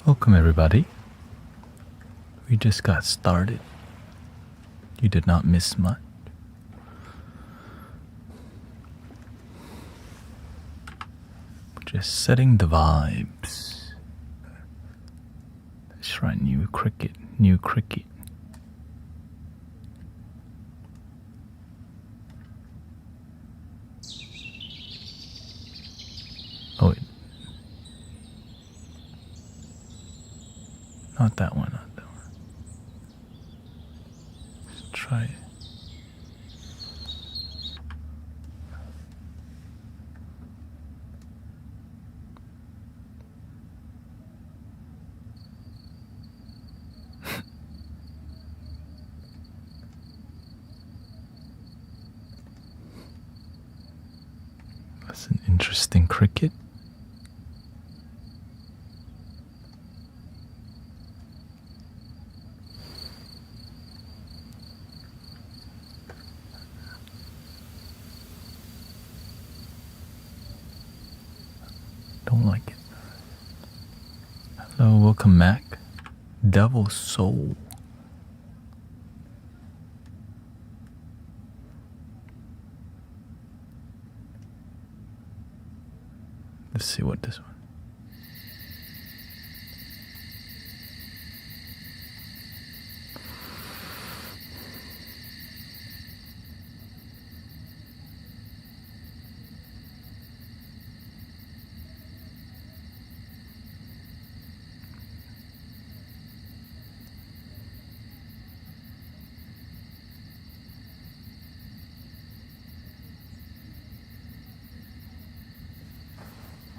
Welcome everybody. We just got started. You did not miss much. Just setting the vibes. Let's try new cricket. Oh wait. Not that one. Let's try it. That's an interesting cricket. Don't like it. Hello, welcome Mac. Devil Soul. Let's see what this one.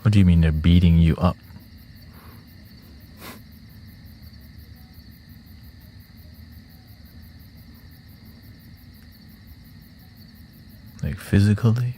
What do you mean they're beating you up? Like physically?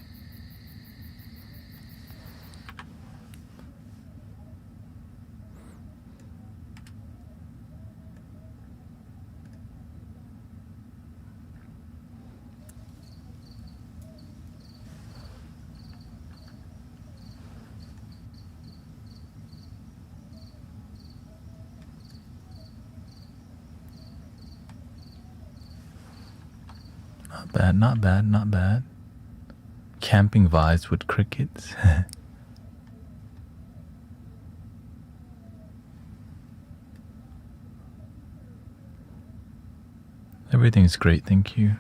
Not bad. Camping vibes with crickets. Everything's great, thank you.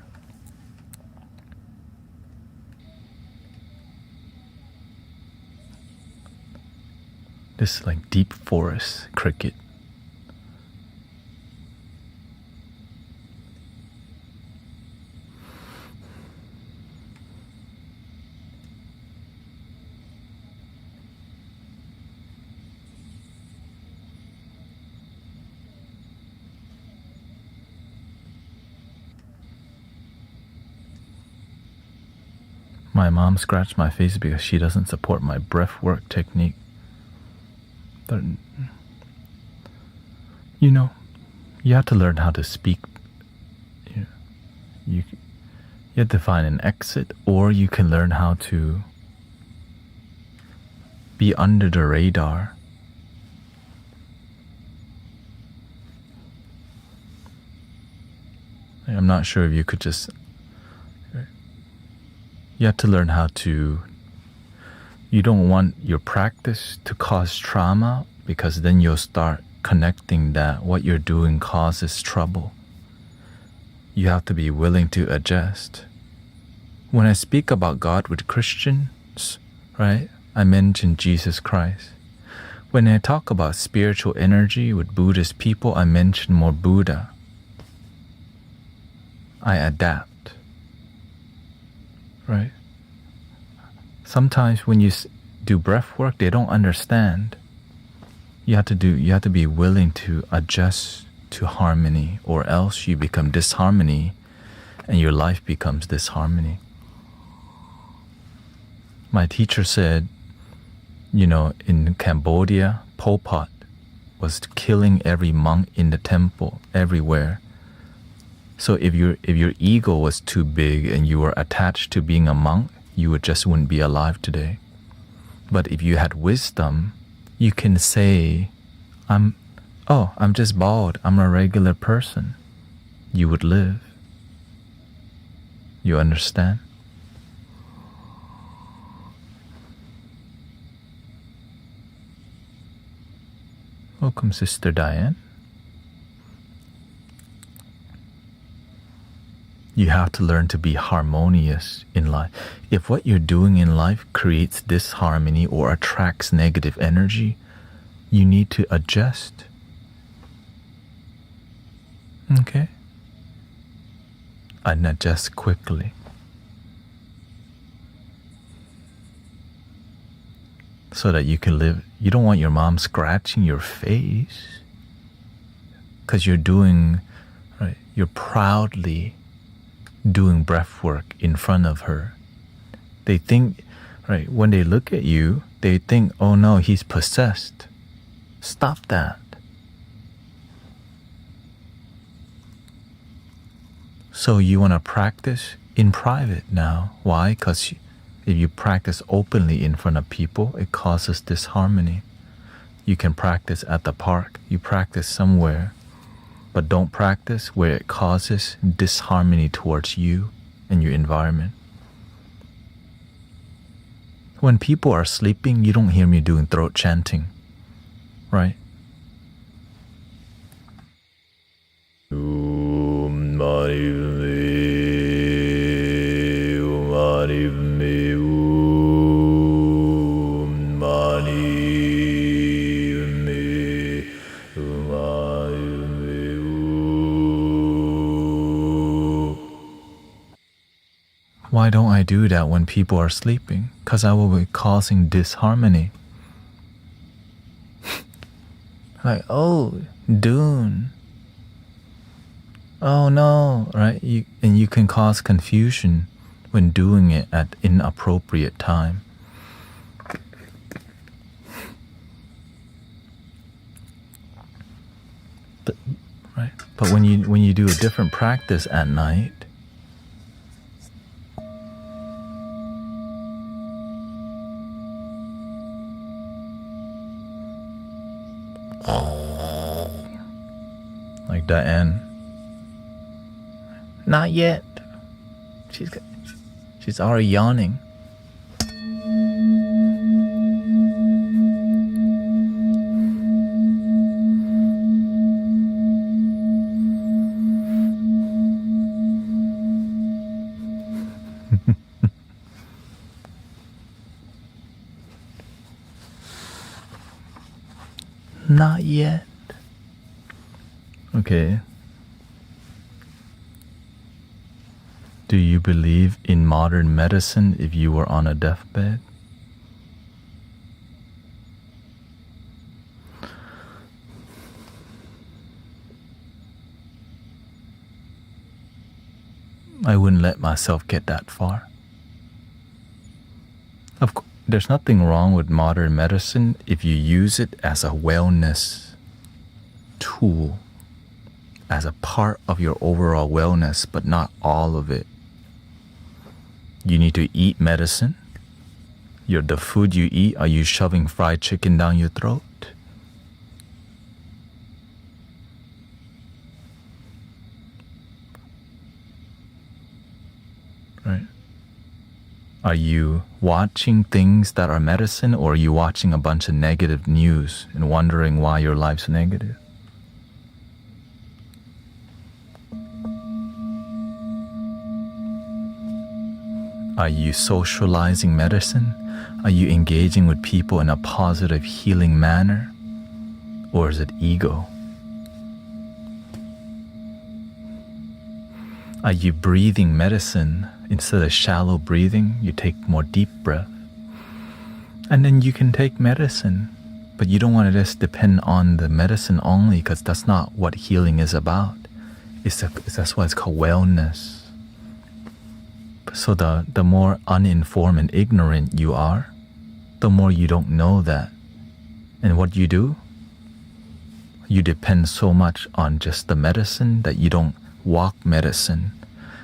This is like deep forest cricket. My mom scratched my face because she doesn't support my breathwork technique. But, you know, you have to learn how to speak. You have to find an exit, or you can learn how to be under the radar. I'm not sure if you could just... You have to learn how to... You don't want your practice to cause trauma, because then you'll start connecting that what you're doing causes trouble. You have to be willing to adjust. When I speak about God with Christians, right, I mention Jesus Christ. When I talk about spiritual energy with Buddhist people, I mention more Buddha. I adapt. Right? Sometimes when you do breath work, they don't understand. You have to be willing to adjust to harmony, or else you become disharmony and your life becomes disharmony. My teacher said, in Cambodia, Pol Pot was killing every monk in the temple everywhere. So if your ego was too big and you were attached to being a monk, you wouldn't be alive today. But if you had wisdom, you can say, I'm just bald. I'm a regular person. You would live. You understand? Welcome, Sister Diane. You have to learn to be harmonious in life. If what you're doing in life creates disharmony or attracts negative energy, you need to adjust. Okay? And adjust quickly. So that you can live. You don't want your mom scratching your face. Because you're doing, right? You're proudly doing breath work in front of her. They think, right, when they look at you, they think, oh no, he's possessed. Stop that. So you want to practice in private now. Why? Because if you practice openly in front of people, it causes disharmony. You can practice at the park. You practice somewhere. But don't practice where it causes disharmony towards you and your environment. When people are sleeping, you don't hear me doing throat chanting, right? Why don't I do that when people are sleeping? Because I will be causing disharmony. Like, oh, Dune. Oh no, right? And you can cause confusion when doing it at inappropriate time. But when you do a different practice at night, like Diane. Not yet. She's already yawning. Not yet. Okay. Do you believe in modern medicine if you were on a deathbed? I wouldn't let myself get that far. Of course, there's nothing wrong with modern medicine if you use it as a wellness tool, as a part of your overall wellness, but not all of it. You need to eat medicine. The food you eat, are you shoving fried chicken down your throat? Right? Are you watching things that are medicine, or are you watching a bunch of negative news and wondering why your life's negative? Are you socializing medicine? Are you engaging with people in a positive, healing manner? Or is it ego? Are you breathing medicine? Instead of shallow breathing, you take more deep breath. And then you can take medicine. But you don't want to just depend on the medicine only, because that's not what healing is about. That's why it's called wellness. So the more uninformed and ignorant you are, the more you don't know that. And what you do? You depend so much on just the medicine that you don't walk medicine.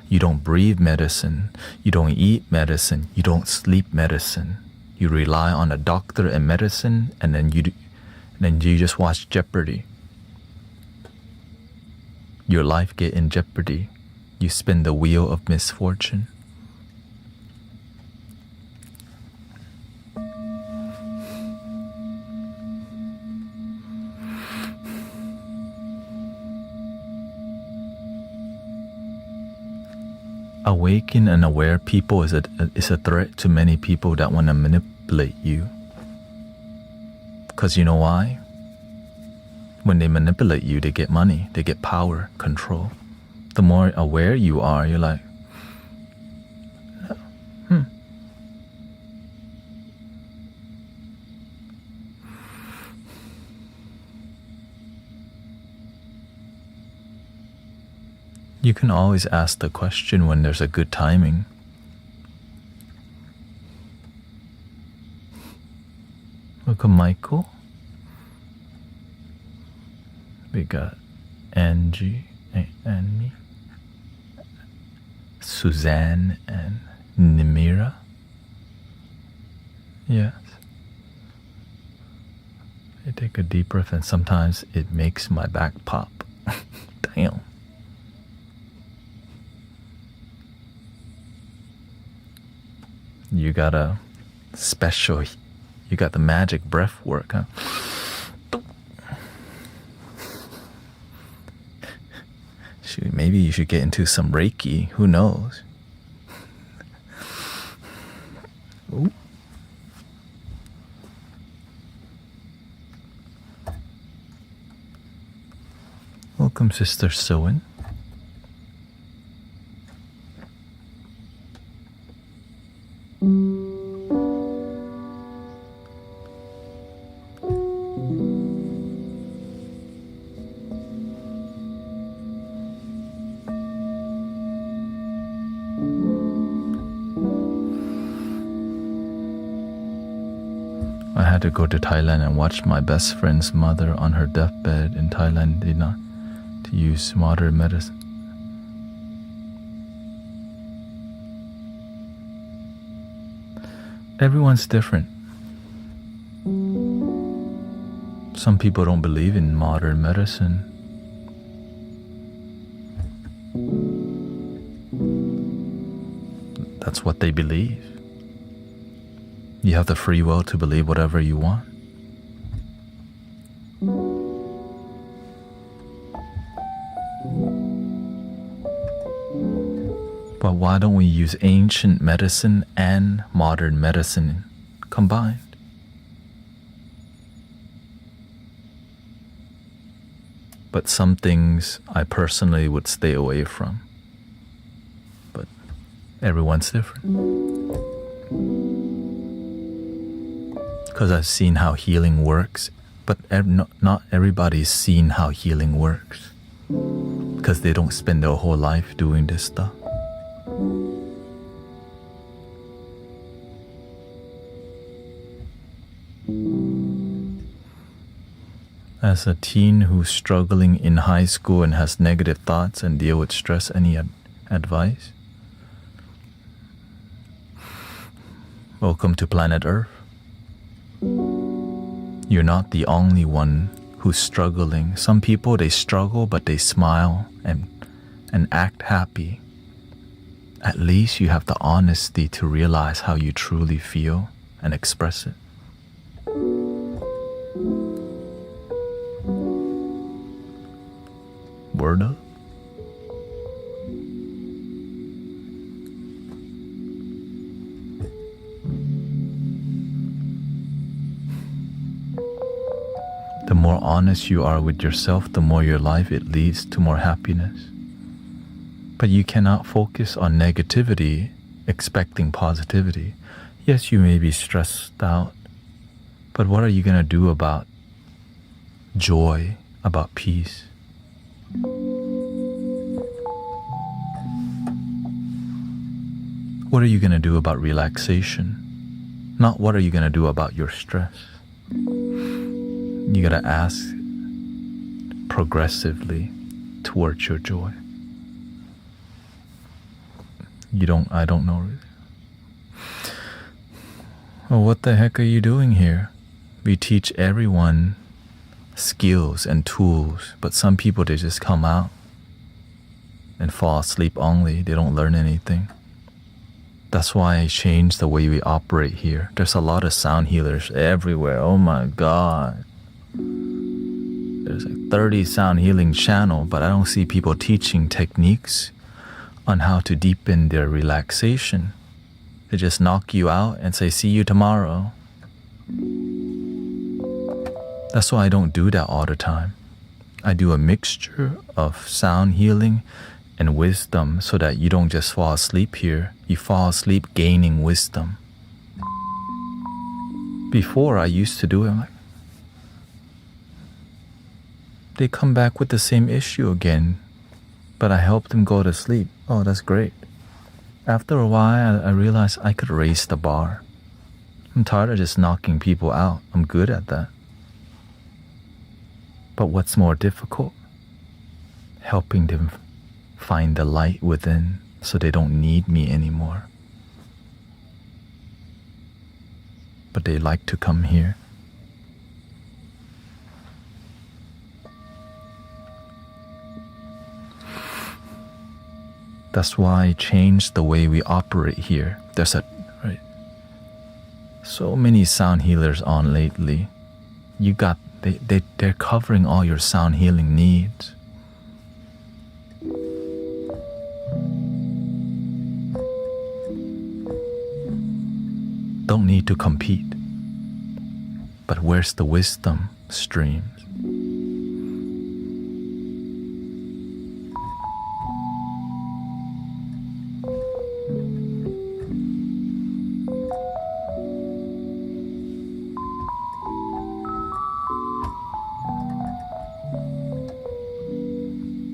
You don't breathe medicine. You don't eat medicine. You don't sleep medicine. You rely on a doctor and medicine, and then then you just watch Jeopardy. Your life get in jeopardy. You spin the wheel of misfortune. Awakened and aware people is a threat to many people that want to manipulate you. Because you know why? When they manipulate you, they get money, they get power, control. The more aware you are, you're like, You can always ask the question when there's a good timing. Look at Michael. We got Angie, Annie, Suzanne, and Nimira. Yes. I take a deep breath and sometimes it makes my back pop. Damn. You got a special, you got the magic breath work, huh? Maybe you should get into some Reiki, who knows? Ooh. Welcome, Sister Soen. I had to go to Thailand and watch my best friend's mother on her deathbed in Thailand did not to use modern medicine. Everyone's different. Some people don't believe in modern medicine. That's what they believe. You have the free will to believe whatever you want. But why don't we use ancient medicine and modern medicine combined? But some things I personally would stay away from. But everyone's different. Because I've seen how healing works, but not everybody's seen how healing works. Because they don't spend their whole life doing this stuff. As a teen who's struggling in high school and has negative thoughts and deal with stress, any advice? Welcome to planet Earth. You're not the only one who's struggling. Some people, they struggle, but they smile and act happy. At least you have the honesty to realize how you truly feel and express it. Word up. The more honest you are with yourself, the more your life it leads to more happiness. But you cannot focus on negativity expecting positivity. Yes, you may be stressed out, but what are you going to do about joy, about peace? What are you going to do about relaxation? Not what are you going to do about your stress? You got to ask progressively towards your joy. I don't know really. Well, what the heck are you doing here? We teach everyone skills and tools, but some people, they just come out and fall asleep only. They don't learn anything. That's why I changed the way we operate here. There's a lot of sound healers everywhere. Oh my God. There's like 30 sound healing channel, but I don't see people teaching techniques on how to deepen their relaxation. They just knock you out and say, see you tomorrow. That's why I don't do that all the time. I do a mixture of sound healing and wisdom so that you don't just fall asleep here. You fall asleep gaining wisdom. Before, I used to do it. I'm like, they come back with the same issue again, but I help them go to sleep. Oh, that's great. After a while, I realized I could raise the bar. I'm tired of just knocking people out. I'm good at that. But what's more difficult? Helping them find the light within so they don't need me anymore. But they like to come here. That's why I changed the way we operate here. There's so many sound healers on lately. They're covering all your sound healing needs. Don't need to compete. But where's the wisdom streams?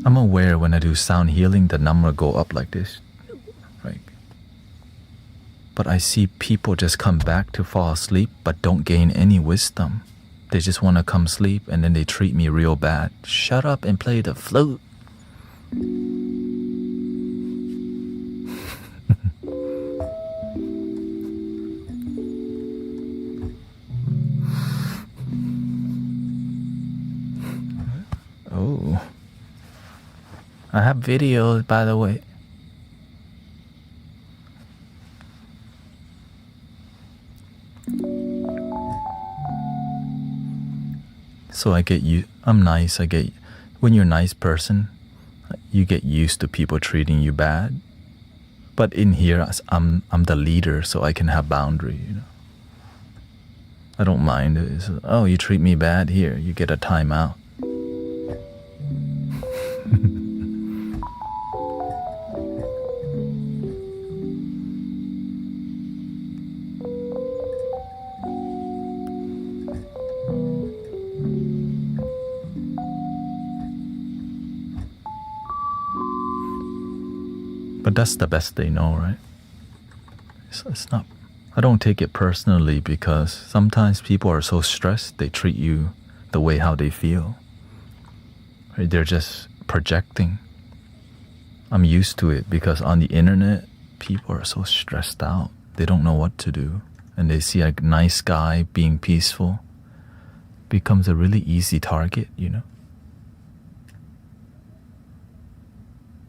I'm aware when I do sound healing, the number go up like this, right? But I see people just come back to fall asleep but don't gain any wisdom. They just want to come sleep and then they treat me real bad. Shut up and play the flute. Oh. I have videos, by the way. So I'm nice. When you're a nice person, you get used to people treating you bad. But in here, I'm the leader, so I can have boundary, I don't mind it. It's, oh, you treat me bad, here, you get a timeout. But that's the best they know, right? It's not. I don't take it personally because sometimes people are so stressed they treat you the way how they feel. Right? They're just projecting. I'm used to it because on the internet, people are so stressed out. They don't know what to do, and they see a nice guy being peaceful. Becomes a really easy target,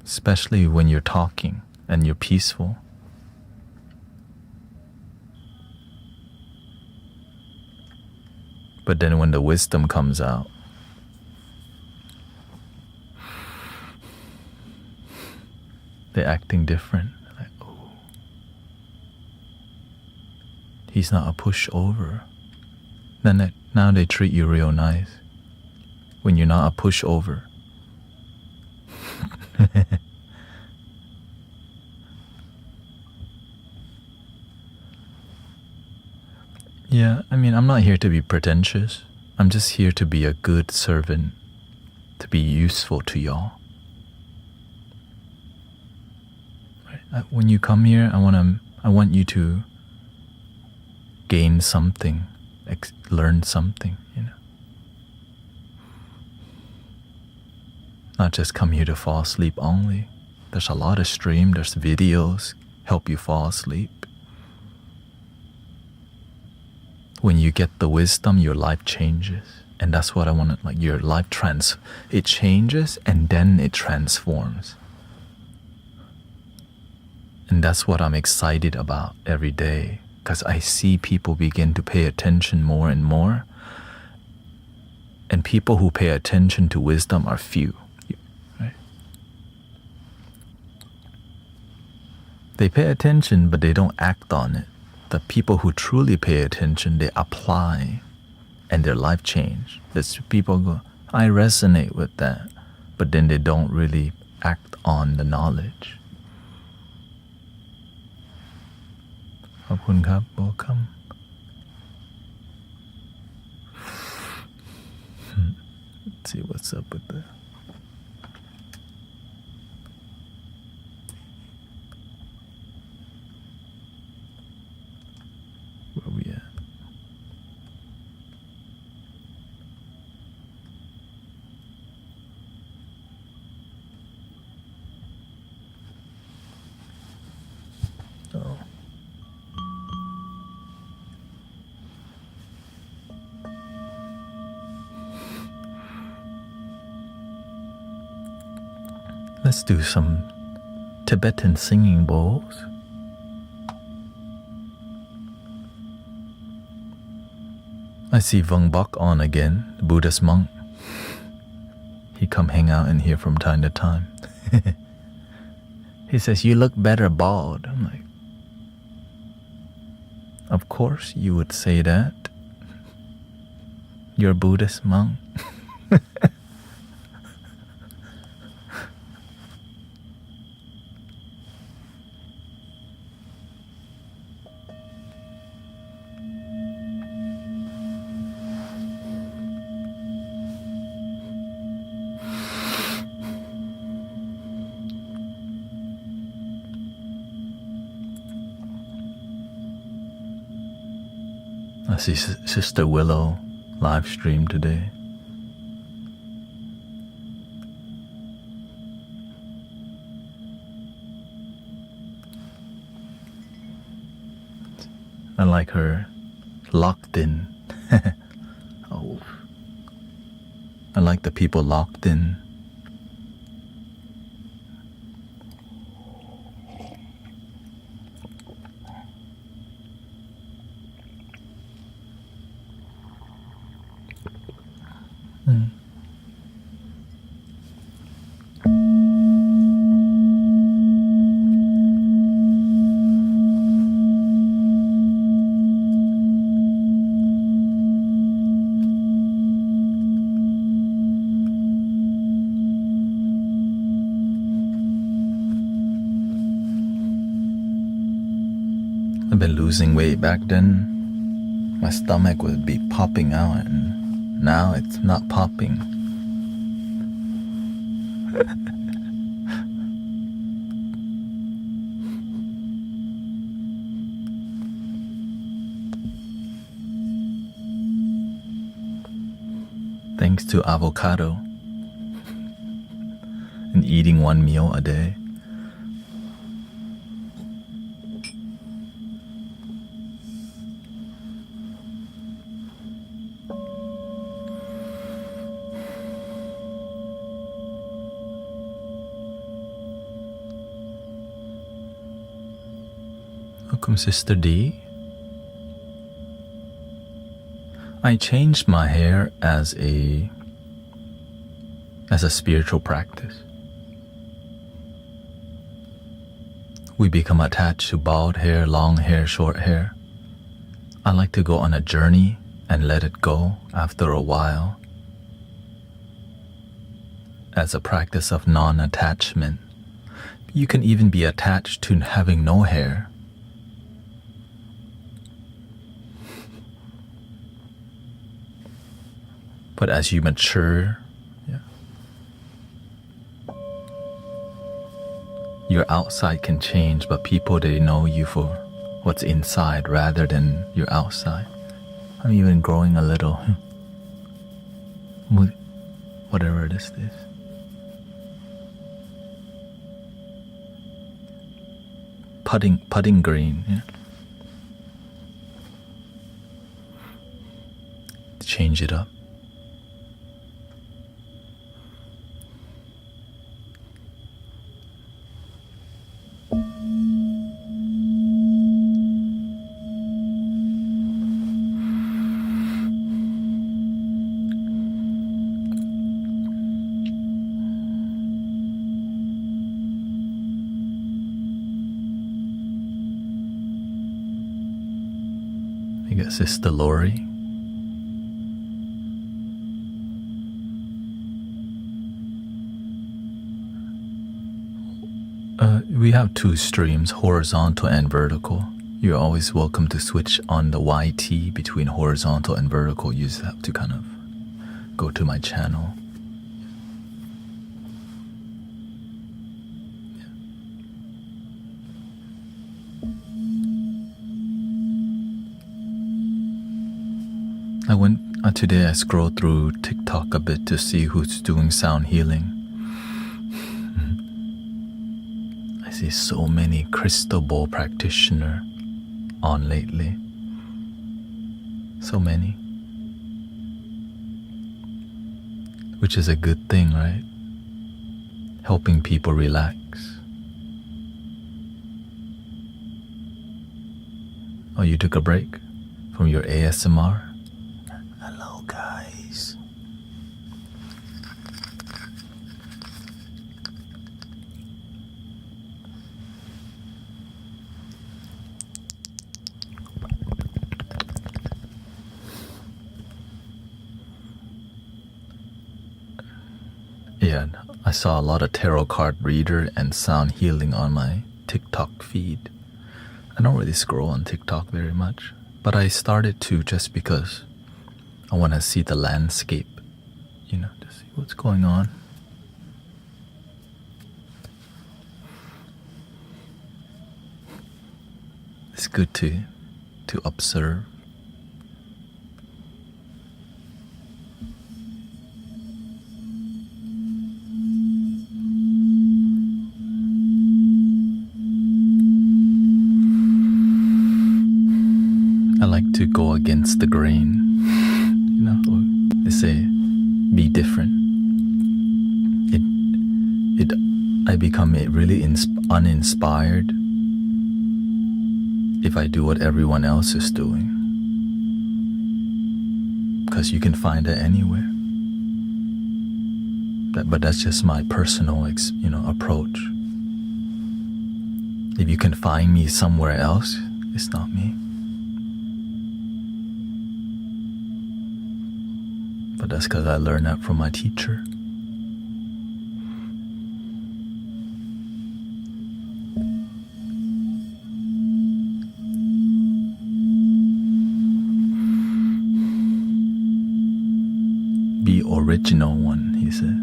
Especially when you're talking and you're peaceful. But then when the wisdom comes out, they're acting different. Like, oh, he's not a pushover. Then now they treat you real nice. When you're not a pushover. Yeah, I'm not here to be pretentious. I'm just here to be a good servant, to be useful to y'all. Right? When you come here, I want you to gain something, learn something, Not just come here to fall asleep only. There's a lot of stream, there's videos, help you fall asleep. When you get the wisdom, your life changes. And that's what I want to, like, your life it changes and then it transforms. And that's what I'm excited about every day, because I see people begin to pay attention more and more. And people who pay attention to wisdom are few. Right? They pay attention, but they don't act on it. The people who truly pay attention, they apply, and their life change. There's people go, I resonate with that, but then they don't really act on the knowledge. ขอบคุณครับ welcome. Let's see what's up with that. Where we at? Oh. Let's do some Tibetan singing bowls. I see Vung Bok on again, the Buddhist monk. He come hang out in here from time to time. He says, you look better bald. I'm like, of course you would say that. You're a Buddhist monk. I see Sister Willow live stream today. I like her locked in. Oh, I like the people locked in. I've been losing weight back then. My stomach would be popping out, and now it's not popping. Thanks to avocado and eating one meal a day. Welcome, Sister D. I changed my hair as a spiritual practice. We become attached to bald hair, long hair, short hair. I like to go on a journey and let it go after a while as a practice of non-attachment. You can even be attached to having no hair. But as you mature, your outside can change, but people, they know you for what's inside rather than your outside. I'm even growing a little, whatever this is. Pudding green, Change it up. I guess Sister Lori. We have two streams, horizontal and vertical. You're always welcome to switch on the YT between horizontal and vertical. You just have to kind of go to my channel. Today I scrolled through TikTok a bit to see who's doing sound healing. I see so many crystal ball practitioners on lately. So many. Which is a good thing, right? Helping people relax. Oh, you took a break from your ASMR? Hello, guys. Yeah, I saw a lot of tarot card reader and sound healing on my TikTok feed. I don't really scroll on TikTok very much, but I started to just because I want to see the landscape, to see what's going on. It's good to observe. I like to go against the grain. They say, be different. I become really uninspired if I do what everyone else is doing. Because you can find it anywhere. But that's just my personal, approach. If you can find me somewhere else, it's not me. But that's because I learned that from my teacher. Be original one, he says.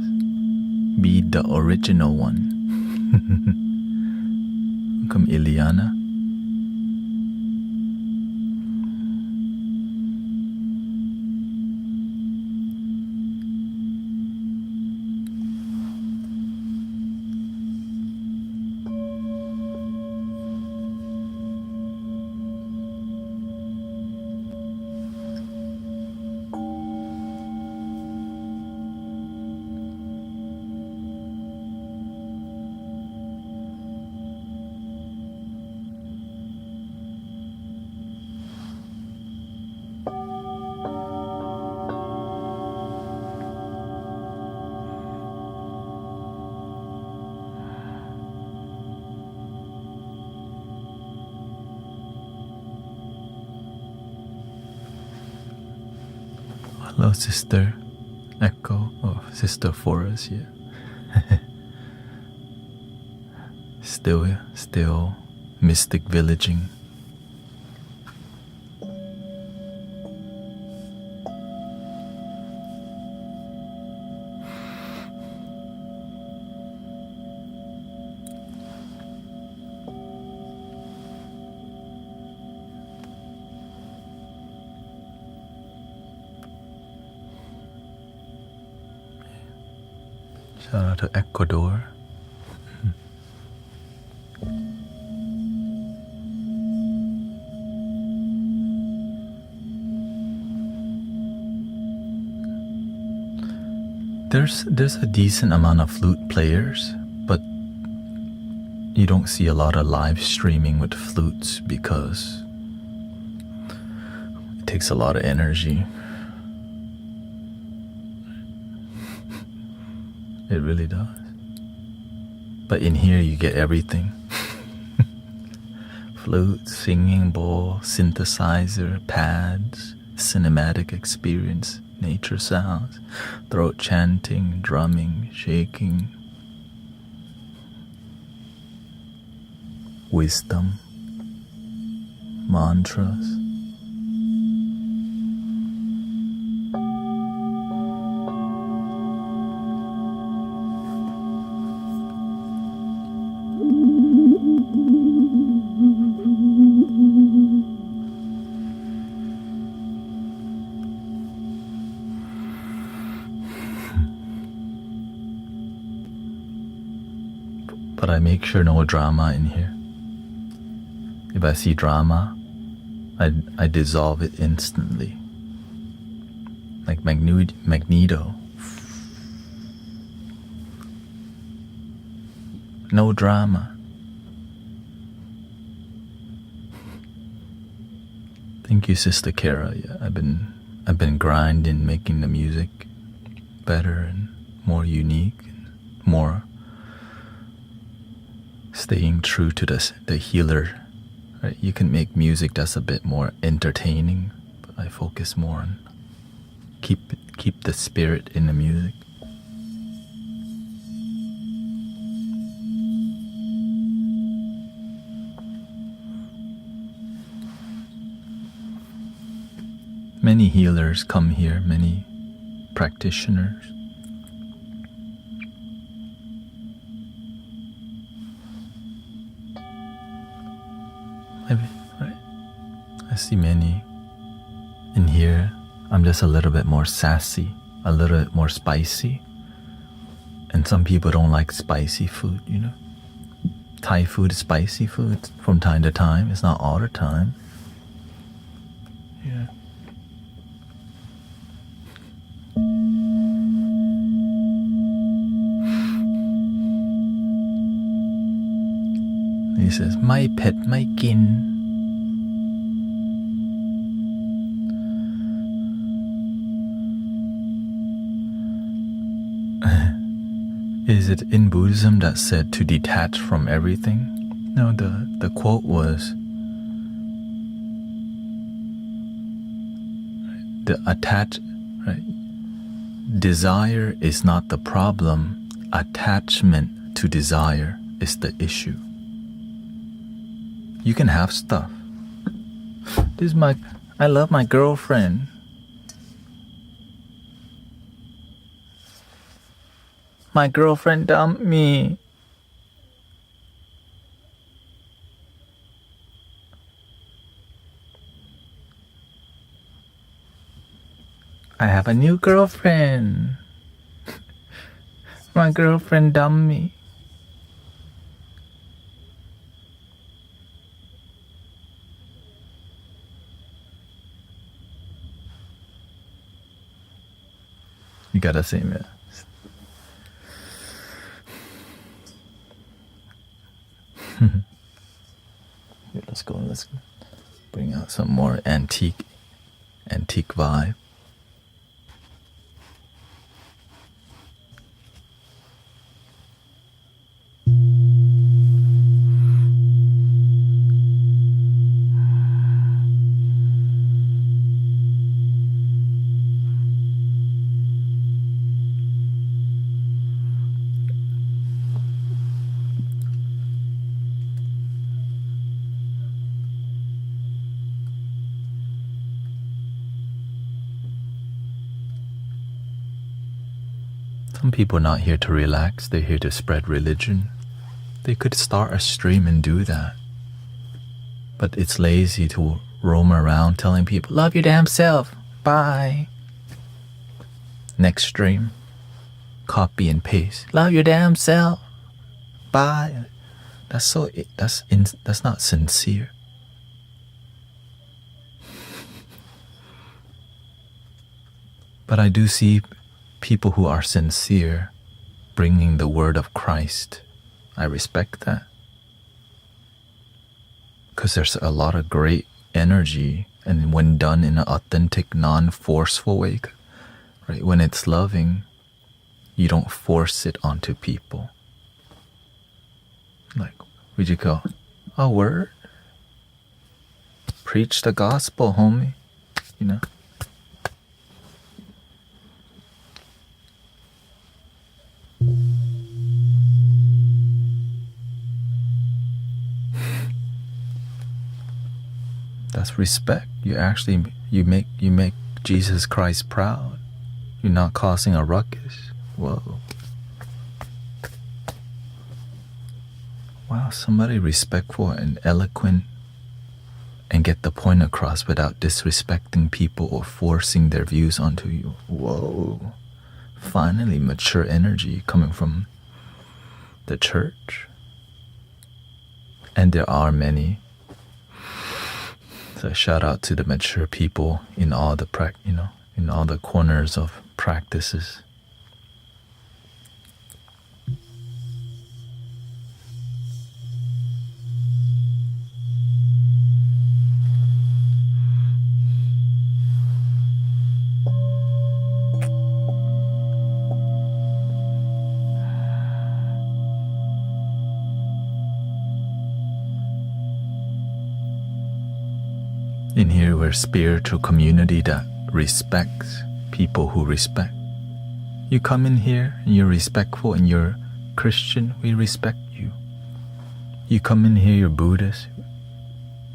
Be the original one. Welcome, Ileana. Hello, Sister Echo. Oh, Sister Forest, yeah. Still mystic villaging. Shout out to Ecuador. There's a decent amount of flute players, but you don't see a lot of live streaming with flutes because it takes a lot of energy. It really does. But in here you get everything. flute, singing bowl, synthesizer, pads, cinematic experience, nature sounds, throat chanting, drumming, shaking, wisdom, mantras. But I make sure no drama in here. If I see drama, I dissolve it instantly. Like Magneto. No drama. Thank you, Sister Kara. Yeah, I've been grinding, making the music better and more unique and more staying true to the healer. Right? You can make music that's a bit more entertaining, but I focus more on keep the spirit in the music. Many healers come here, many practitioners. Right? I see many in here. I'm just a little bit more sassy, a little bit more spicy. And some people don't like spicy food, you know. Thai food is spicy food from time to time. It's not all the time. Yeah. He says, "My pet, my kin." Is it in Buddhism that said to detach from everything? No, the quote was, right? Desire is not the problem. Attachment to desire is the issue. You can have stuff. I love my girlfriend. My girlfriend dumped me. I have a new girlfriend. My girlfriend dumped me. You gotta say it. Here, let's bring out some more antique vibe. Some people are not here to relax, they're here to spread religion. They could start a stream and do that. But it's lazy to roam around telling people, love your damn self, bye. Next stream, copy and paste, love your damn self, bye. That's not sincere. But I do see people who are sincere bringing the word of Christ. I respect that. Because there's a lot of great energy, and when done in an authentic, non-forceful way, right? When it's loving, you don't force it onto people. Like, where'd you go? Oh, word? Preach the gospel, homie. You know? That's respect. You make Jesus Christ proud. You're not causing a ruckus. Whoa. Wow, somebody respectful and eloquent and get the point across without disrespecting people or forcing their views onto you. Whoa. Finally, mature energy coming from the church. And there are many. So shout out to the mature people in all the in all the corners of practices. In here, we're a spiritual community that respects people who respect. You come in here and you're respectful and you're Christian, we respect you. You come in here, you're Buddhist,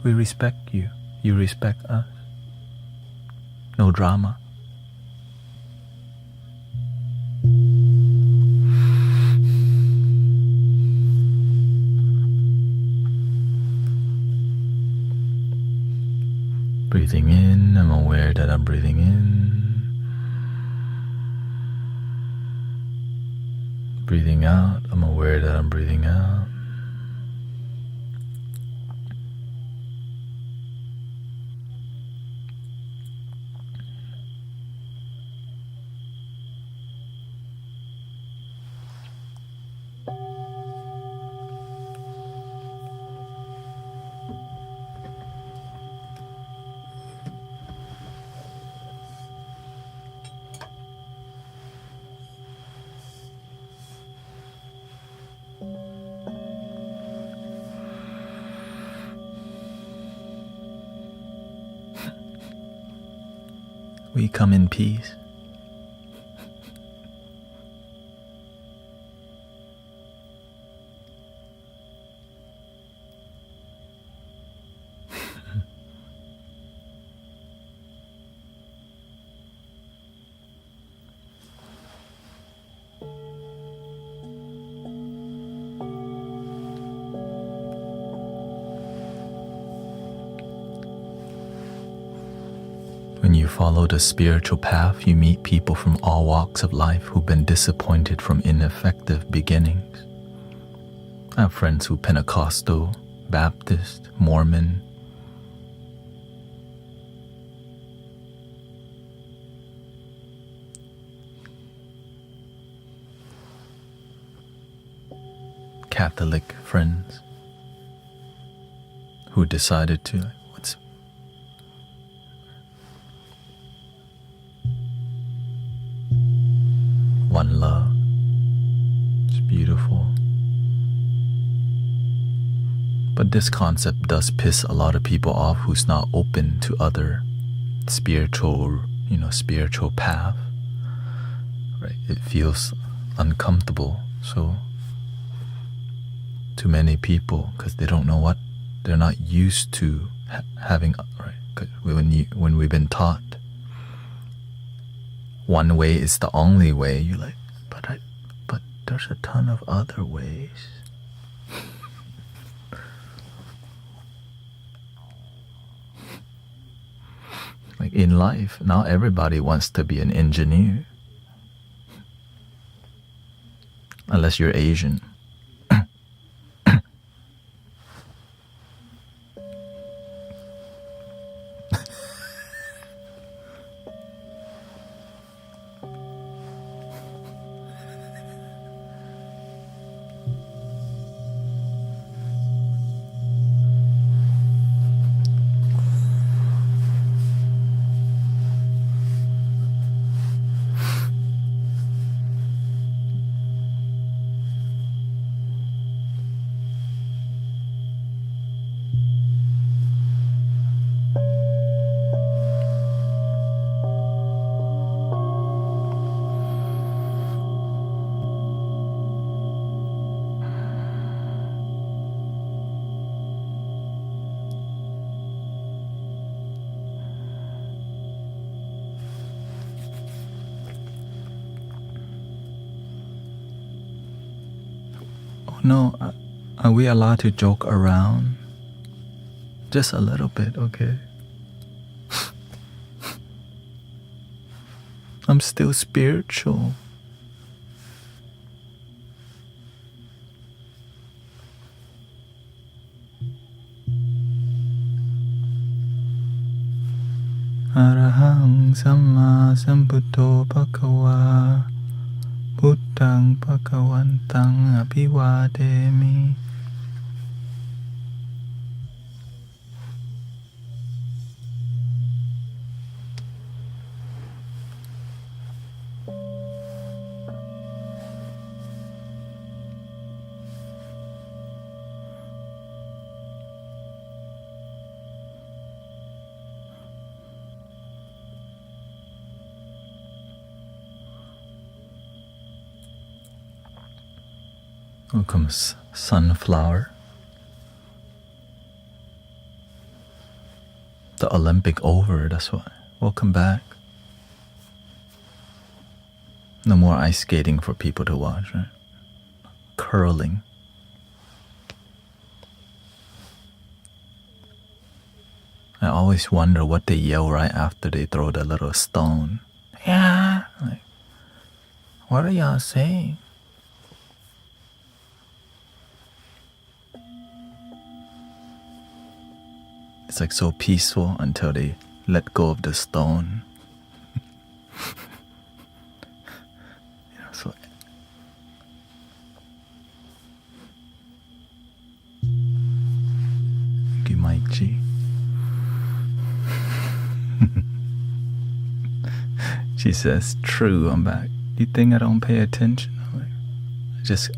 we respect you. You respect us. No drama. Breathing in, I'm aware that I'm breathing in. Breathing out, I'm aware that I'm breathing out. We come in peace. When you follow the spiritual path, you meet people from all walks of life who've been disappointed from ineffective beginnings. I have friends who are Pentecostal, Baptist, Mormon. Catholic friends who decided to one love. It's beautiful. But this concept does piss a lot of people off who's not open to other spiritual path. Right? It feels uncomfortable. So to many people, because they don't know what they're not used to having. Right? 'Cause when we've been taught one way is the only way, you're like, but there's a ton of other ways. Like in life, not everybody wants to be an engineer. Unless you're Asian. no, are we allowed to joke around? Just a little bit, okay? I'm still spiritual. Arahang Samma Sambuddho Bhagava Buddhang Bhagavantang Abhivademi. Welcome, Sunflower. The Olympic over, that's why. Welcome back. No more ice skating for people to watch, right? Curling. I always wonder what they yell right after they throw the little stone. Yeah. Like, what are y'all saying? It's like so peaceful until they let go of the stone. So thank you, Mike G. She says, "True, I'm back. You think I don't pay attention?" I'm like,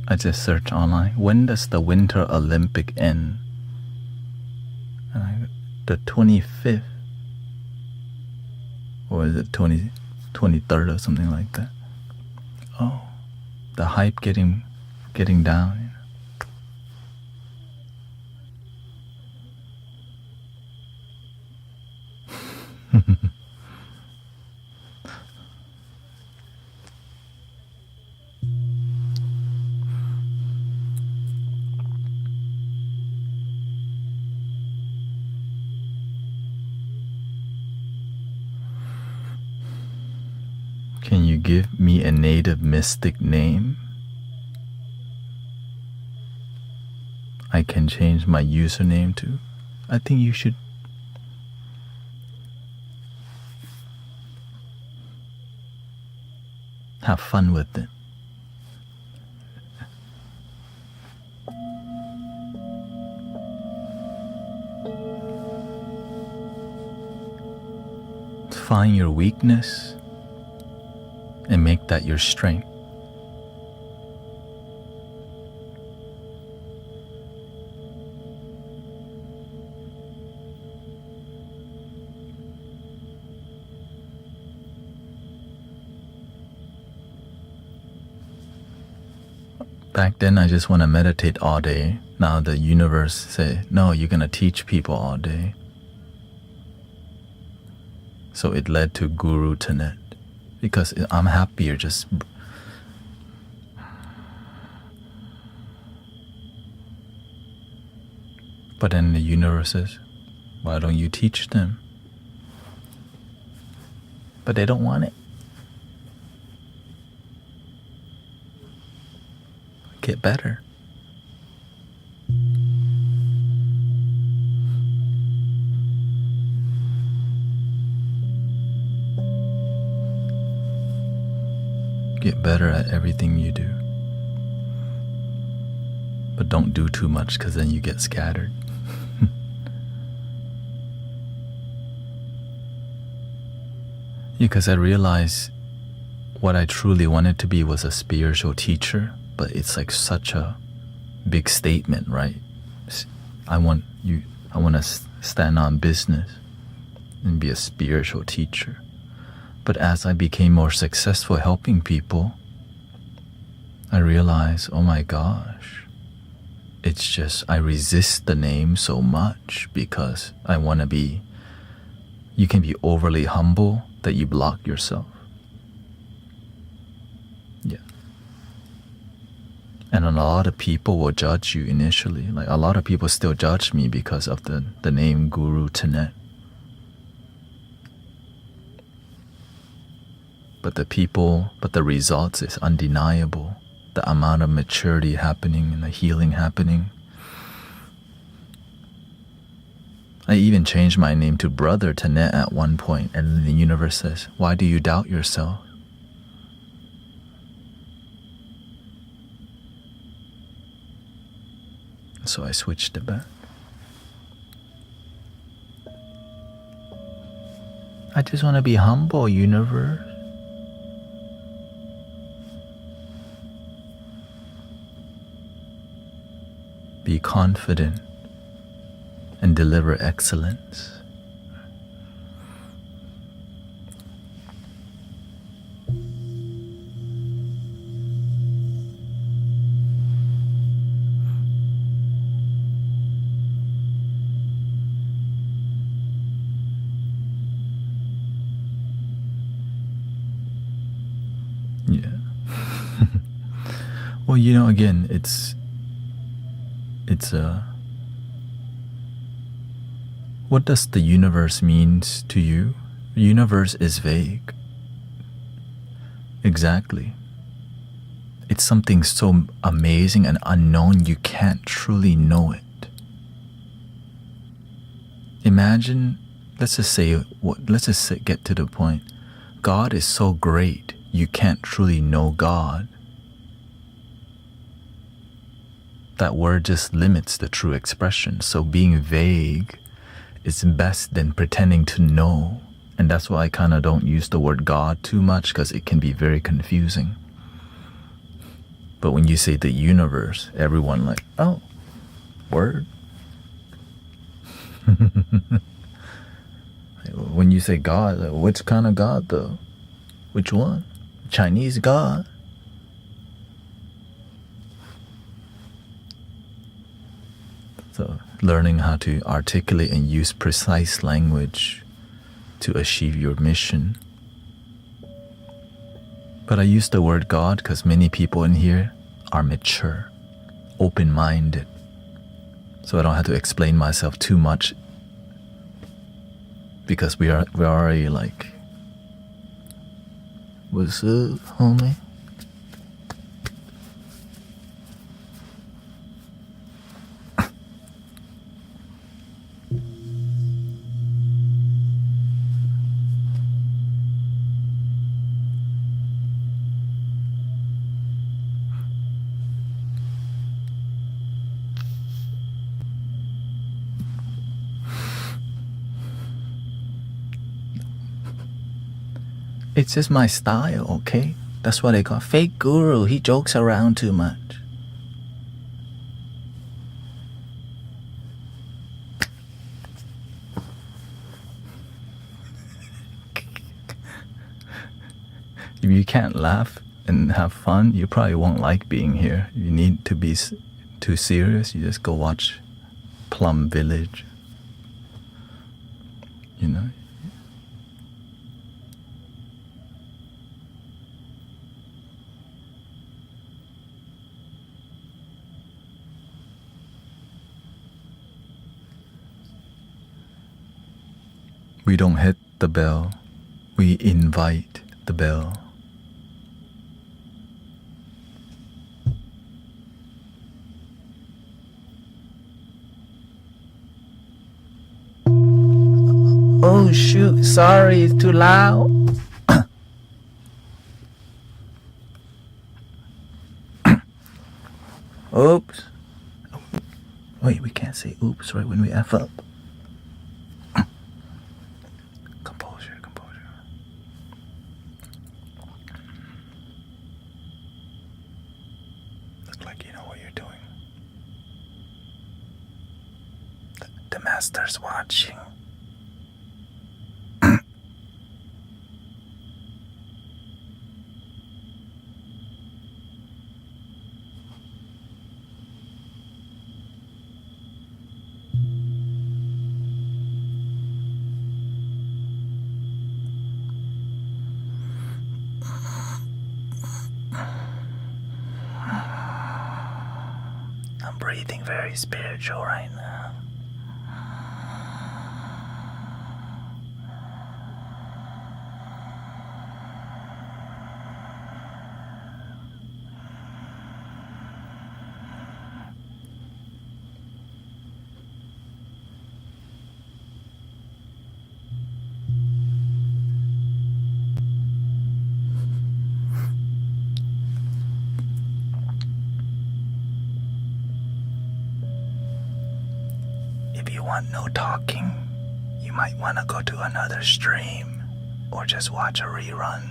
I just search online. When does the Winter Olympic end? The 25th, or is it 23rd or something like that? Oh, the hype getting down. Can you give me a native mystic name? I can change my username to. I think you should. Have fun with it. Find your weakness and make that your strength. Back then, I just want to meditate all day. Now the universe say, no, you're going to teach people all day. So it led to Guru Thanet. Because I'm happier just... But then the universe says, why don't you teach them? But they don't want it. Get better. Get better at everything you do. But don't do too much, because then you get scattered. Because I realized what I truly wanted to be was a spiritual teacher, but it's like such a big statement, right? I want to stand on business and be a spiritual teacher. But as I became more successful helping people, I realized, oh my gosh, it's just I resist the name so much because I want to be, you can be overly humble that you block yourself. Yeah. And a lot of people will judge you initially. Like a lot of people still judge me because of the name Guru Thanet. But the results is undeniable. The amount of maturity happening and the healing happening. I even changed my name to Brother Thanet at one point, and the universe says, why do you doubt yourself? So I switched it back. I just want to be humble, universe. Be confident and deliver excellence. Yeah. Well, again, it's what does the universe means to you? The universe is vague. Exactly. It's something so amazing and unknown you can't truly know it. Imagine, let's just get to the point. God is so great, you can't truly know God. That word just limits the true expression. So being vague is best than pretending to know. And that's why I kind of don't use the word God too much, because it can be very confusing. But when you say the universe, everyone like, oh, word. When you say God, like, which kind of God though? Which one? Chinese God? So learning how to articulate and use precise language to achieve your mission. But I use the word God because many people in here are mature, open-minded. So I don't have to explain myself too much, because we're already like, what's up, homie? It's just my style, okay? That's what they call fake guru. He jokes around too much. If you can't laugh and have fun, you probably won't like being here. You need to be too serious, you just go watch Plum Village. We don't hit the bell, we invite the bell. Oh shoot, sorry, it's too loud. Oops. Wait, we can't say oops right when we F up. Composure. Look like you know what you're doing. The master's watching. I'm breathing very spiritual right now. If you want no talking, you might want to go to another stream or just watch a rerun.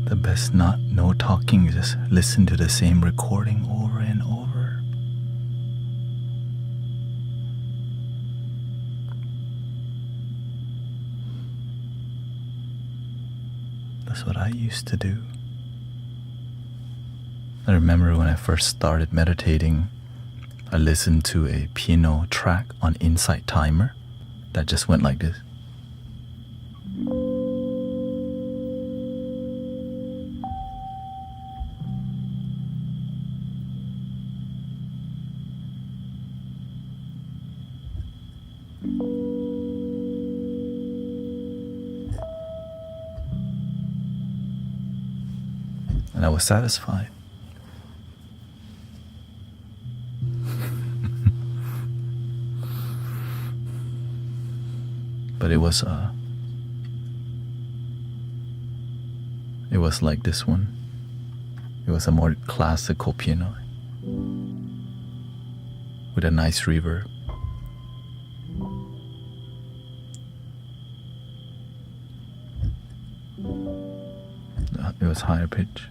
The best no talking, just listen to the same recording over and over. That's what I used to do. I remember when I first started meditating, I listened to a piano track on Insight Timer that just went like this. And I was satisfied. But it was like this one. It was a more classical piano with a nice reverb. It was higher pitch.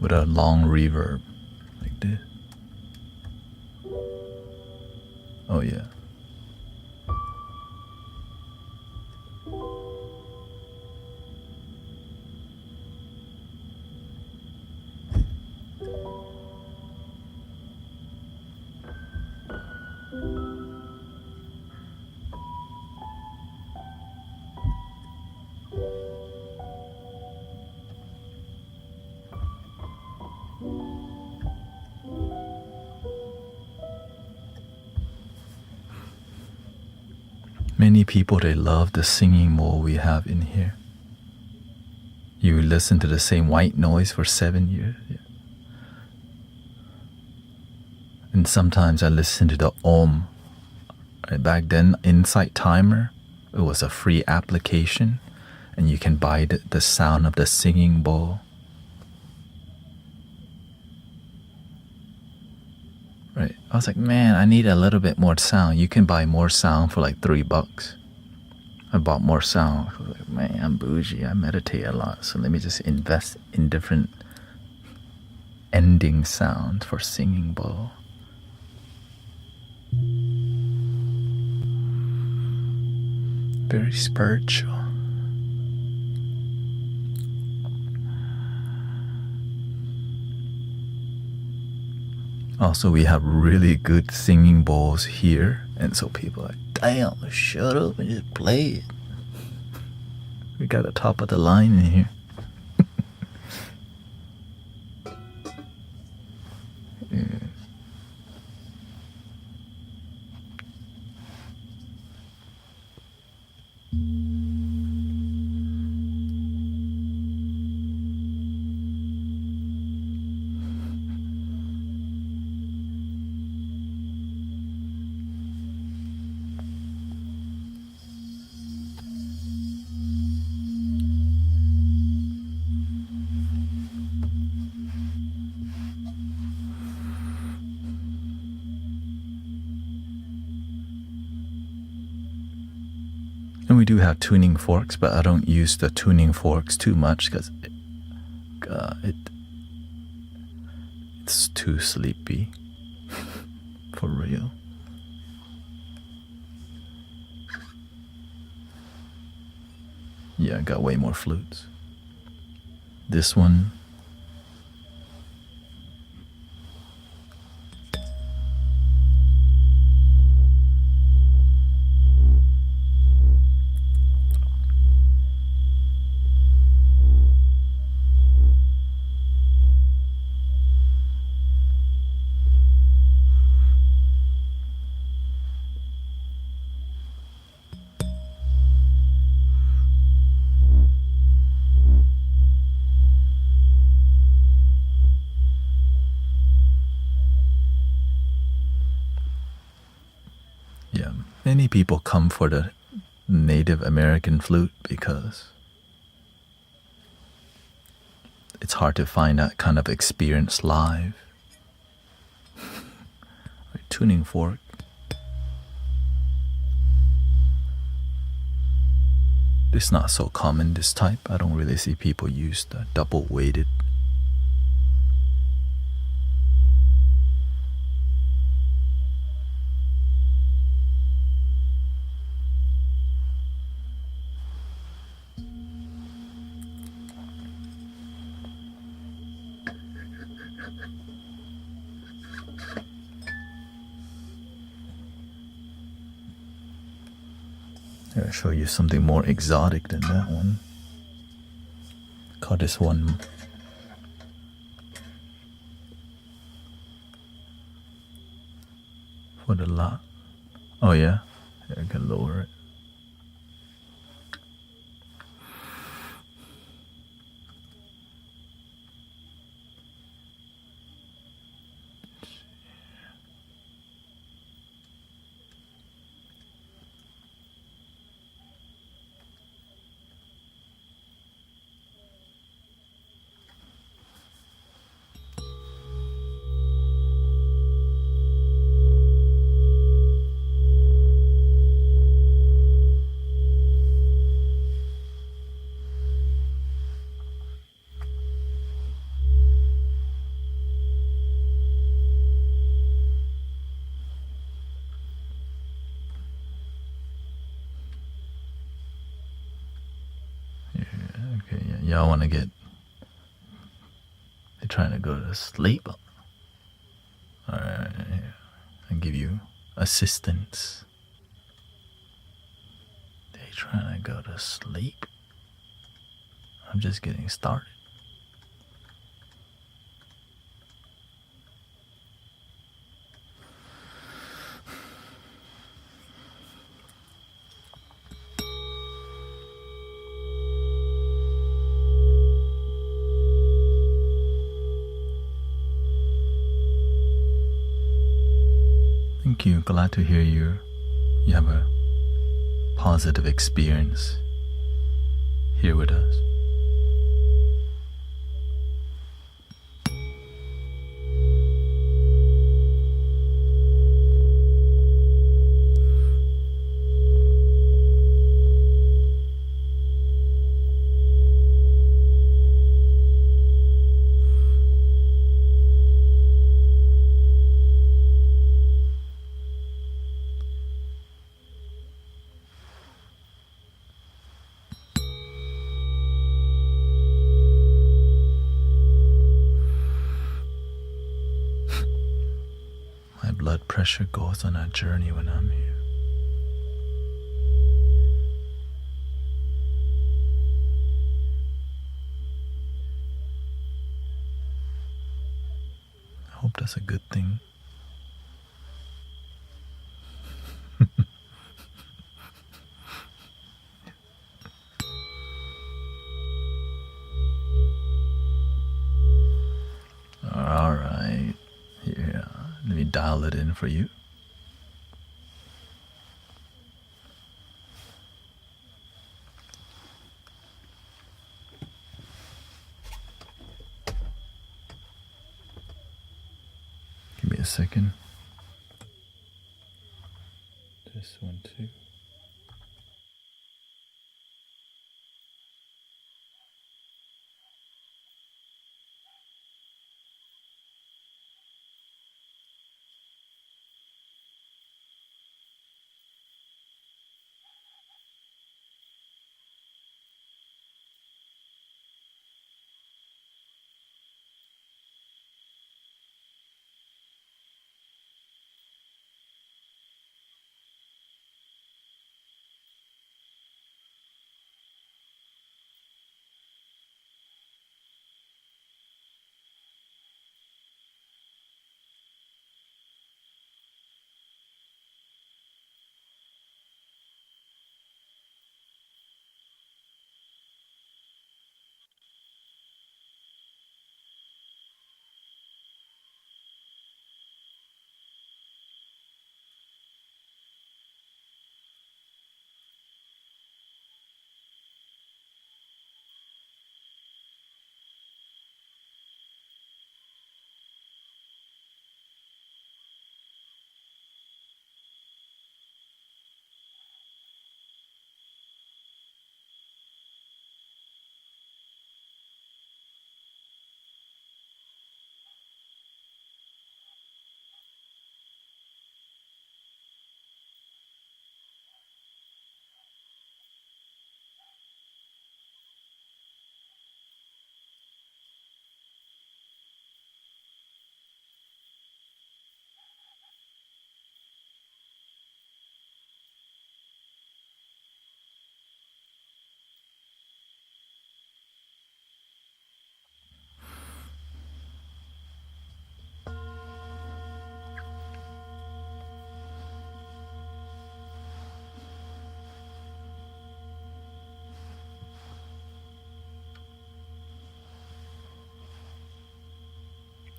With a long reverb like this. Oh yeah. Many people, they love the singing bowl we have in here. You listen to the same white noise for 7 years. Yeah. And sometimes I listen to the Om. Right, back then, Insight Timer, it was a free application, and you can buy the sound of the singing bowl. Right. I was like, man, I need a little bit more sound. You can buy more sound for like $3. I bought more sound. I was like, man, I'm bougie. I meditate a lot. So let me just invest in different ending sound for singing bowl. Very spiritual. Also, we have really good singing bowls here, and so people are like, damn, shut up and just play it. We got a top of the line in here. Yeah. And we do have tuning forks, but I don't use the tuning forks too much because it's too sleepy. For real. Yeah, I got way more flutes. This one. Yeah, many people come for the Native American flute because it's hard to find that kind of experience live. Tuning fork. This is not so common, this type. I don't really see people use the double weighted. I'll show you something more exotic than that one. Call this one for the la. Oh yeah, I can lower it. Okay, yeah, y'all want to get. They're trying to go to sleep. Alright, I'll give you assistance. They trying to go to sleep. I'm just getting started. Thank you. Glad to hear you have a positive experience here with us. My blood pressure goes on a journey when I'm here. I hope that's a good thing. Alright, here, let me dial it in for you. Give me a second. This one too.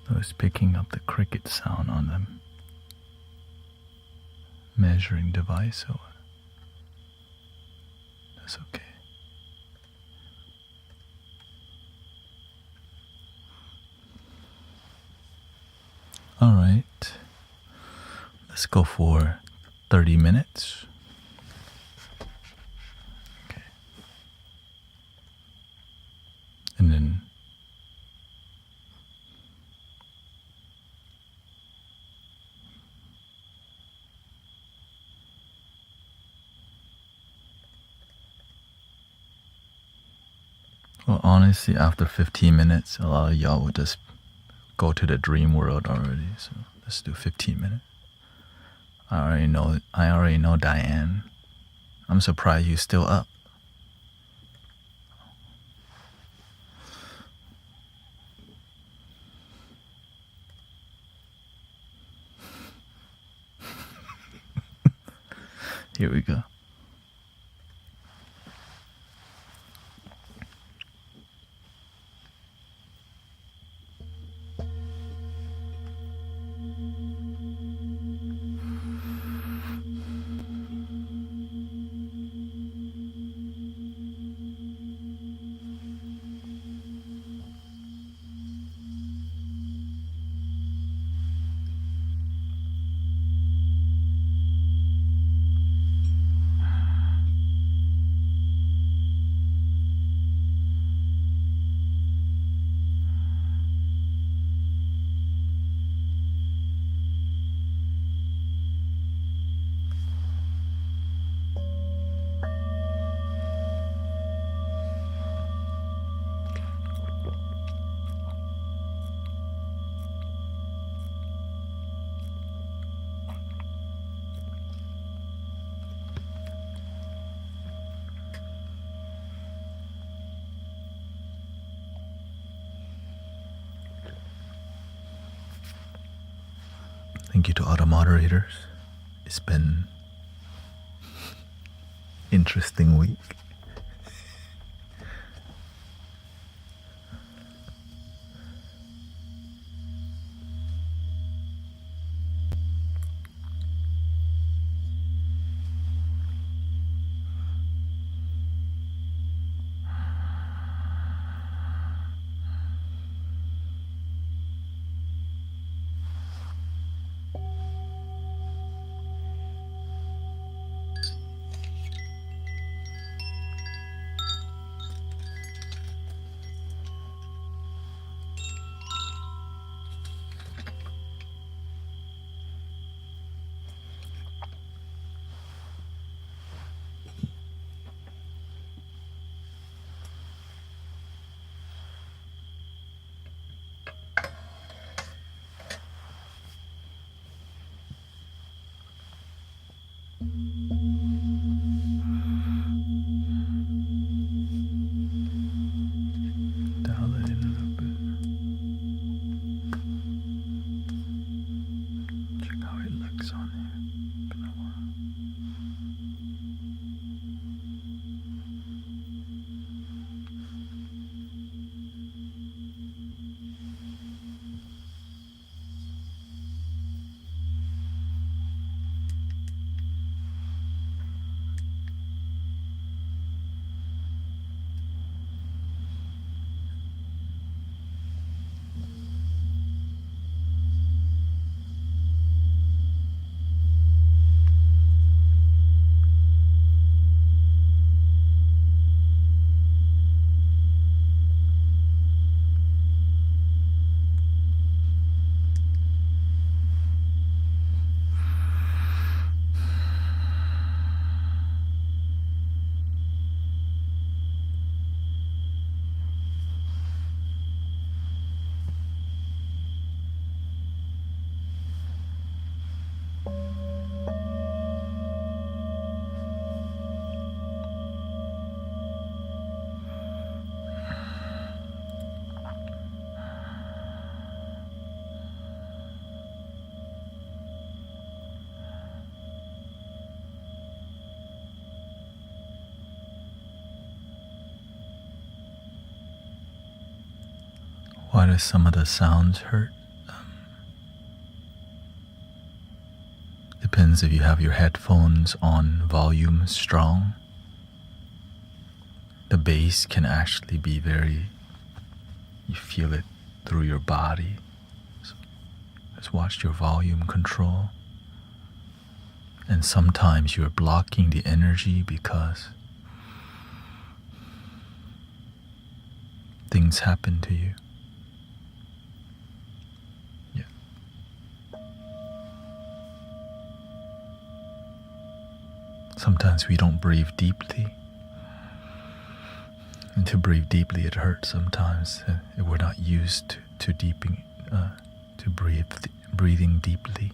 I was picking up the cricket sound on the measuring device, so that's okay. All right, let's go for 30 minutes. Okay. And then well, honestly, after 15 minutes, a lot of y'all would just go to the dream world already. So let's do 15 minutes. I already know Diane. I'm surprised you're still up. Here we go. Thank you to all the moderators. It's been interesting week. Dial it in a little bit. Check how it looks on here. Been a while. Why does some of the sounds hurt? Depends if you have your headphones on volume strong. The bass can actually be you feel it through your body. So just watch your volume control. And sometimes you're blocking the energy because things happen to you. Yeah. Sometimes we don't breathe deeply. And to breathe deeply, it hurts sometimes. We're not used to breathing deeply.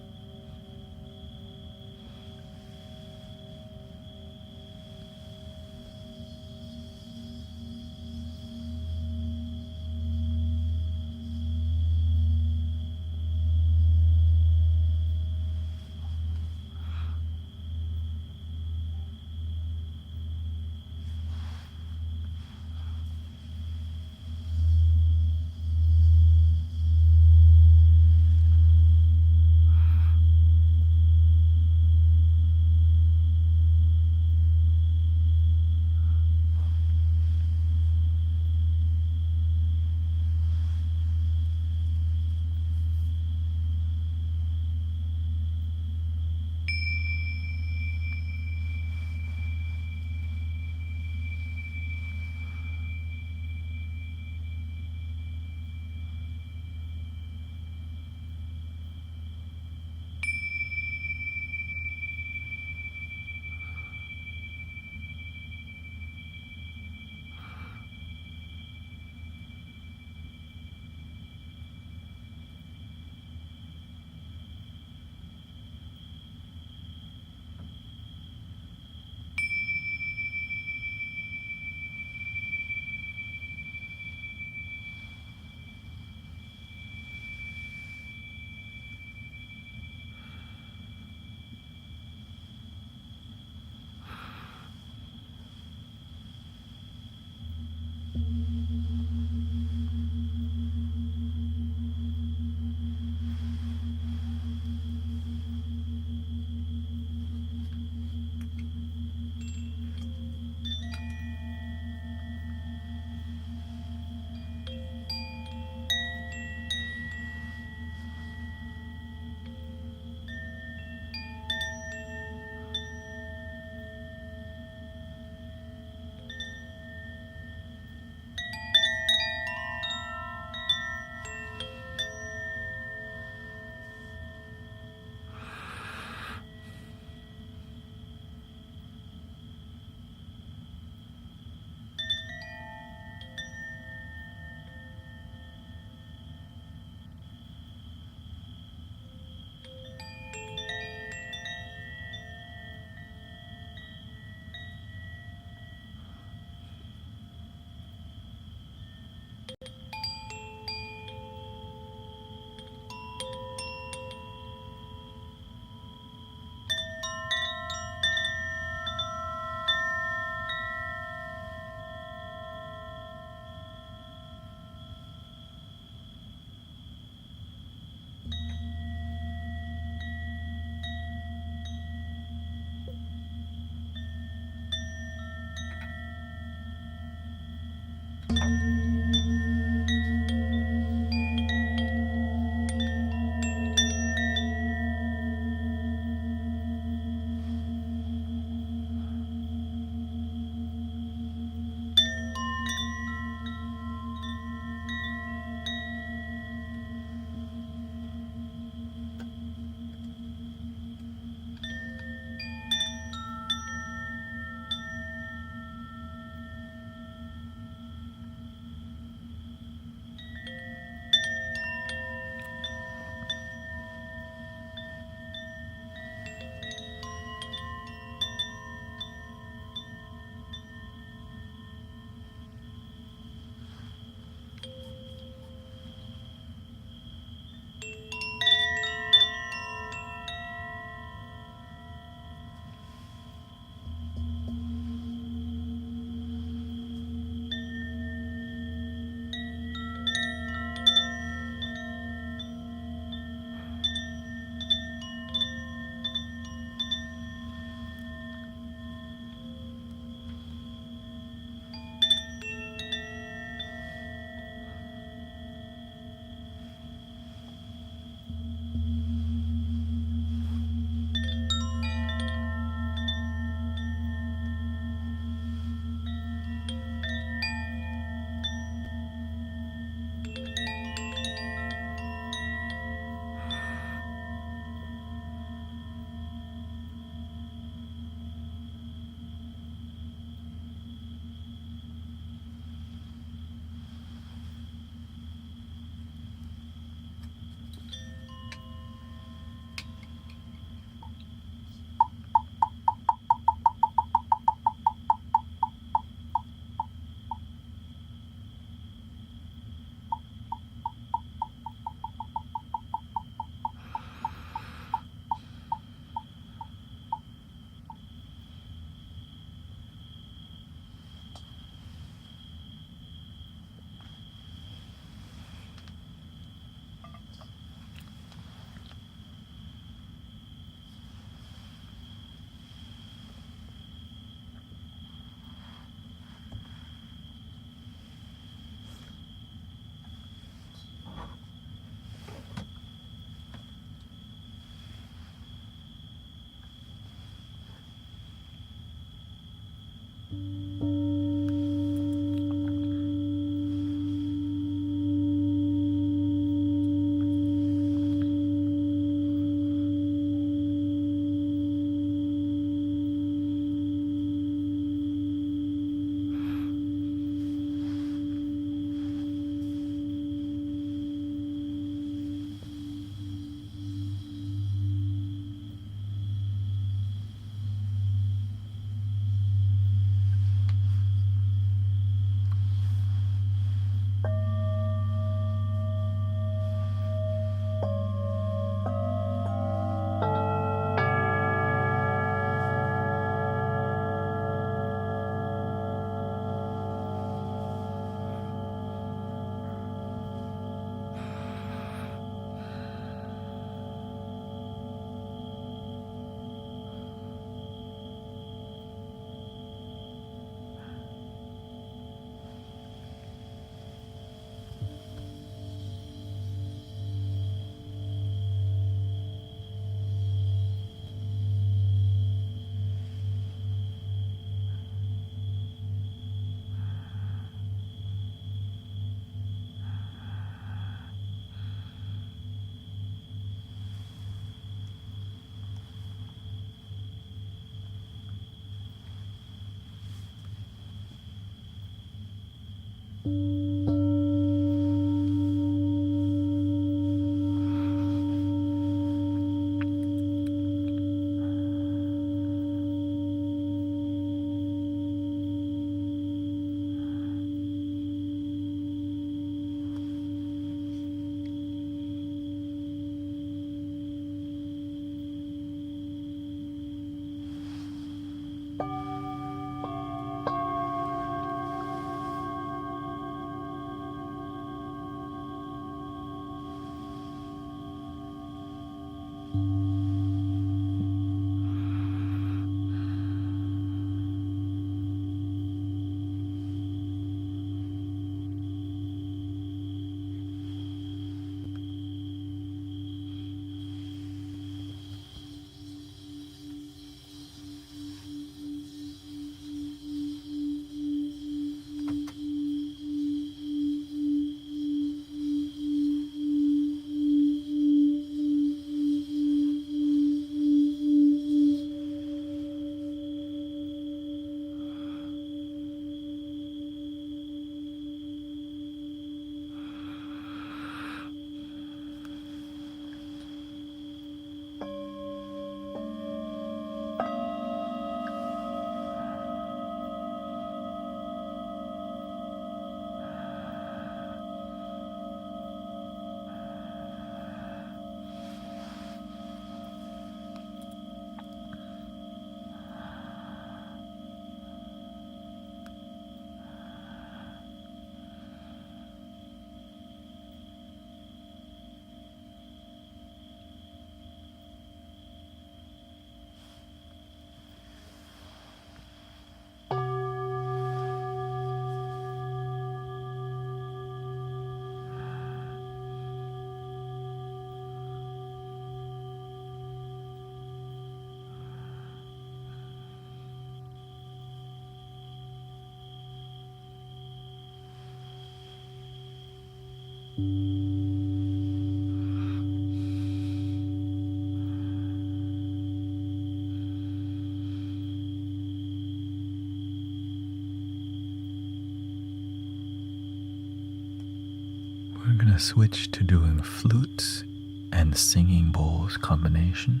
We're going to switch to doing flutes and singing bowls combination.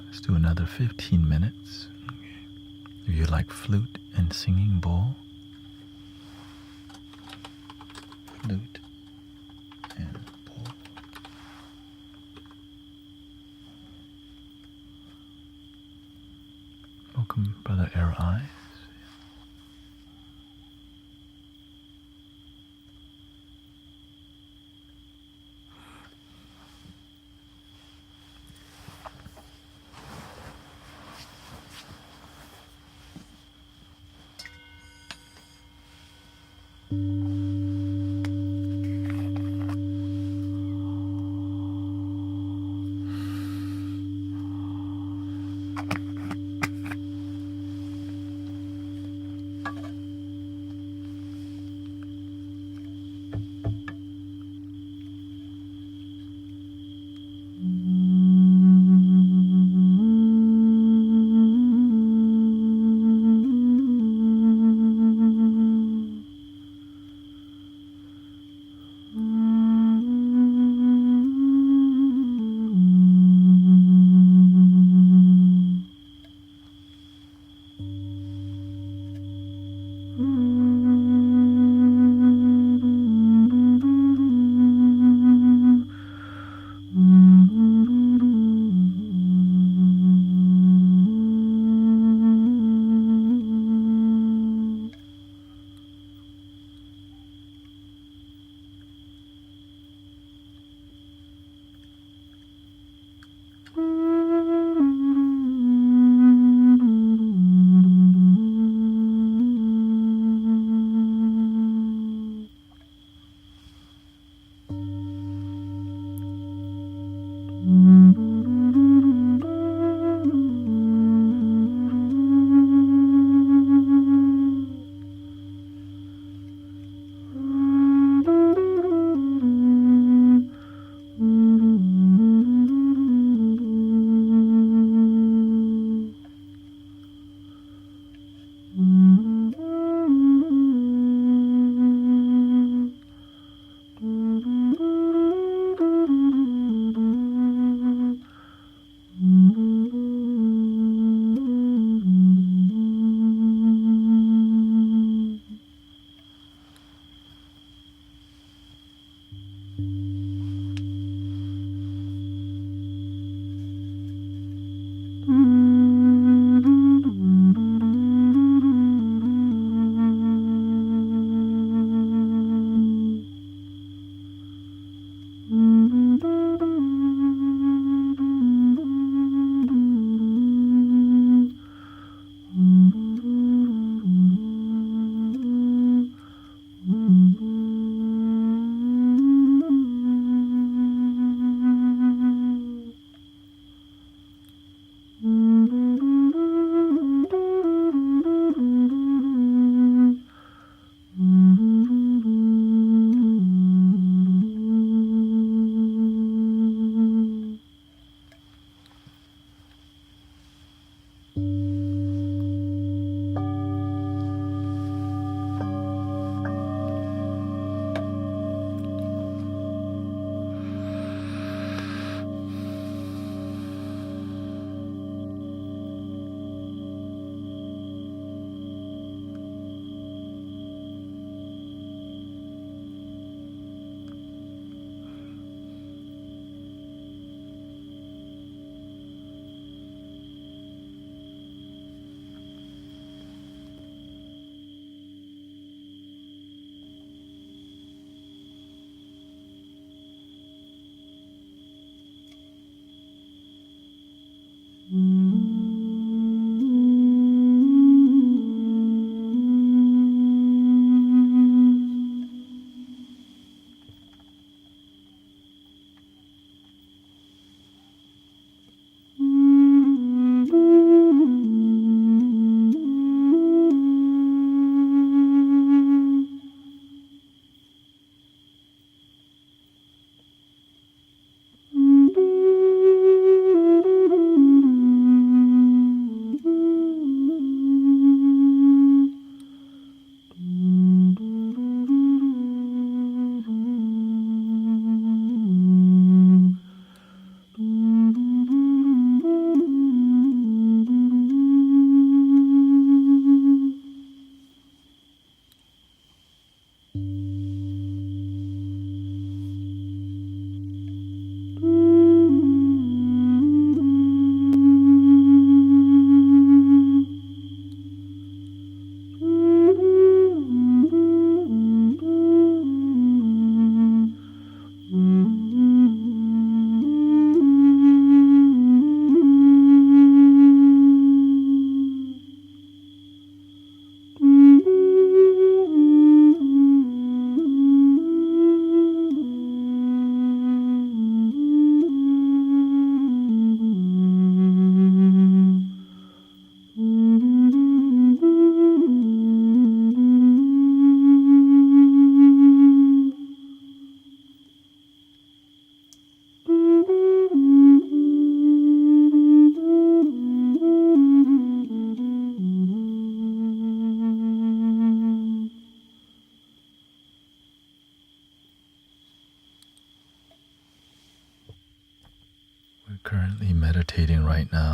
Let's do another 15 minutes. If you like flute and singing bowl, flute and bowl. Welcome, Brother Air Eyes.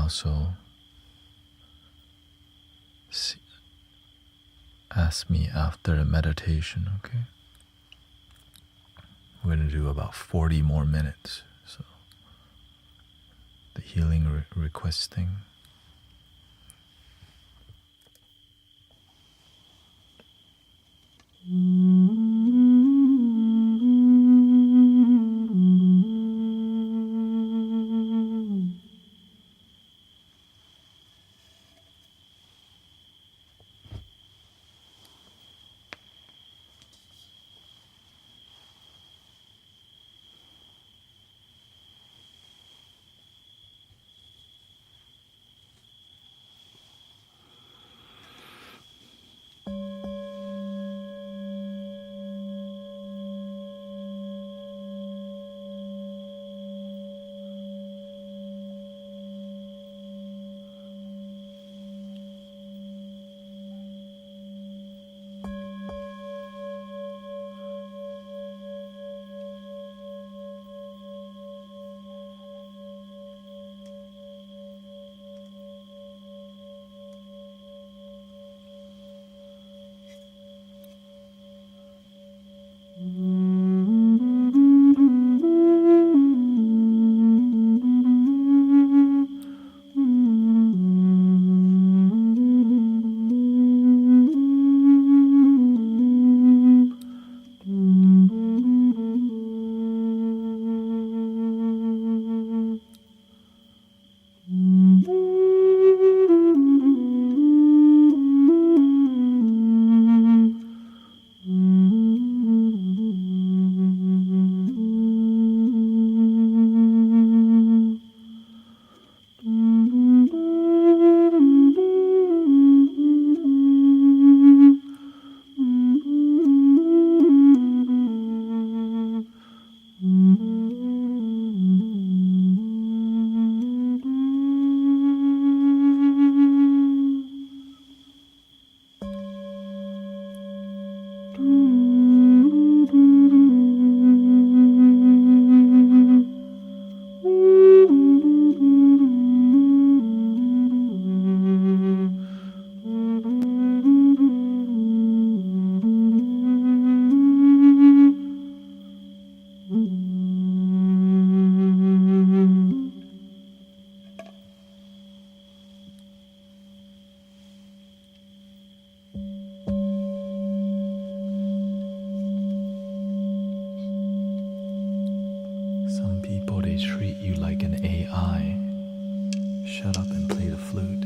also ask me after the meditation, okay? We're going to do about 40 more minutes. So the healing requesting. Some people, they treat you like an AI. Shut up and play the flute.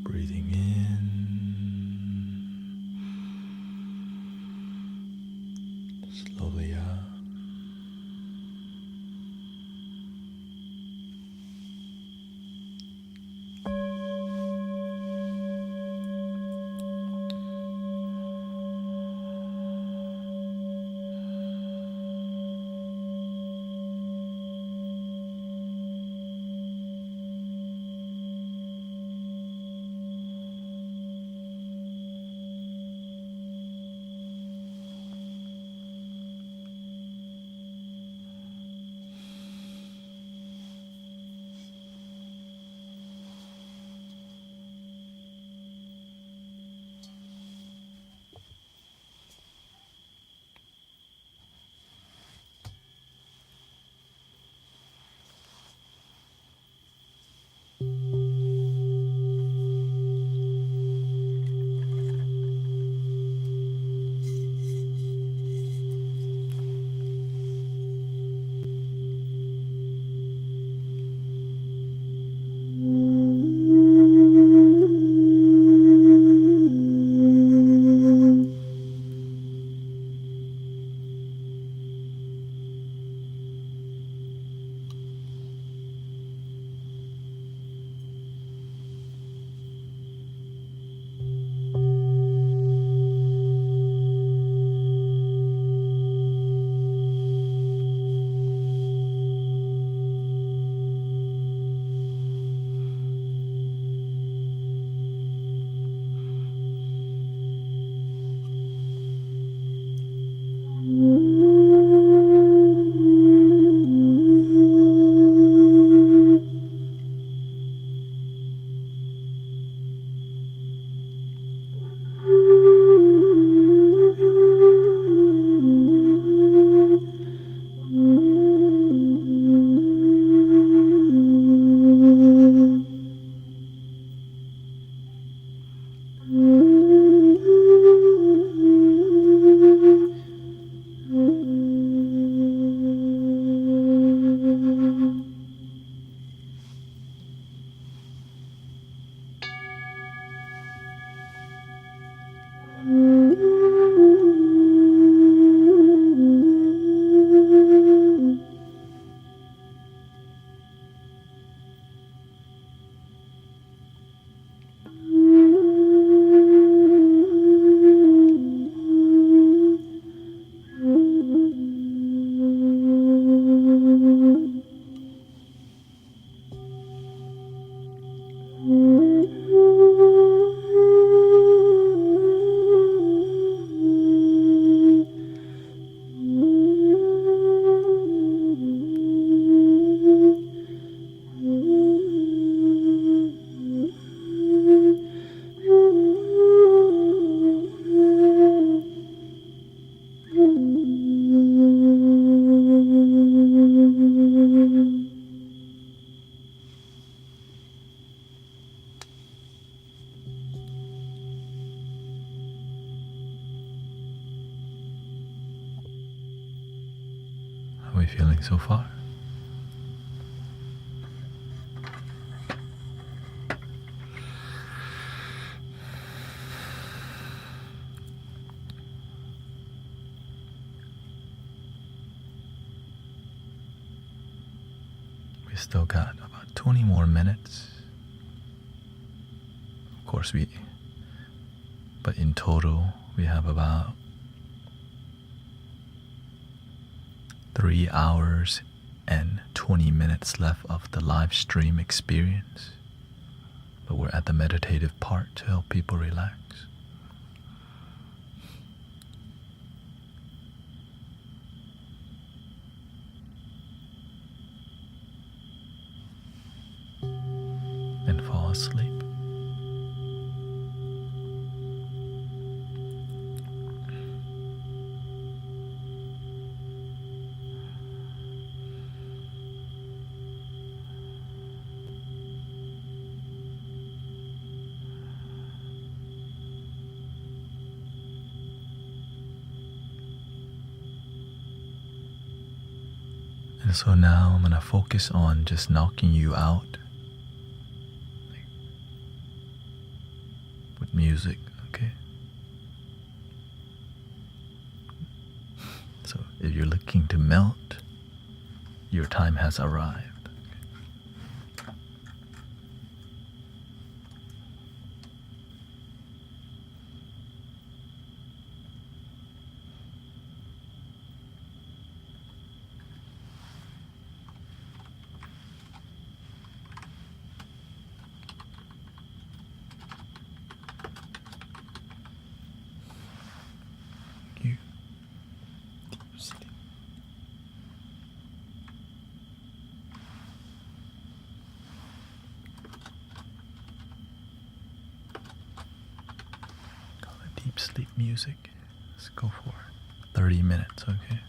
Breathing in, slowly out. How are we feeling so far? We still got about 20 more minutes. Of course, but in total, we have about 3 hours and 20 minutes left of the live stream experience. But we're at the meditative part to help people relax. And fall asleep. And so now I'm going to focus on just knocking you out. music, okay? So if you're looking to melt, your time has arrived. You deep sleep. Call it deep sleep music. Let's go for it. 30 minutes, okay?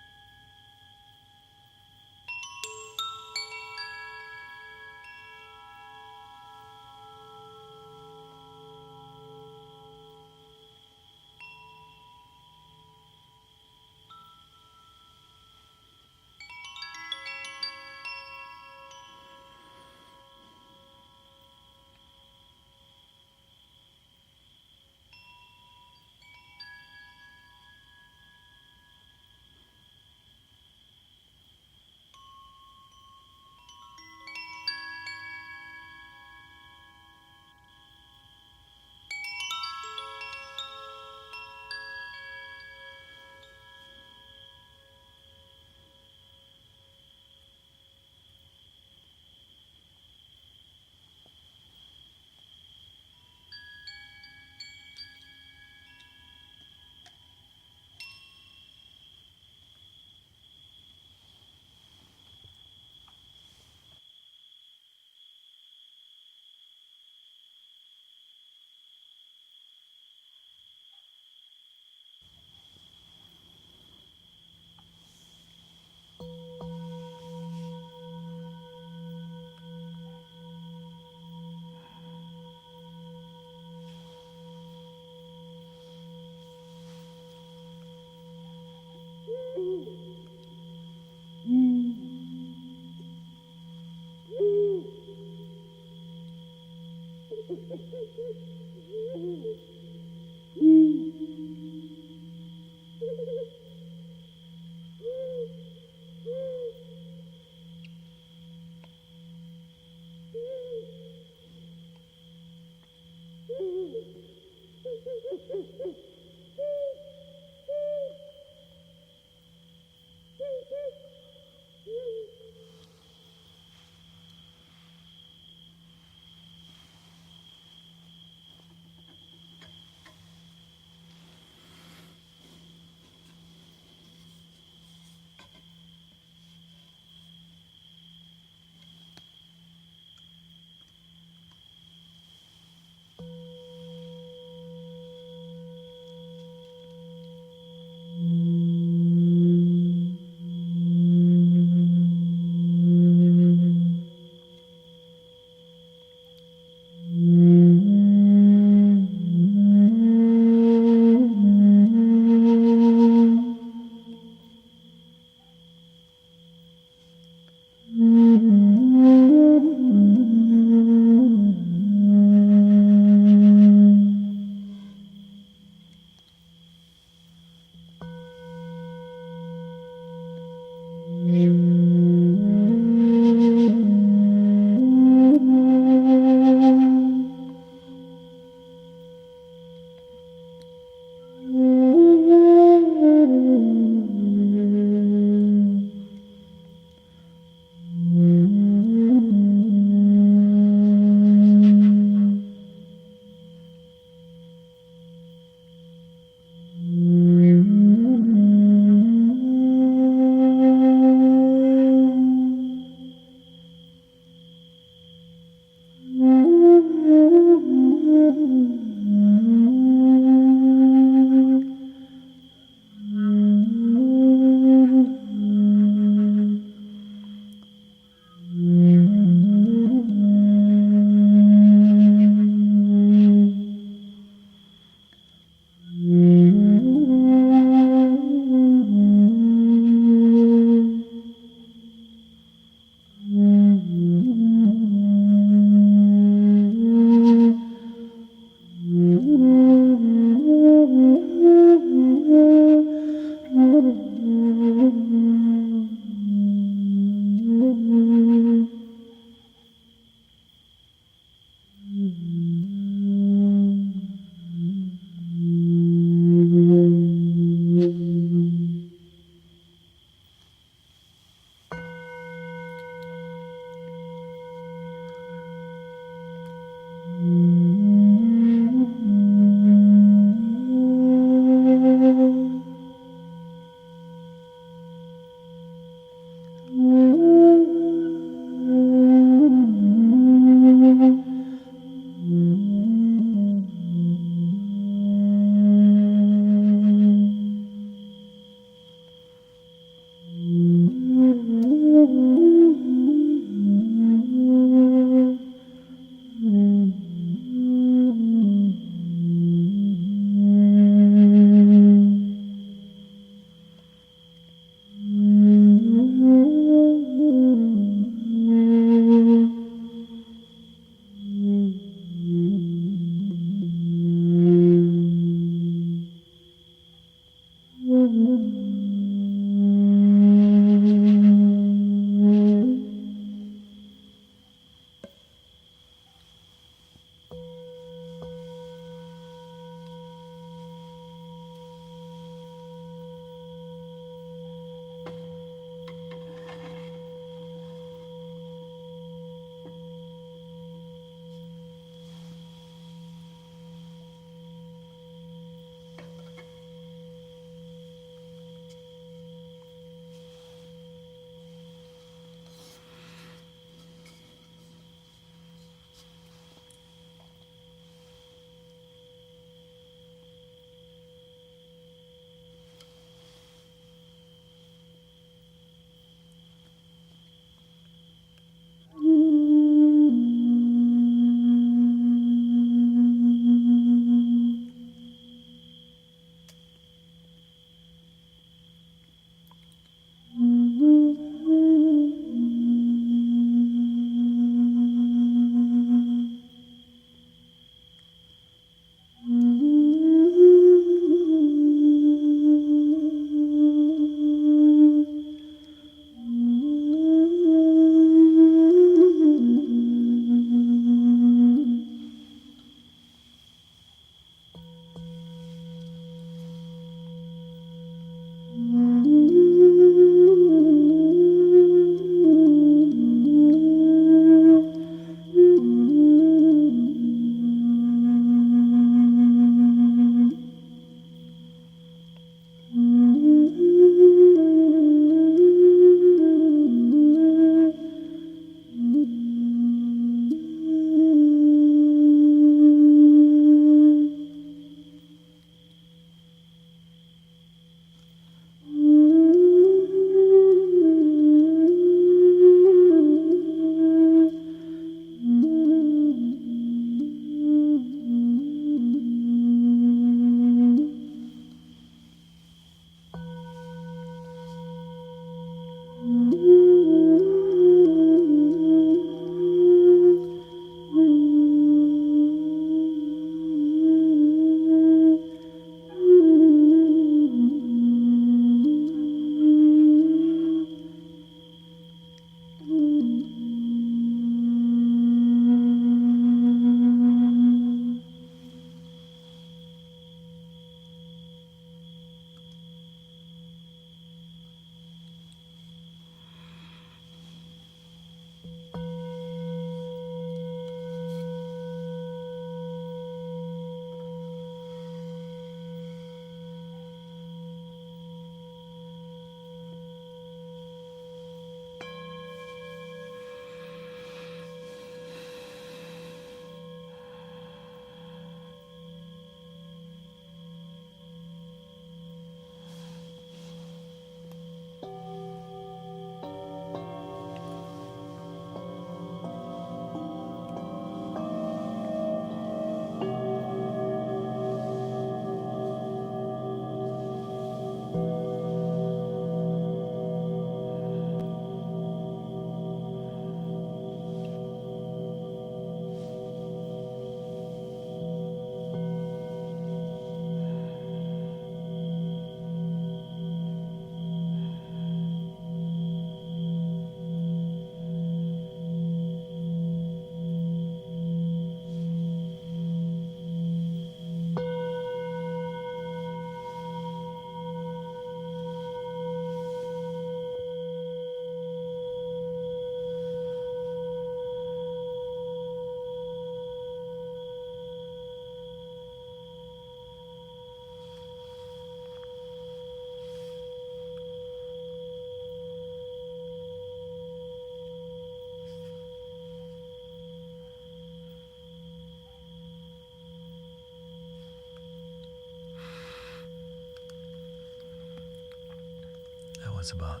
was about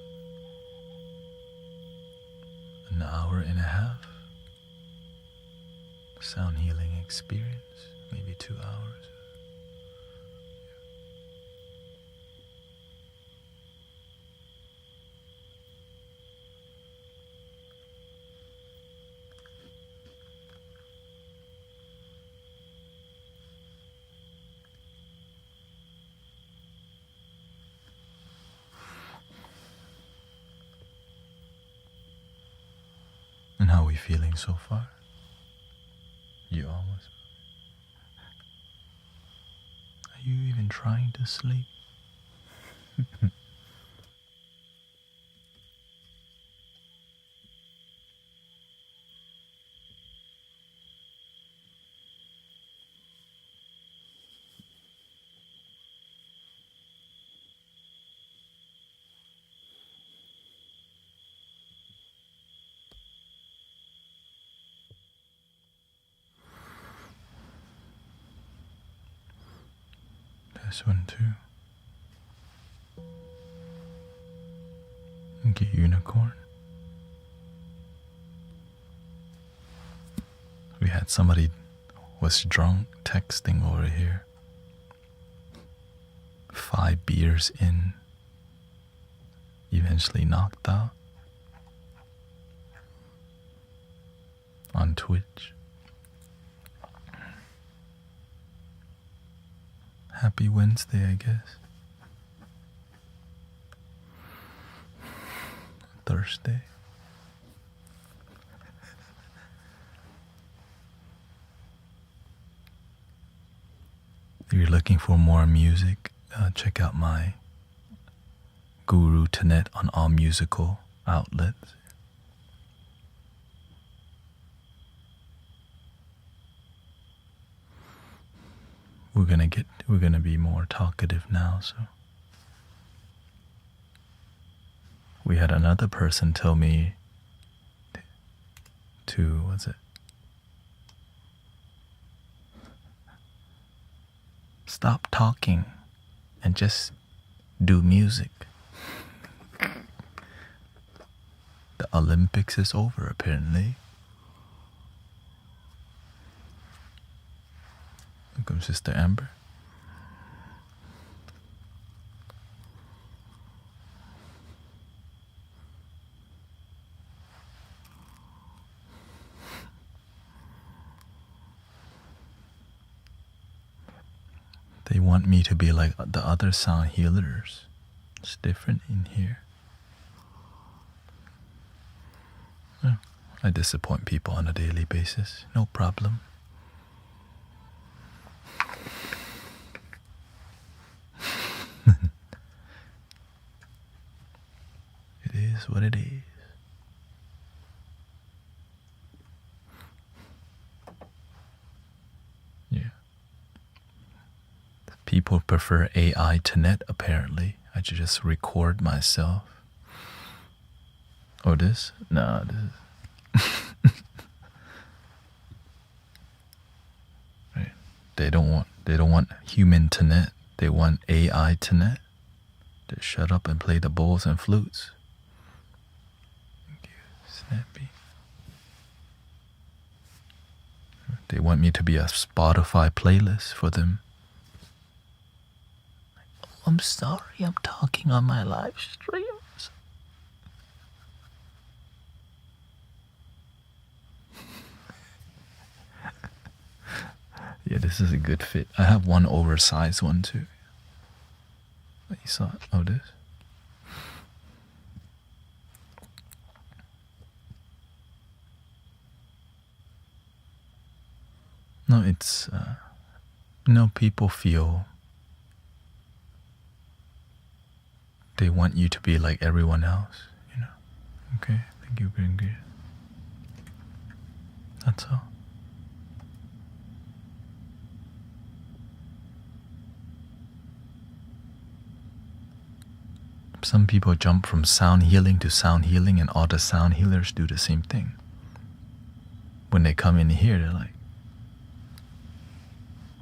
an hour and a half sound healing experience, maybe 2 hours. And how are we feeling so far? You almost. Are you even trying to sleep? This one too. Okay, unicorn. We had somebody was drunk texting over here. 5 beers in, eventually knocked out on Twitch. Happy Wednesday, I guess. Thursday. If you're looking for more music, check out my Guru Thanet on all musical outlets. We're gonna be more talkative now, so we had another person tell me to stop talking and just do music. The Olympics is over, apparently. Welcome, Sister Amber. They want me to be like the other sound healers. It's different in here. Well, I disappoint people on a daily basis. No problem. It is what it is. Yeah. People prefer AI to net, apparently. I should just record myself. Oh, this? No, this is... Right. They don't want human to net. They want AI to net. Just shut up and play the bowls and flutes. Thank you, Snappy. They want me to be a Spotify playlist for them. I'm sorry, I'm talking on my live streams. Yeah, this is a good fit. I have one oversized one too. You saw it? Oh, this? No, it's, people feel they want you to be like everyone else, you know. Okay, thank you, Green Green. That's all. Some people jump from sound healing to sound healing, and all the sound healers do the same thing. When they come in here, they're like,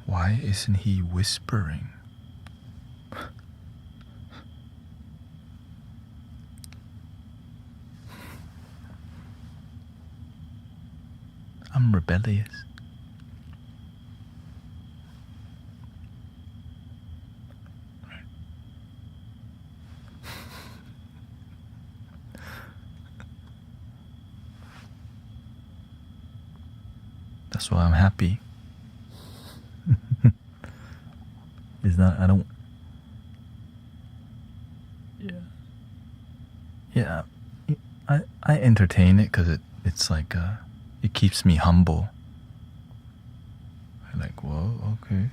why isn't he whispering? I'm rebellious. That's why I'm happy. Is that I don't. Yeah. I entertain it because it's like it keeps me humble. I'm like, whoa, okay.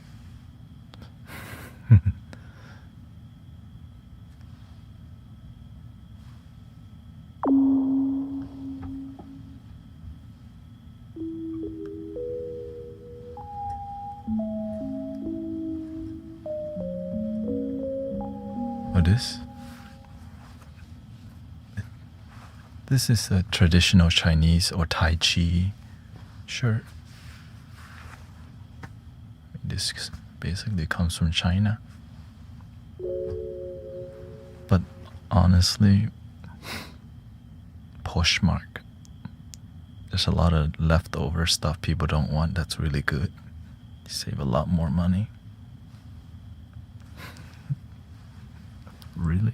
What is? This is a traditional Chinese or Tai Chi shirt. This basically comes from China. But honestly, Poshmark. There's a lot of leftover stuff people don't want that's really good. You save a lot more money. Really?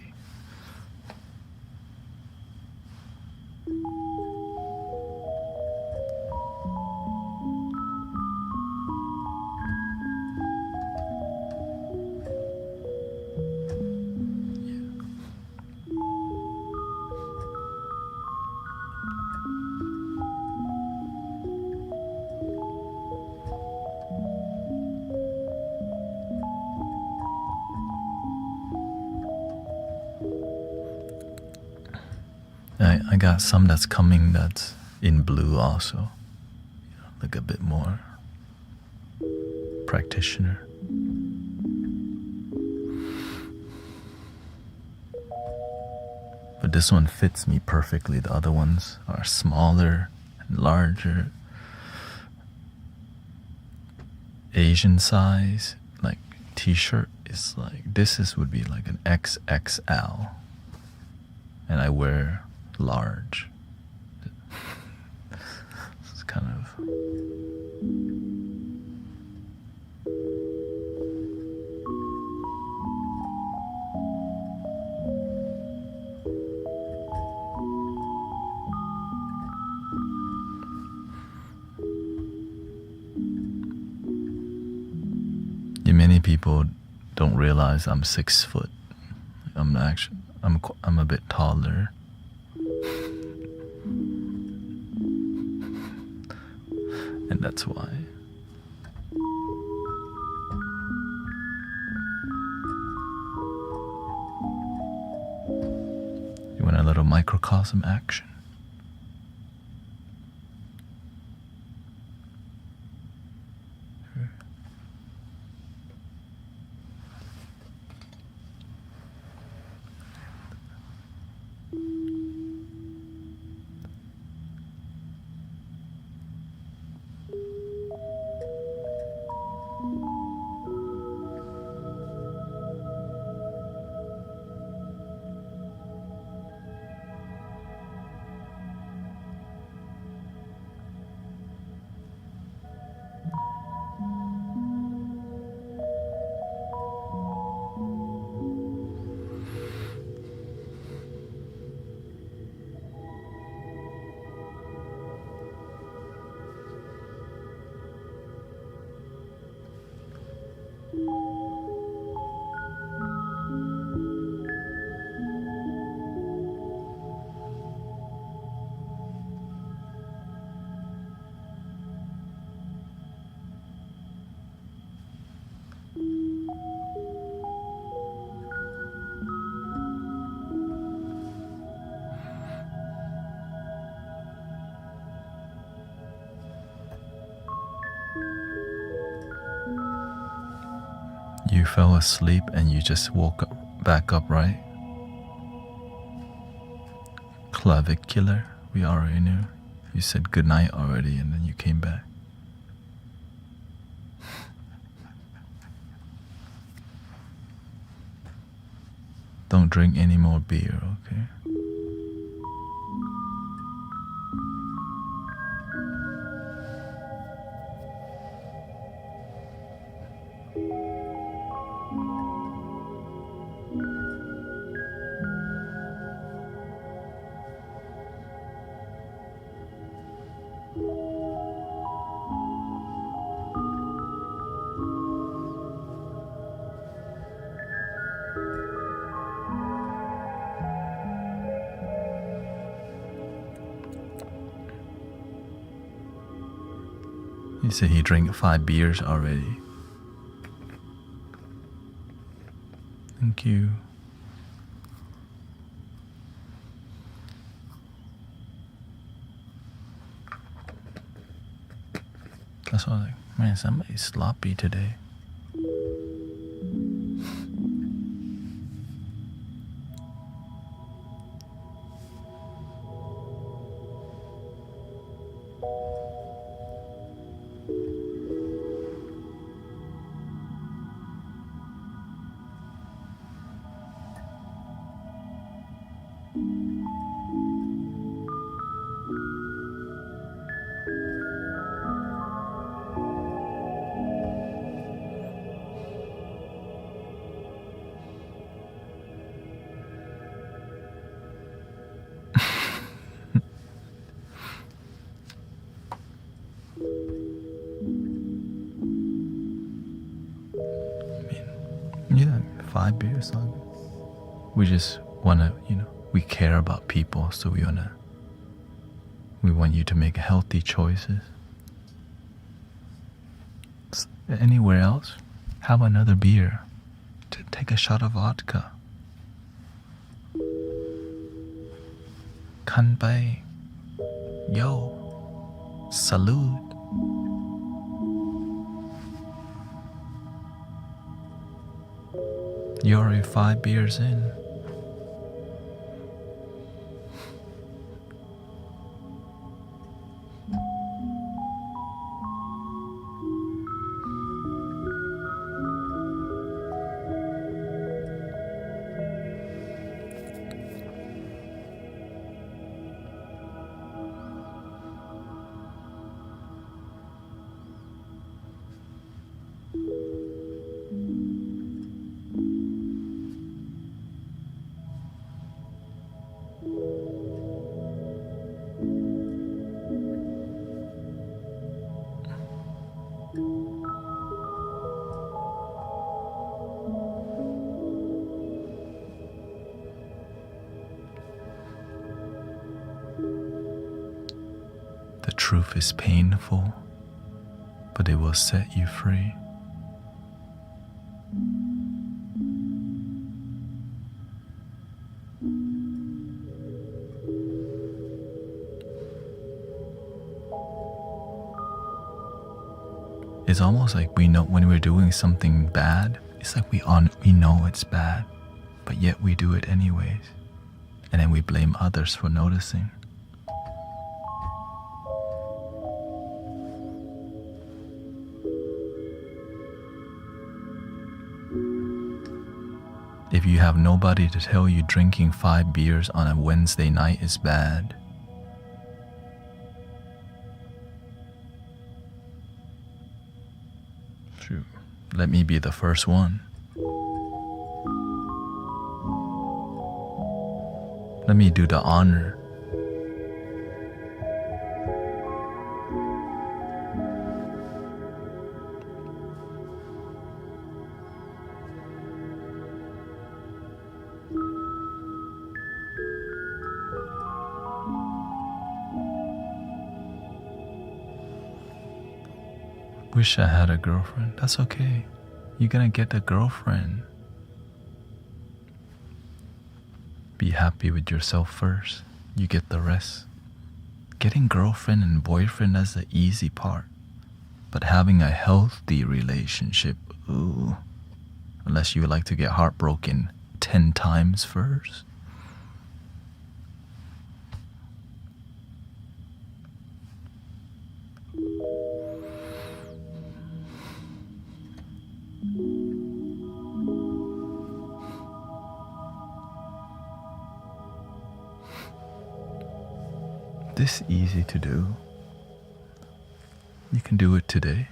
I got some that's coming that's in blue also. Like a bit more practitioner. But this one fits me perfectly. The other ones are smaller and larger. Asian size, like t-shirt is like, would be like an XXL. And I wear large. It's kind of many people don't realize I'm 6 foot. I'm a bit taller. And that's why. You want a little microcosm action? You fell asleep and you just woke up, back up, right? Clavicular, we already knew. You said goodnight already and then you came back. Don't drink any more beer, okay? He said he drank 5 beers already. Thank you. That's why I was like, man, somebody's sloppy today. Yeah, 5 beers. We just wanna, we care about people, so we want you to make healthy choices. Anywhere else, have another beer. Take a shot of vodka. Kanpai. Yo. Salute. You're already 5 beers in. The truth is painful, but it will set you free. It's almost like we know when we're doing something bad, it's like we know it's bad, but yet we do it anyways. And then we blame others for noticing. If you have nobody to tell you drinking 5 beers on a Wednesday night is bad, shoot, let me be the first one. Let me do the honor. Wish I had a girlfriend. That's okay. You're gonna get a girlfriend. Be happy with yourself first. You get the rest. Getting girlfriend and boyfriend, that's the easy part. But having a healthy relationship, ooh. Unless you would like to get heartbroken 10 times first. This easy to do. You can do it today.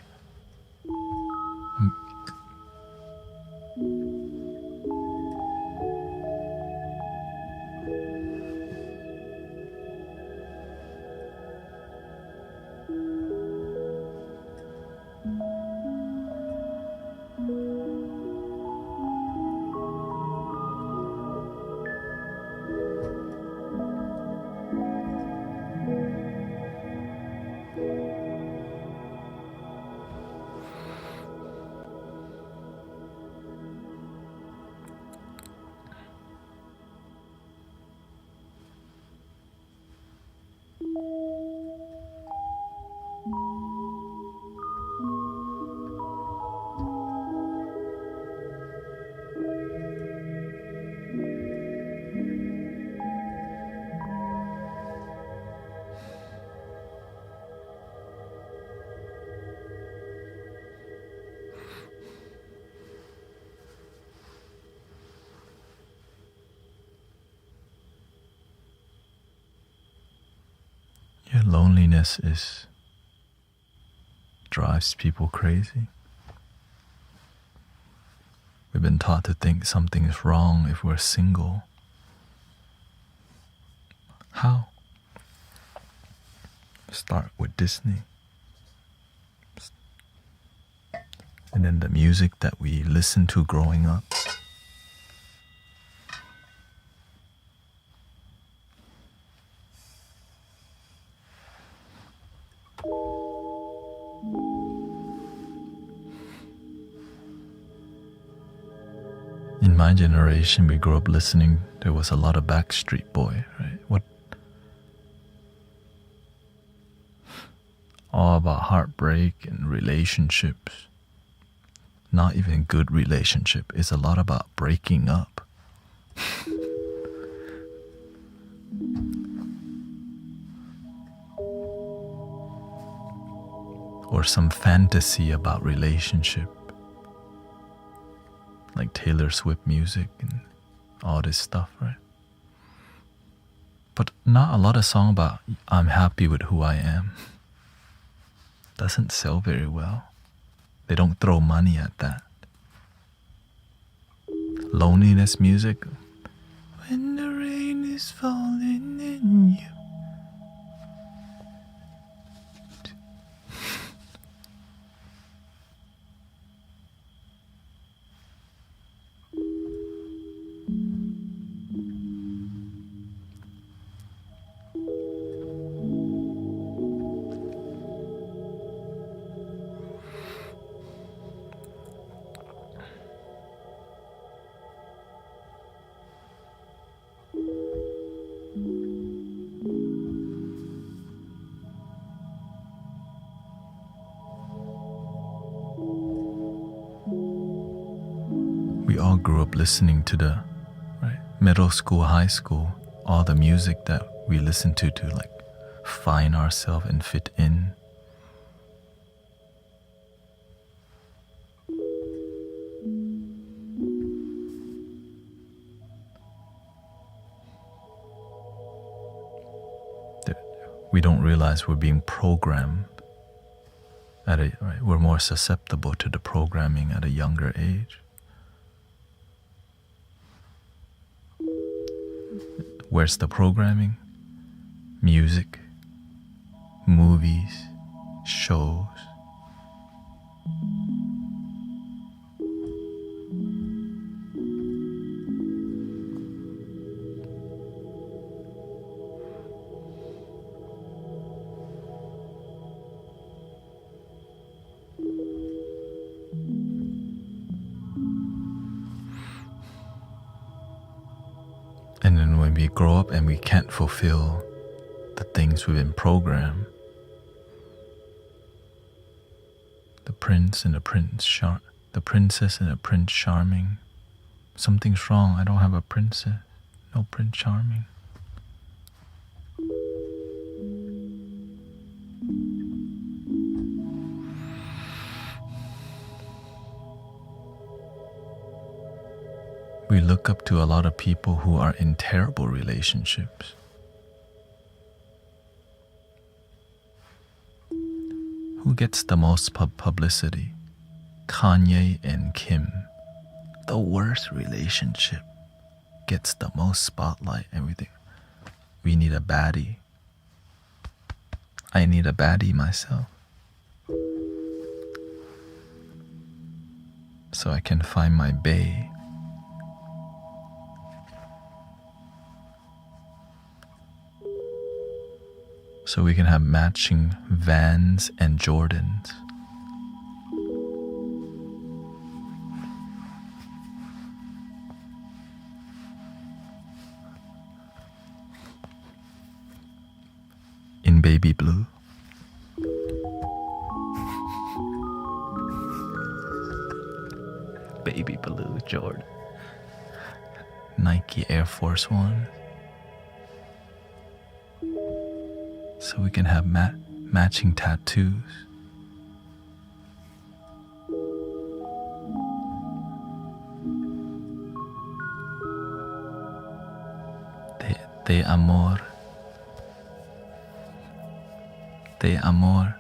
loneliness drives people crazy. We've been taught to think something is wrong if we're single. How? Start with Disney. And then the music that we listened to growing up. In my generation, we grew up listening, there was a lot of Backstreet Boy, right? All about heartbreak and relationships. Not even good relationship. It's a lot about breaking up. Or some fantasy about relationship. Like Taylor Swift music and all this stuff, right? But not a lot of song about I'm happy with who I am. Doesn't sell very well. They don't throw money at that. Loneliness music. When the rain is falling in you. We all grew up listening to the middle school, high school, all the music that we listened to like find ourselves and fit in. We don't realize we're being programmed we're more susceptible to the programming at a younger age. Where's the programming? Music, movies, shows. And then when we grow up and we can't fulfill the things we've been programmed, the prince and the the princess and the prince charming, something's wrong. I don't have a princess, no Prince Charming. We look up to a lot of people who are in terrible relationships. Who gets the most publicity? Kanye and Kim. The worst relationship gets the most spotlight and everything. We need a baddie. I need a baddie myself. So I can find my bae. So we can have matching Vans and Jordans. In baby blue. Baby blue Jordan. Nike Air Force One. So we can have matching tattoos. De amor. Namaste, amor.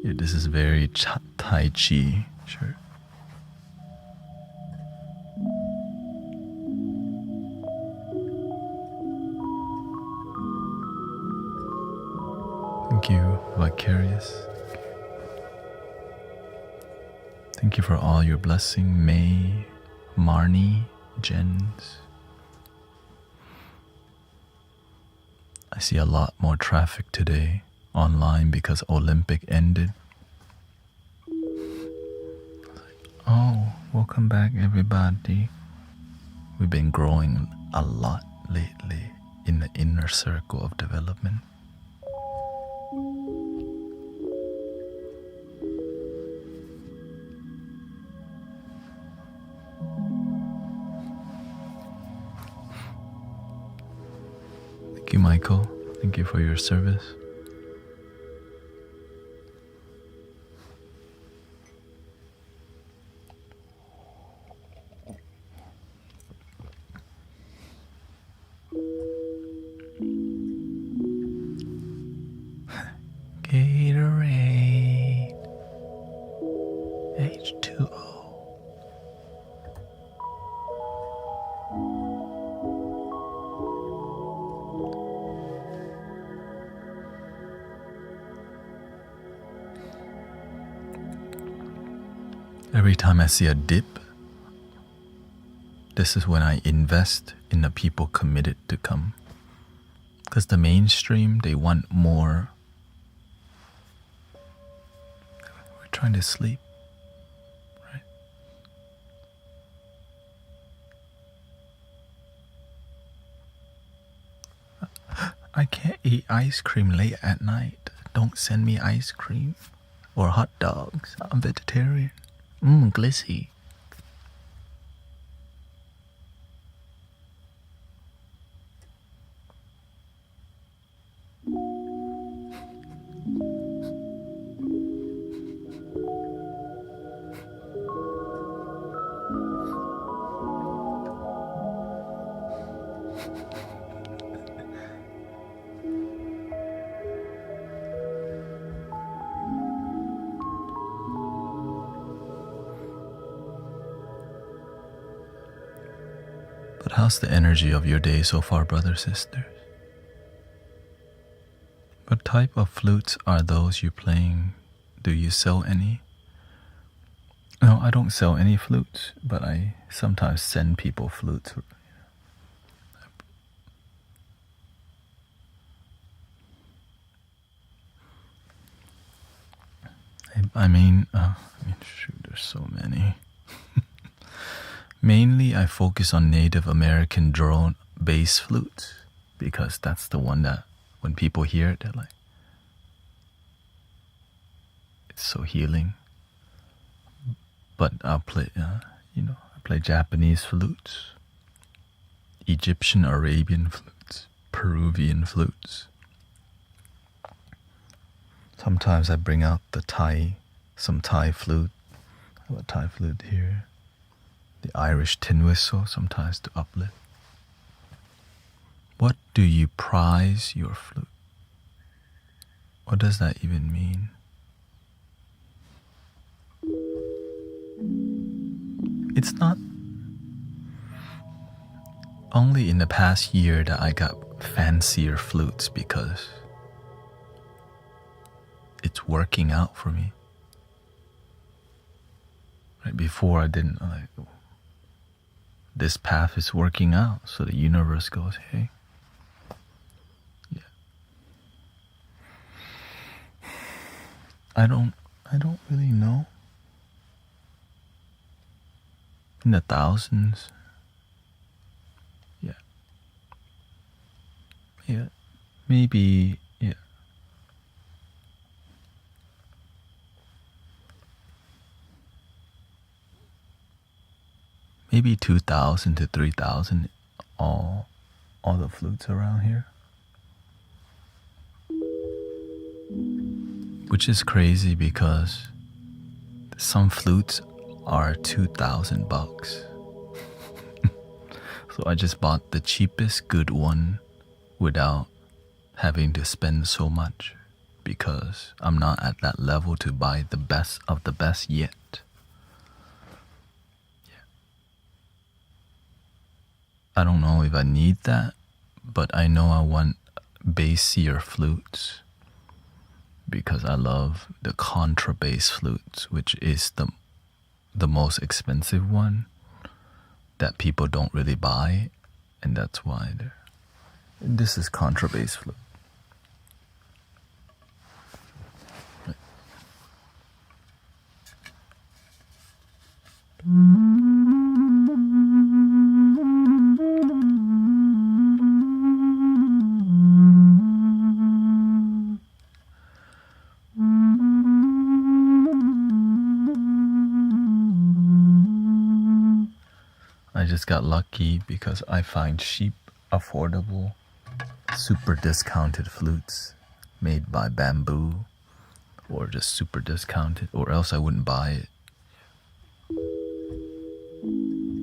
Yeah, this is very Tai Chi shirt. Thank you, Vicarious. Thank you for all your blessing, May, Marnie, Jens. I see a lot more traffic today online because Olympic ended. Oh, welcome back everybody. We've been growing a lot lately in the inner circle of development. Thank you, Michael. Thank you for your service. Gatorade. H2O. Every time I see a dip, this is when I invest in the people committed to come. Because the mainstream, they want more. We're trying to sleep, right? I can't eat ice cream late at night. Don't send me ice cream or hot dogs. I'm vegetarian. Glissy. But how's the energy of your day so far, brothers, sisters? What type of flutes are those you're playing? Do you sell any? No, I don't sell any flutes, but I sometimes send people flutes. Shoot, there's so many. Mainly, I focus on Native American drone bass flutes because that's the one that when people hear it, they're like, it's so healing. But I'll play, I play Japanese flutes, Egyptian, Arabian flutes, Peruvian flutes. Sometimes I bring out some Thai flute. I have a Thai flute here. The Irish tin whistle, sometimes to uplift. What do you prize your flute? What does that even mean? It's not only in the past year that I got fancier flutes because it's working out for me. Right before I didn't this path is working out, so the universe goes, hey, yeah. I don't really know. In the thousands. Yeah. Yeah. Maybe, yeah. Maybe 2,000 to 3,000 all the flutes around here. Which is crazy because some flutes are $2,000. So I just bought the cheapest good one without having to spend so much because I'm not at that level to buy the best of the best yet. Yeah. I don't know if I need that, but I know I want bassier flutes because I love the contrabass flutes, which is the most expensive one that people don't really buy, and that's why this is contrabass flute. I just got lucky because I find cheap, affordable, super discounted flutes made by Bamboo, or just super discounted, or else I wouldn't buy it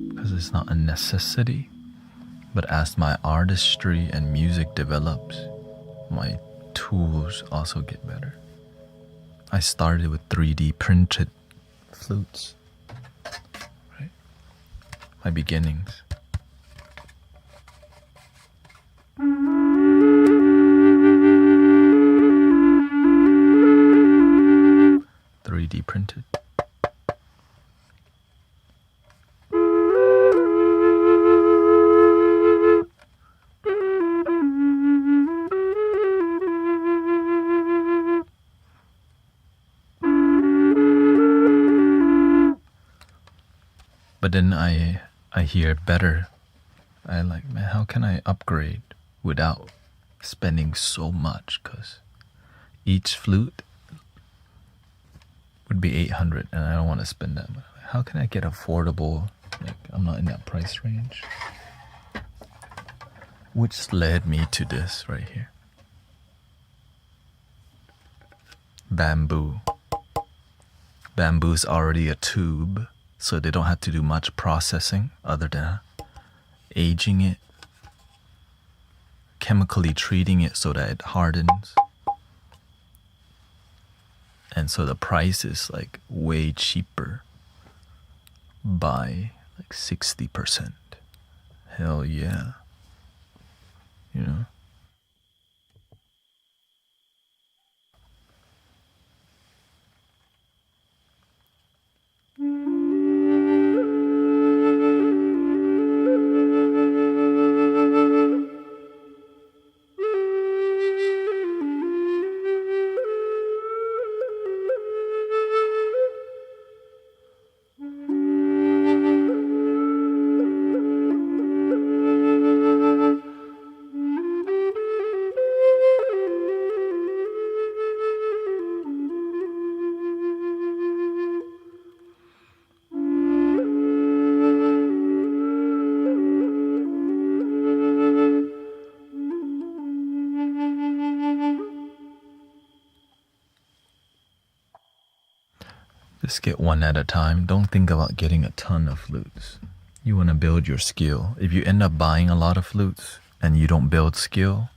because it's not a necessity. But as my artistry and music develops, my tools also get better. I started with 3D printed flutes, right? My beginnings. 3D printed. But then I hear better. I like, man, how can I upgrade without spending so much? Because each flute would be 800 and I don't want to spend that much. How can I get affordable? Like, I'm not in that price range. Which led me to this right here. Bamboo. Bamboo's already a tube, so they don't have to do much processing other than aging it, chemically treating it so that it hardens. And so the price is like way cheaper by like 60%. Hell yeah. You know? Just get one at a time. Don't think about getting a ton of flutes. You want to build your skill. If you end up buying a lot of flutes and you don't build skill,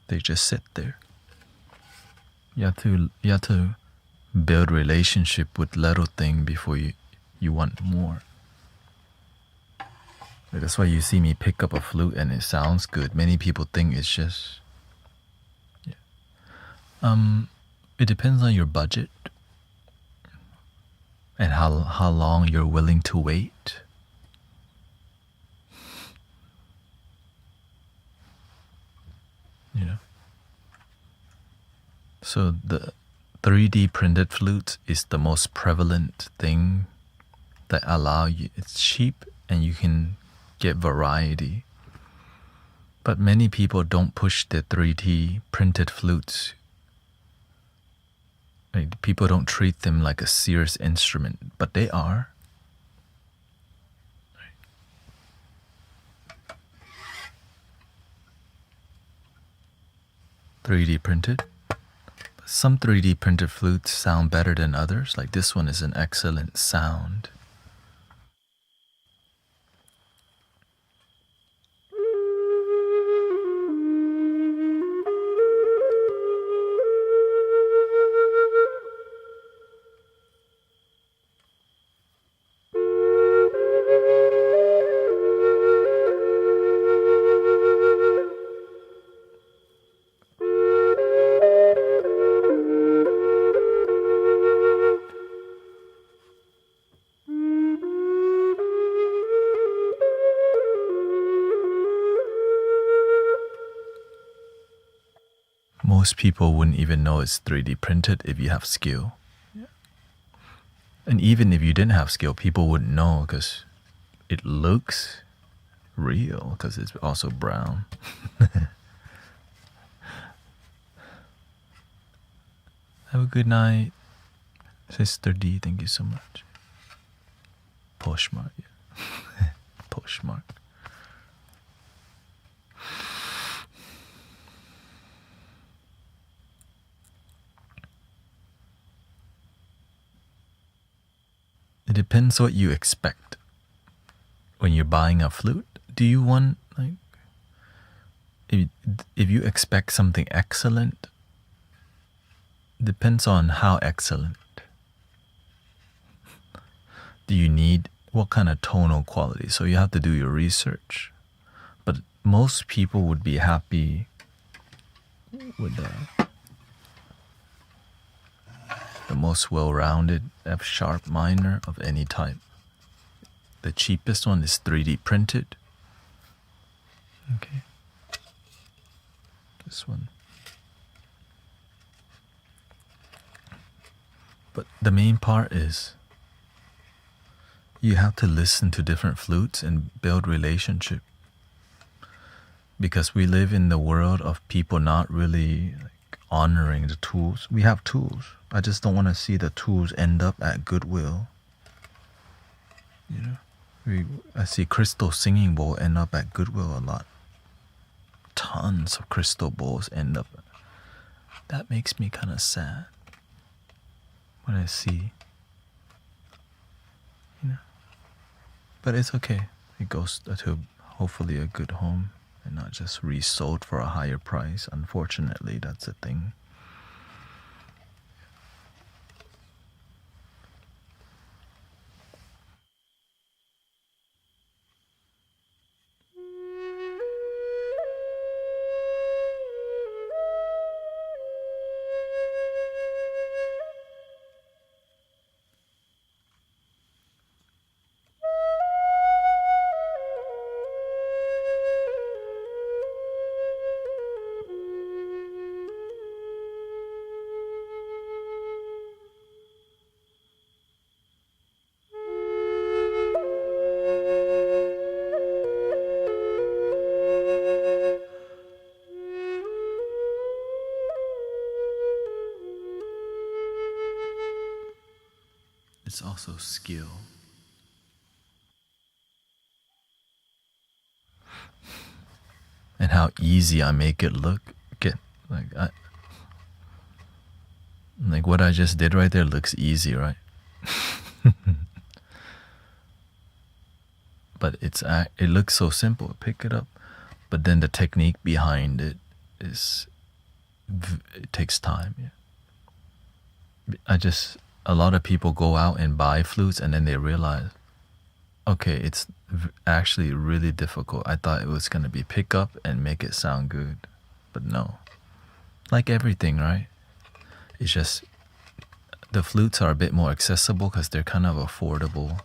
they just sit there. You have to build relationship with little thing before you want more. That's why you see me pick up a flute and it sounds good. Many people think it's just it depends on your budget and how long you're willing to wait. You know? So the 3D printed flute is the most prevalent thing that allow you. It's cheap and you can get variety. But many people don't push the 3D printed flutes. Like, people don't treat them like a serious instrument, but they are. 3D printed. Some 3D printed flutes sound better than others. Like this one is an excellent sound. Most people wouldn't even know it's 3D printed if you have skill. Yeah. And even if you didn't have skill, people wouldn't know because it looks real because it's also brown. Have a good night. Sister D, thank you so much. Poshmark, yeah. Poshmark. It depends what you expect when you're buying a flute. Do you want, like, if you expect something excellent, depends on how excellent. Do you need what kind of tonal quality? So you have to do your research. But most people would be happy with the most well-rounded F sharp minor of any type. The cheapest one is 3D printed. Okay. This one. But the main part is you have to listen to different flutes and build relationship. Because we live in the world of people not really honoring the tools. We have tools. I just don't want to see the tools end up at Goodwill. You know, I see crystal singing bowl end up at Goodwill a lot. Tons of crystal bowls end up. That makes me kind of sad when I see, you know. But it's okay. It goes to hopefully a good home and not just resold for a higher price. Unfortunately, that's a thing. It's also skill. And how easy I make it look. Like what I just did right there looks easy, right? But it looks so simple. Pick it up, but then the technique behind it it takes time. Yeah. A lot of people go out and buy flutes and then they realize, okay, it's actually really difficult. I thought it was gonna be pick up and make it sound good, but no. Like everything, right? It's just the flutes are a bit more accessible because they're kind of affordable,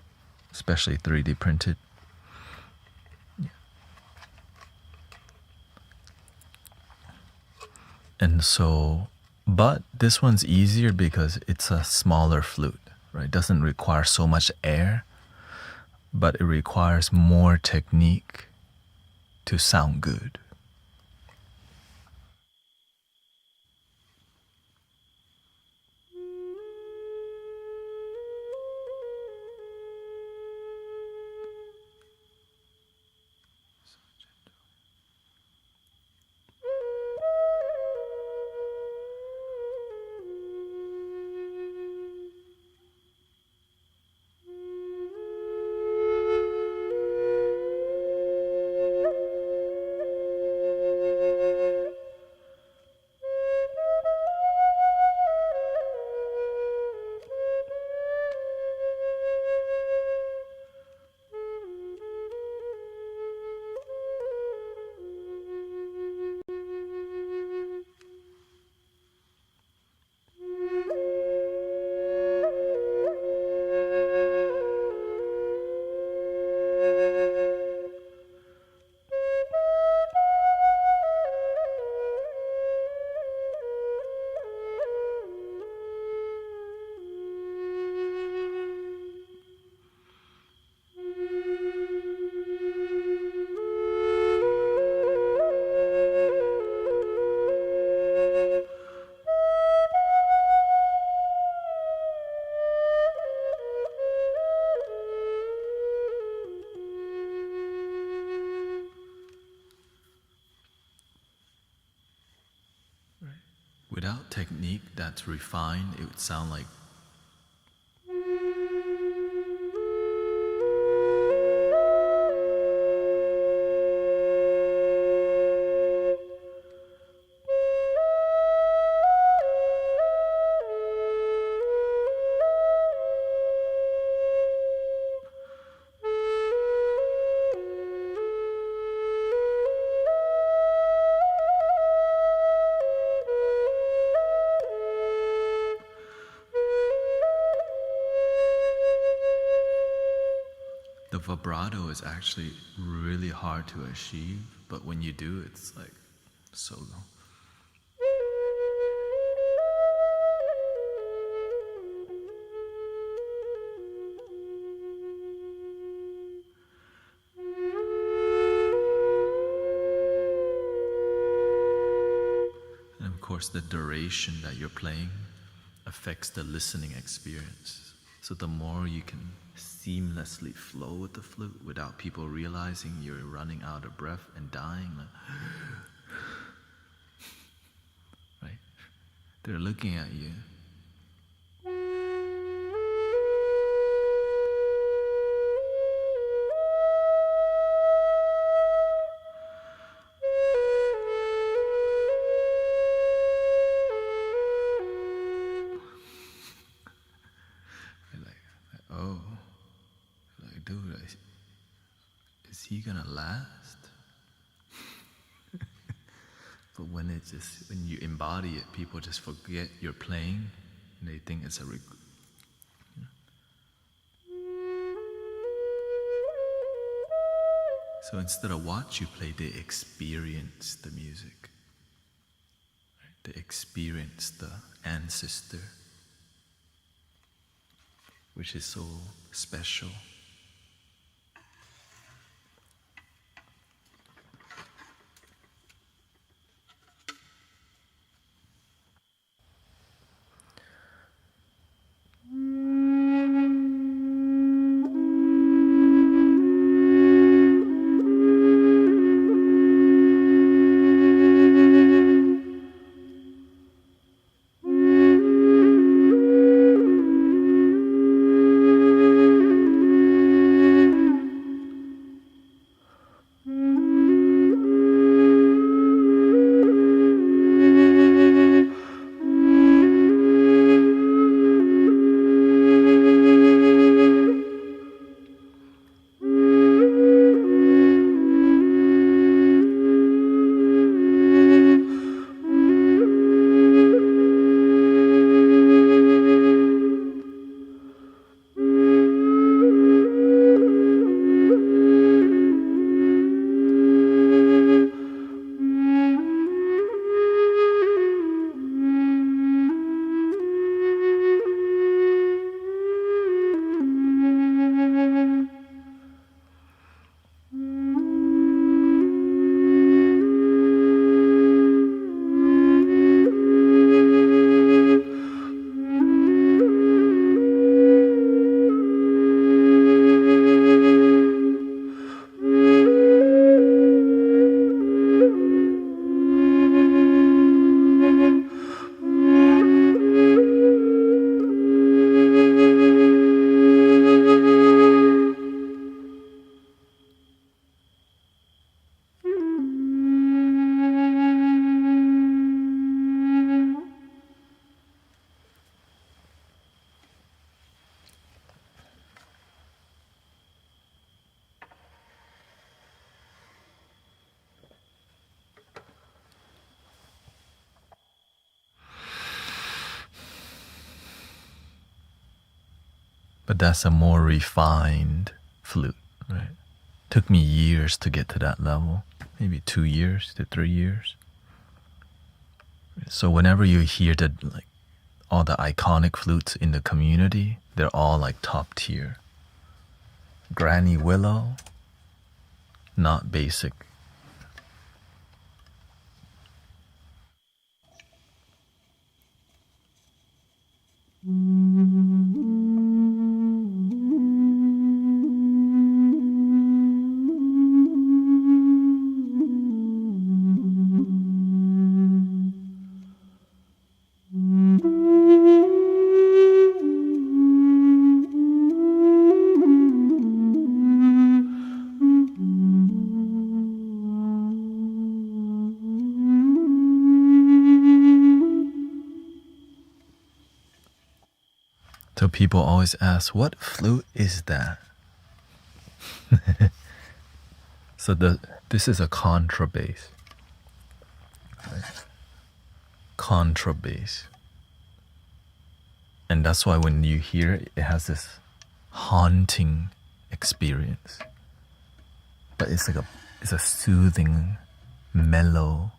especially 3D printed. Yeah. And so But this one's easier because it's a smaller flute, right? It doesn't require so much air, but it requires more technique to sound good. Without technique that's refined, it would sound like the vibrato is actually really hard to achieve, but when you do, it's like so. And of course, the duration that you're playing affects the listening experience. So the more you can seamlessly flow with the flute without people realizing you're running out of breath and dying, right? They're looking at you. Oh, like, dude, is he gonna last? But when you embody it, people just forget you're playing, and they think it's a. So instead of watch you play, they experience the music. Right? They experience the ancestor, which is so special. that's a more refined flute, right? Took me years to get to that level, maybe 2 years to 3 years. So whenever you hear all the iconic flutes in the community, they're all like top tier. Granny Willow, not basic. So people always ask, what flute is that? So this is a contrabass. Right? Contrabass. And that's why when you hear it, it has this haunting experience. But it's a soothing, mellow,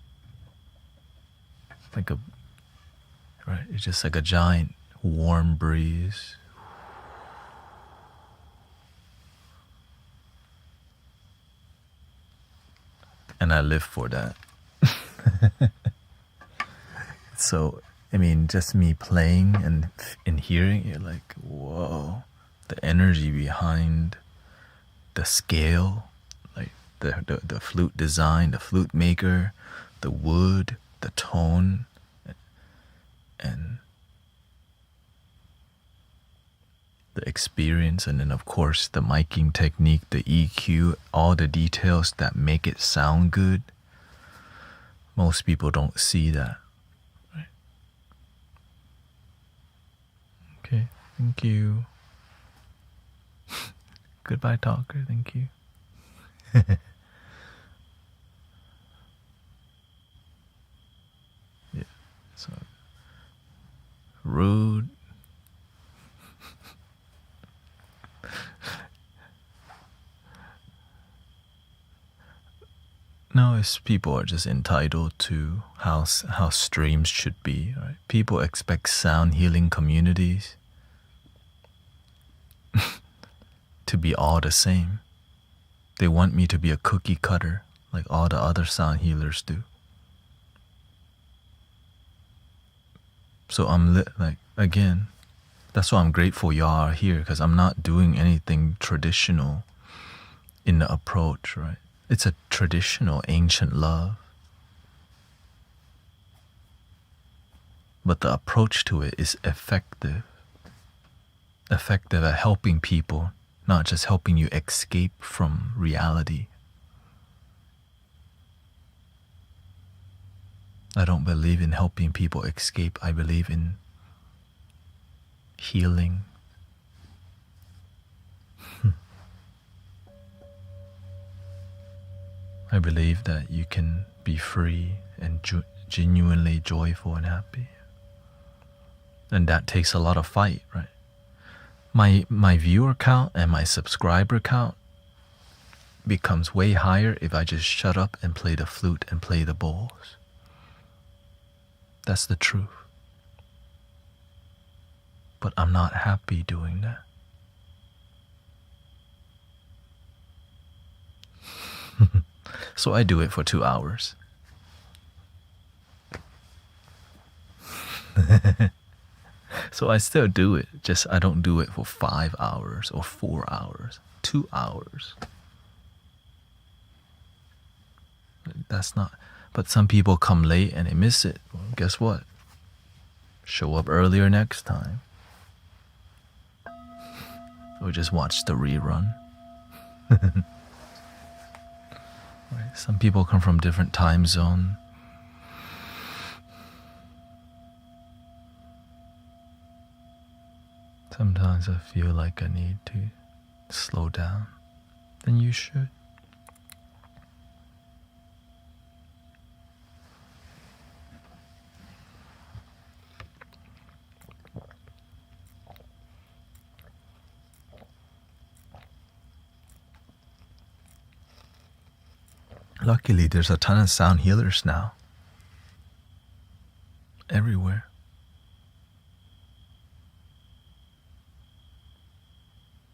right? It's just like a giant warm breeze. And I live for that. So, I mean, just me playing and hearing it, like, whoa, the energy behind the scale, like the flute design, the flute maker, the wood, the tone, and the experience, and then of course the miking technique, the EQ, all the details that make it sound good. Most people don't see that. Right? Okay, thank you. Goodbye, talker. Thank you. Yeah. So rude. No, it's people are just entitled to how streams should be. Right? People expect sound healing communities to be all the same. They want me to be a cookie cutter like all the other sound healers do. So again, that's why I'm grateful y'all are here, because I'm not doing anything traditional in the approach, right? It's a traditional, ancient love. But the approach to it is effective. Effective at helping people, not just helping you escape from reality. I don't believe in helping people escape. I believe in healing. I believe that you can be free and genuinely joyful and happy. And that takes a lot of fight, right? My viewer count and my subscriber count becomes way higher if I just shut up and play the flute and play the bowls. That's the truth. But I'm not happy doing that. So I do it for 2 hours. So I still do it, just I don't do it for 5 hours or 4 hours, 2 hours. That's not, but some people come late and they miss it. Well, guess what? Show up earlier next time. Or just watch the rerun. Right? Some people come from different time zone. Sometimes I feel like I need to slow down. Then you should. Luckily, there's a ton of sound healers now. Everywhere.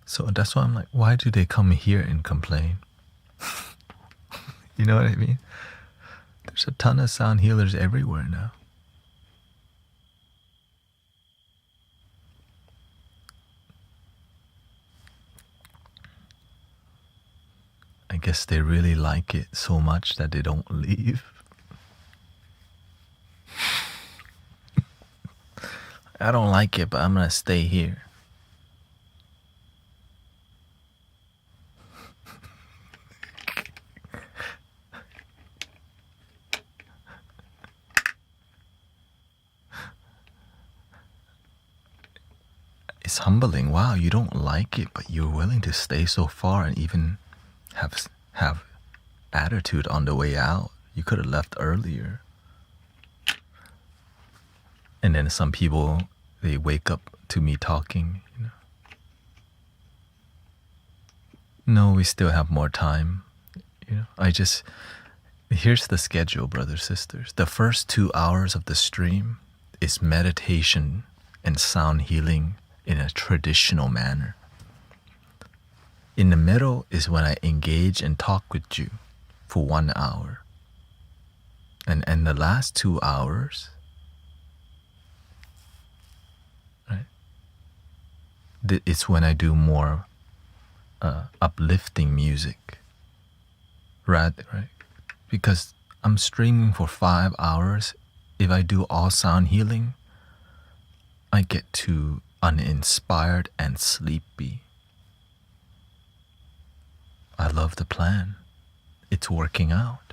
So that's why I'm like, why do they come here and complain? You know what I mean? There's a ton of sound healers everywhere now. I guess they really like it so much that they don't leave. I don't like it, but I'm gonna stay here. It's humbling. Wow, you don't like it, but you're willing to stay so far and even have attitude on the way out. You could have left earlier. And then some people, they wake up to me talking, you know. No, we still have more time. You know, here's the schedule, brothers, sisters. The first 2 hours of the stream is meditation and sound healing in a traditional manner. In the middle is when I engage and talk with you for 1 hour. And the last 2 hours, right, it's when I do more uplifting music. Right? Because I'm streaming for 5 hours. If I do all sound healing, I get too uninspired and sleepy. I love the plan. It's working out.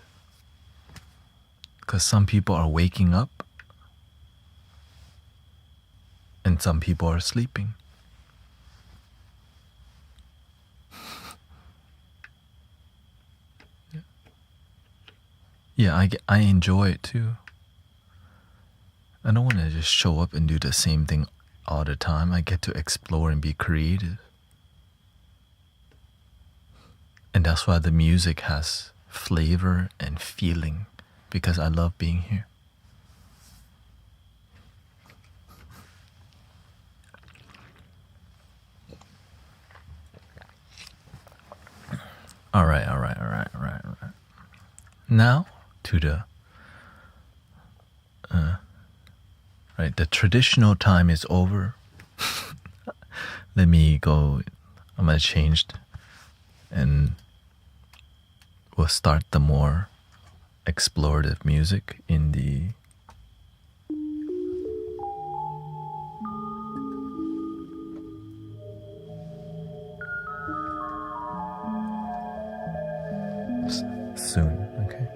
Because some people are waking up and some people are sleeping. Yeah, I enjoy it too. I don't want to just show up and do the same thing all the time. I get to explore and be creative. And that's why the music has flavor and feeling, because I love being here. All right. Now to the right. The traditional time is over. Let me go. I'm gonna change, and we'll start the more explorative music in the soon. Okay.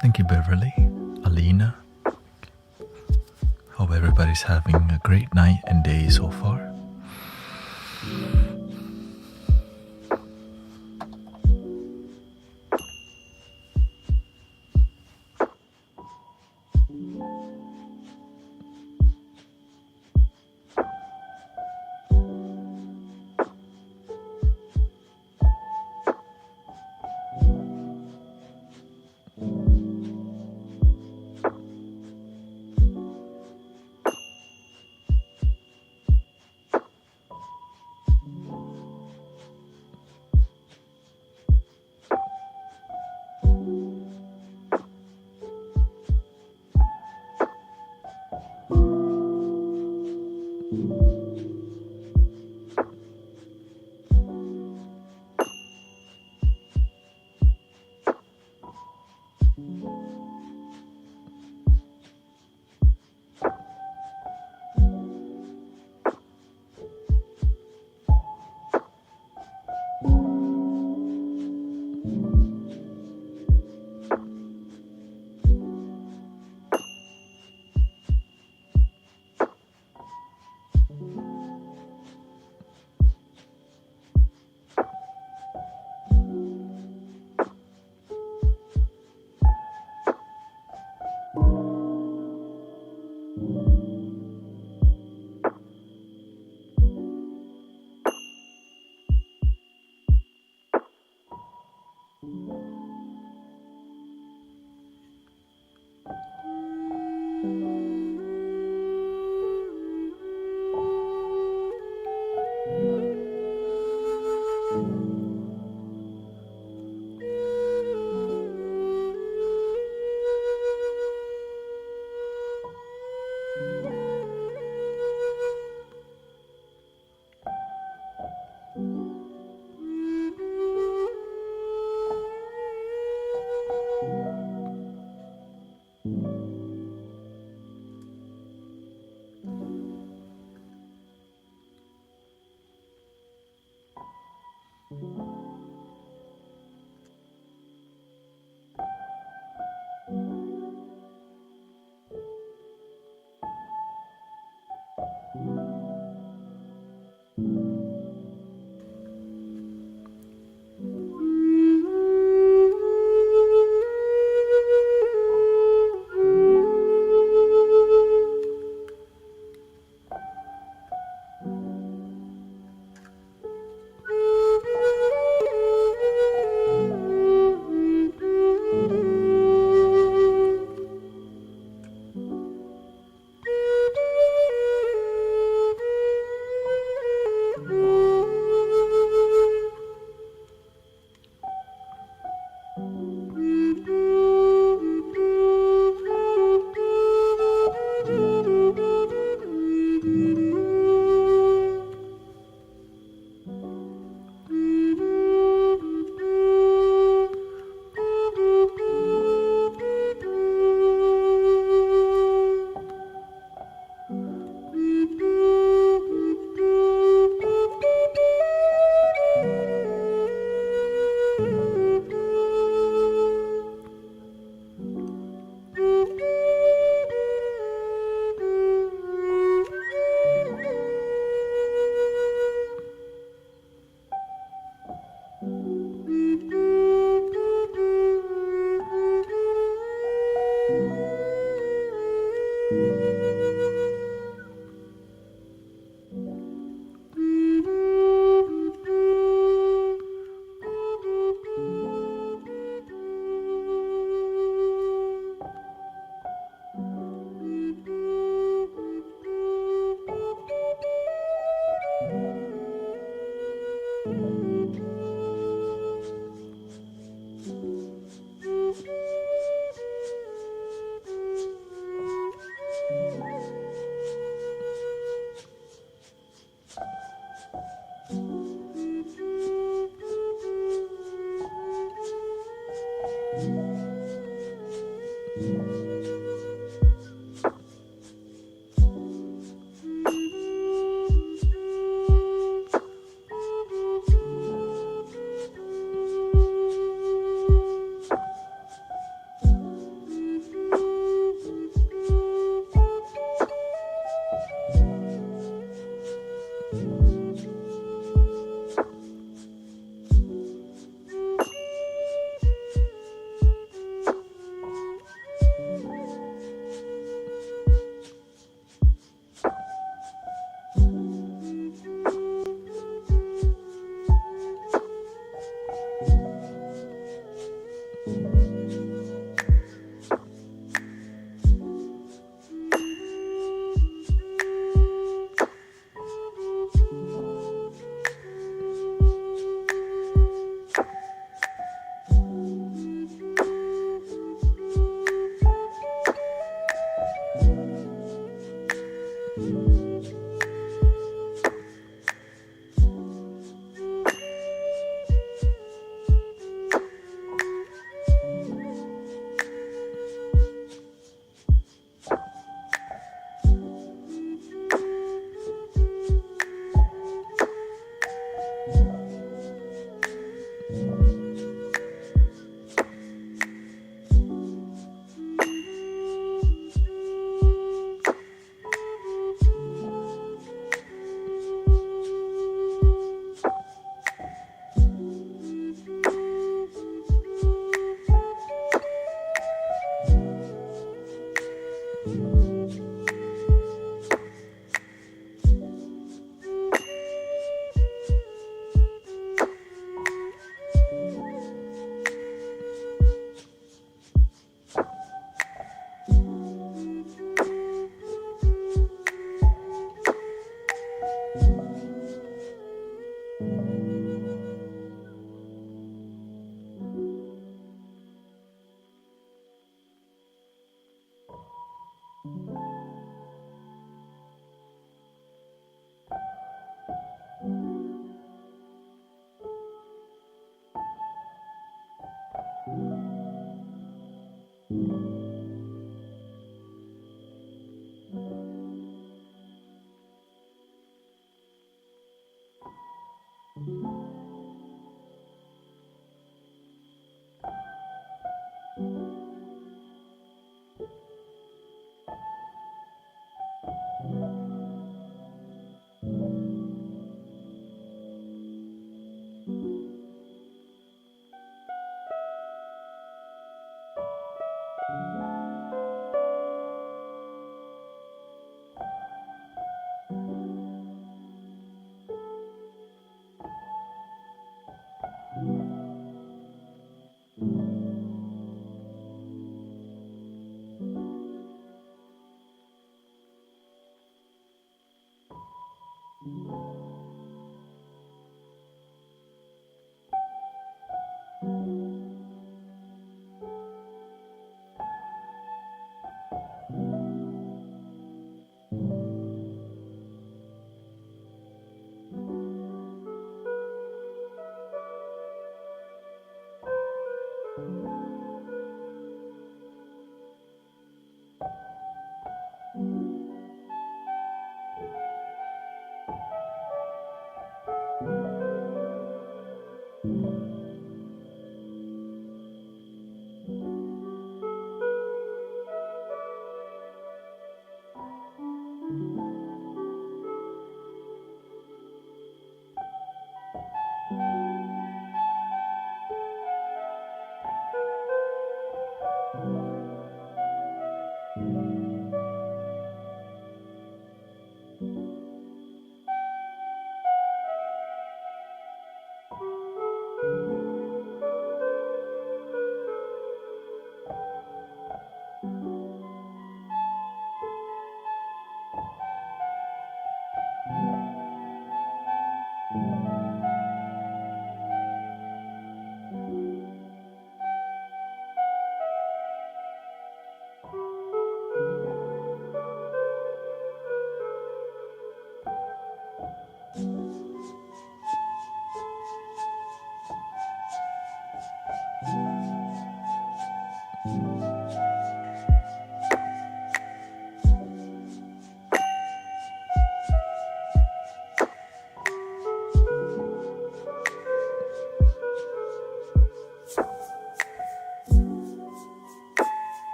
Thank you, Beverly, Alina. Hope everybody's having a great night and day so far.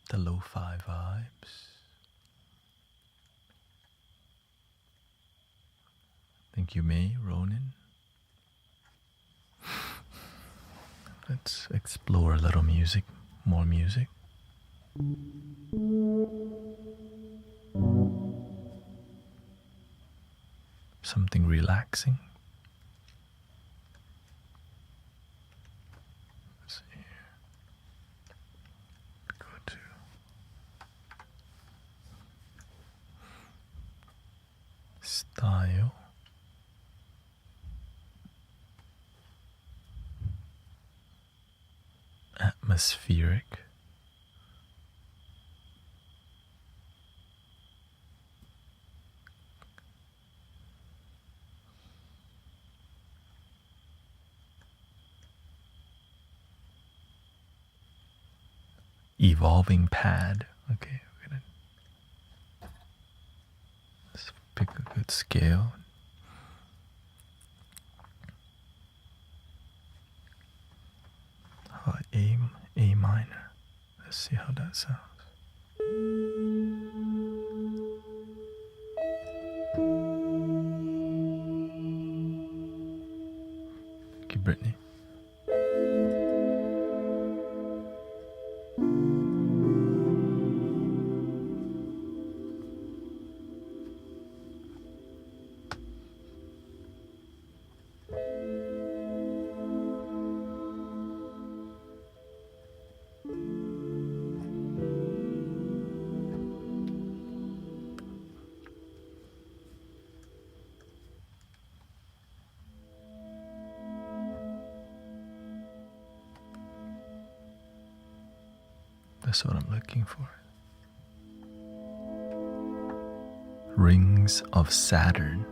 The lo-fi vibes. Thank you, May, Ronan. Let's explore a little music, more music. Something relaxing. Let's see here. Go to style. Atmospheric. Evolving pad. Okay, we're gonna let's pick a good scale. A minor. Let's see how that sounds. Thank you, Brittany. That's what I'm looking for. Rings of Saturn.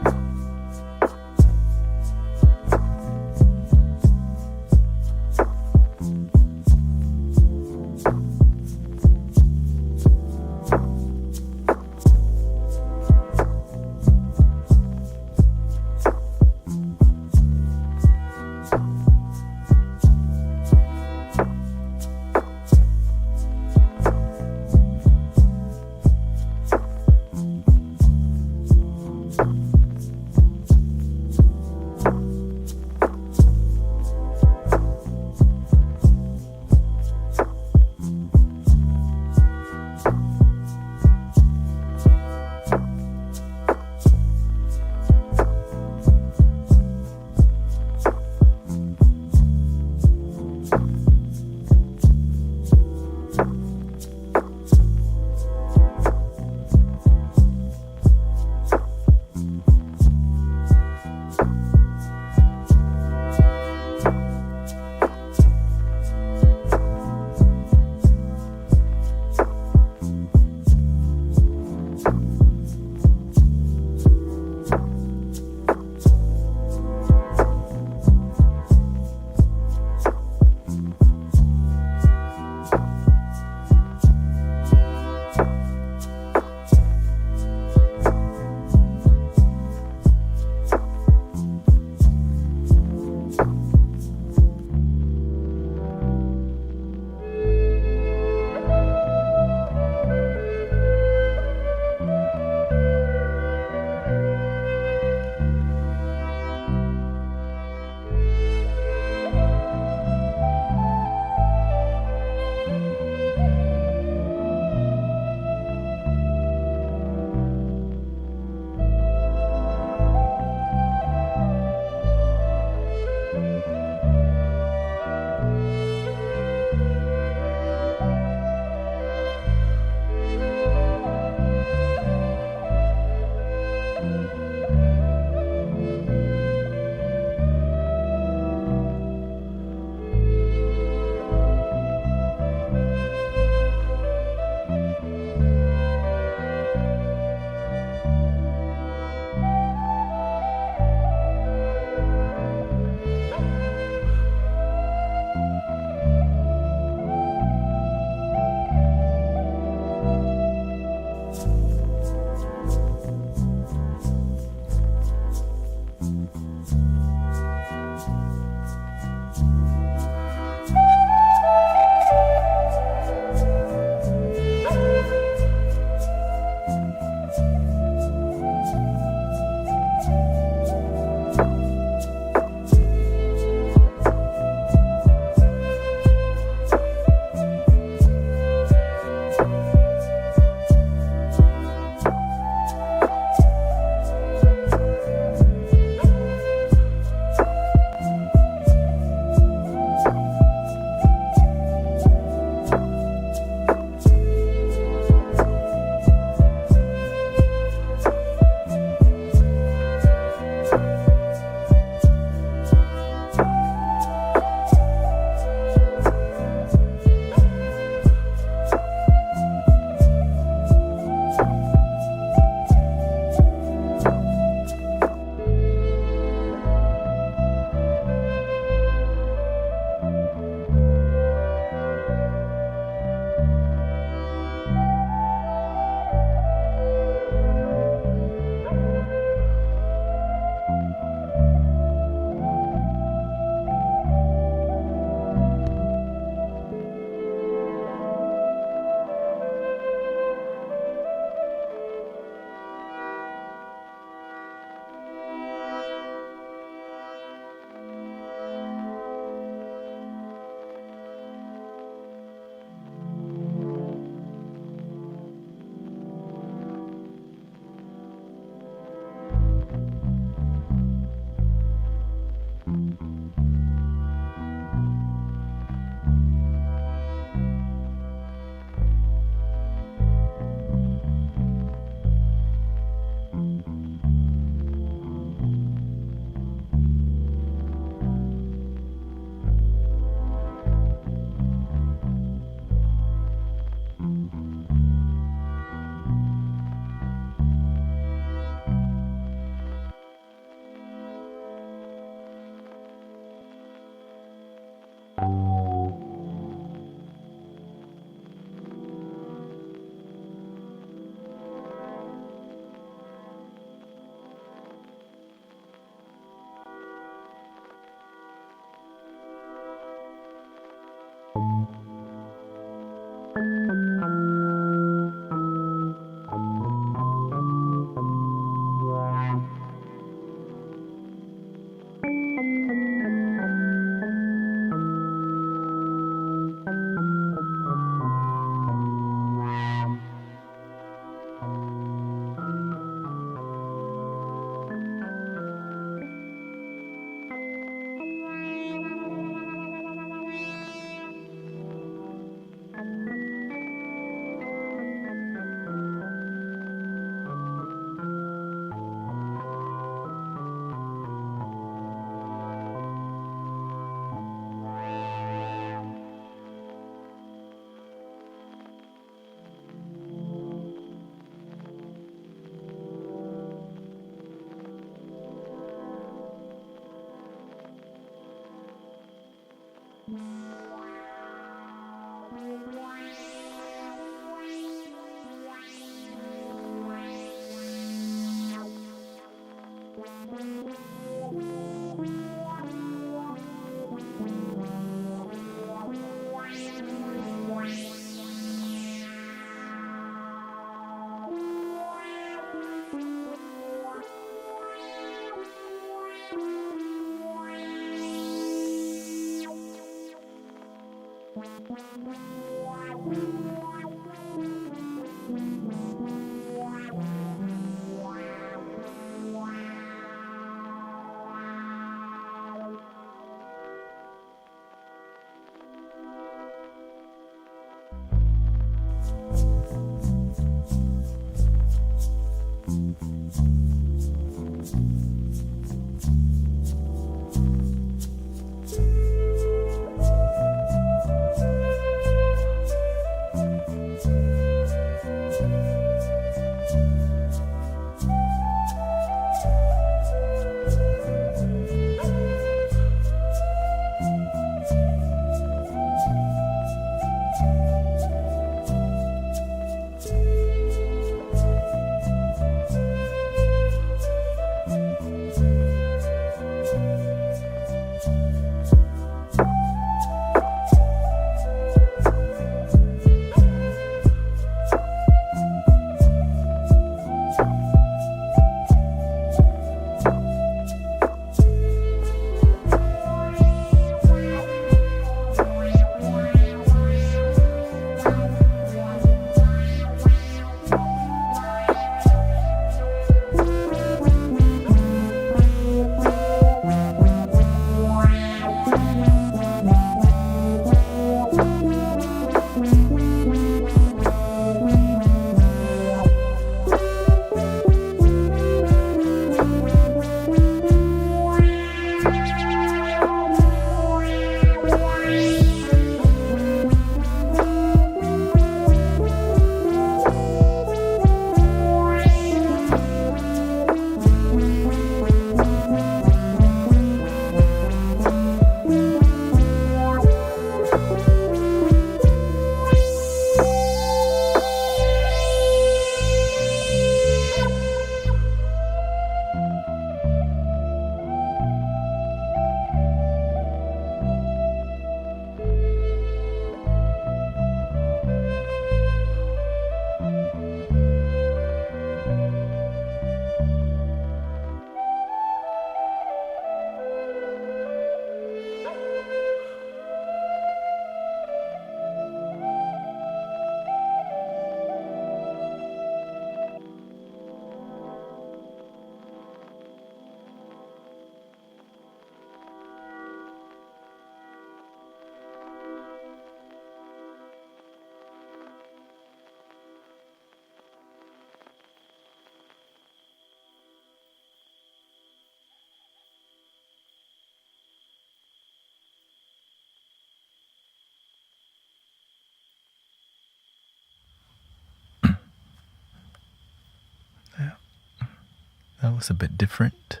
That was a bit different,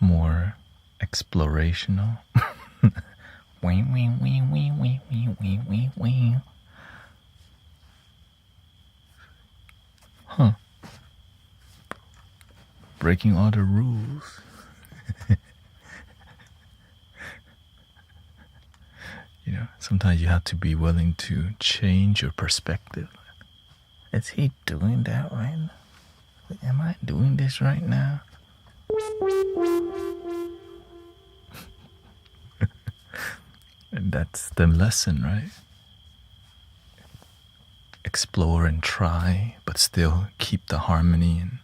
more explorational. Wing, wing, wing, wing, wing, wing, wing, wing, wing. Huh. Breaking all the rules. You know, sometimes you have to be willing to change your perspective. Is he doing that right now? Am I doing this right now? And that's the lesson, right? Explore and try, but still keep the harmony and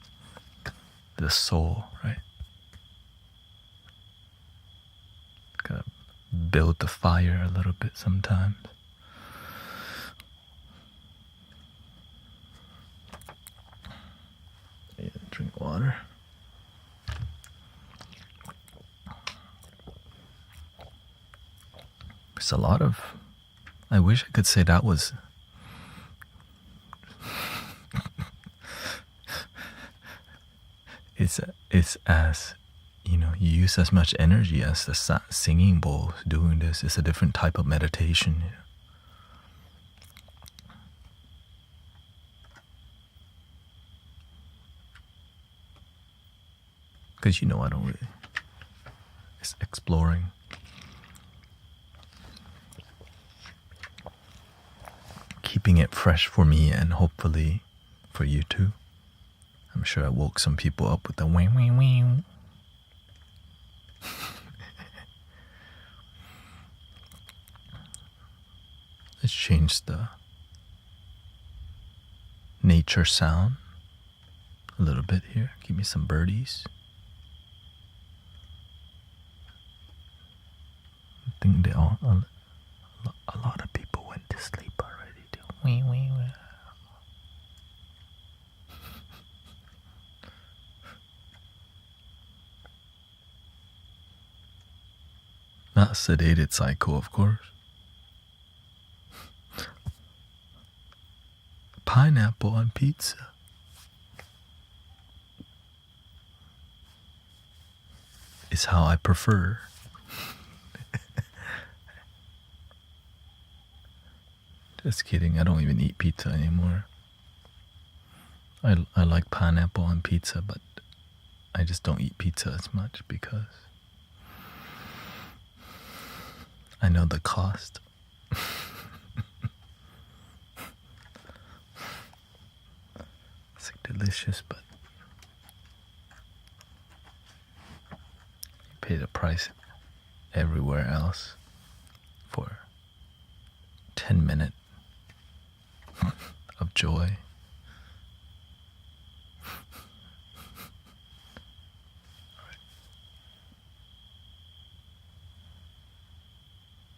the soul, right? Gotta build the fire a little bit sometimes. Yeah, drink water. There's a lot of... I wish I could say that was... it's as, you know, you use as much energy as the singing bowl doing this. It's a different type of meditation. You know? Because, you know, I don't really... It's exploring. Keeping it fresh for me and hopefully for you too. I'm sure I woke some people up with the wing, wing, wing. Let's change the nature sound a little bit here. Give me some birdies. I think they all, a lot of people went to sleep already. Wee, wee, wee. Not sedated psycho, of course. Pineapple on pizza. is how I prefer. Just kidding, I don't even eat pizza anymore. I like pineapple on pizza, but I just don't eat pizza as much because I know the cost. It's like delicious, but you pay the price everywhere else for 10 minutes of joy.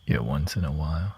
Yeah, once in a while.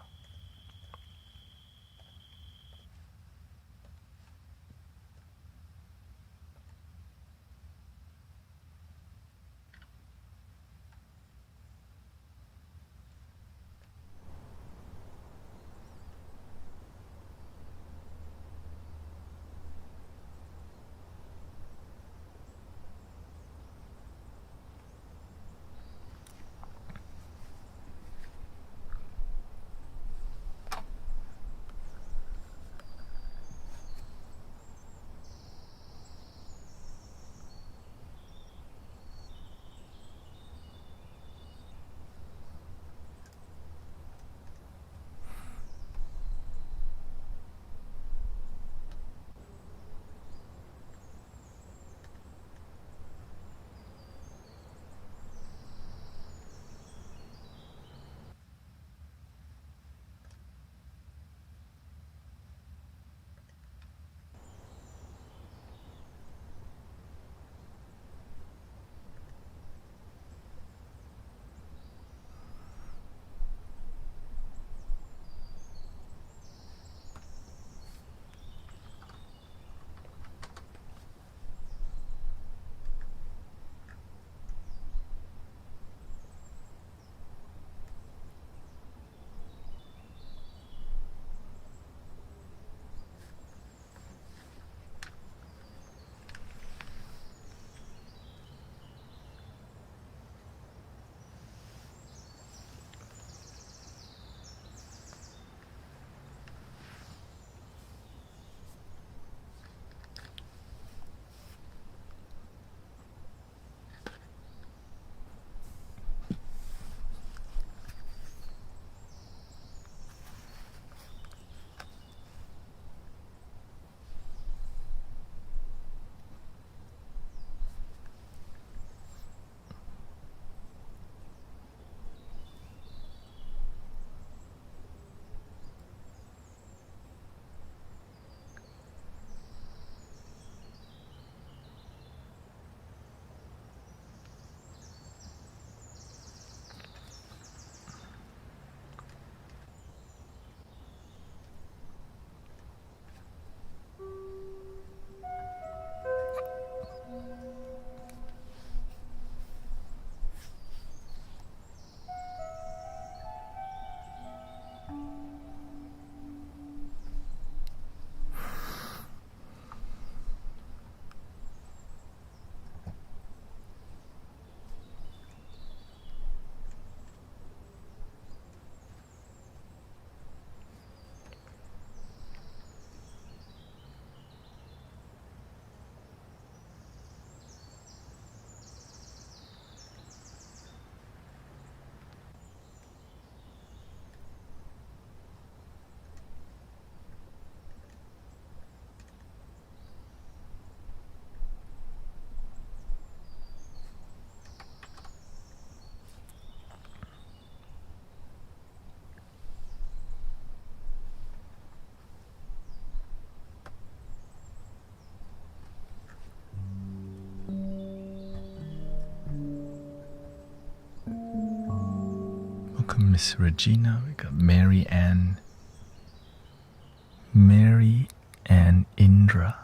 Welcome, Miss Regina. We got Mary Ann Indra.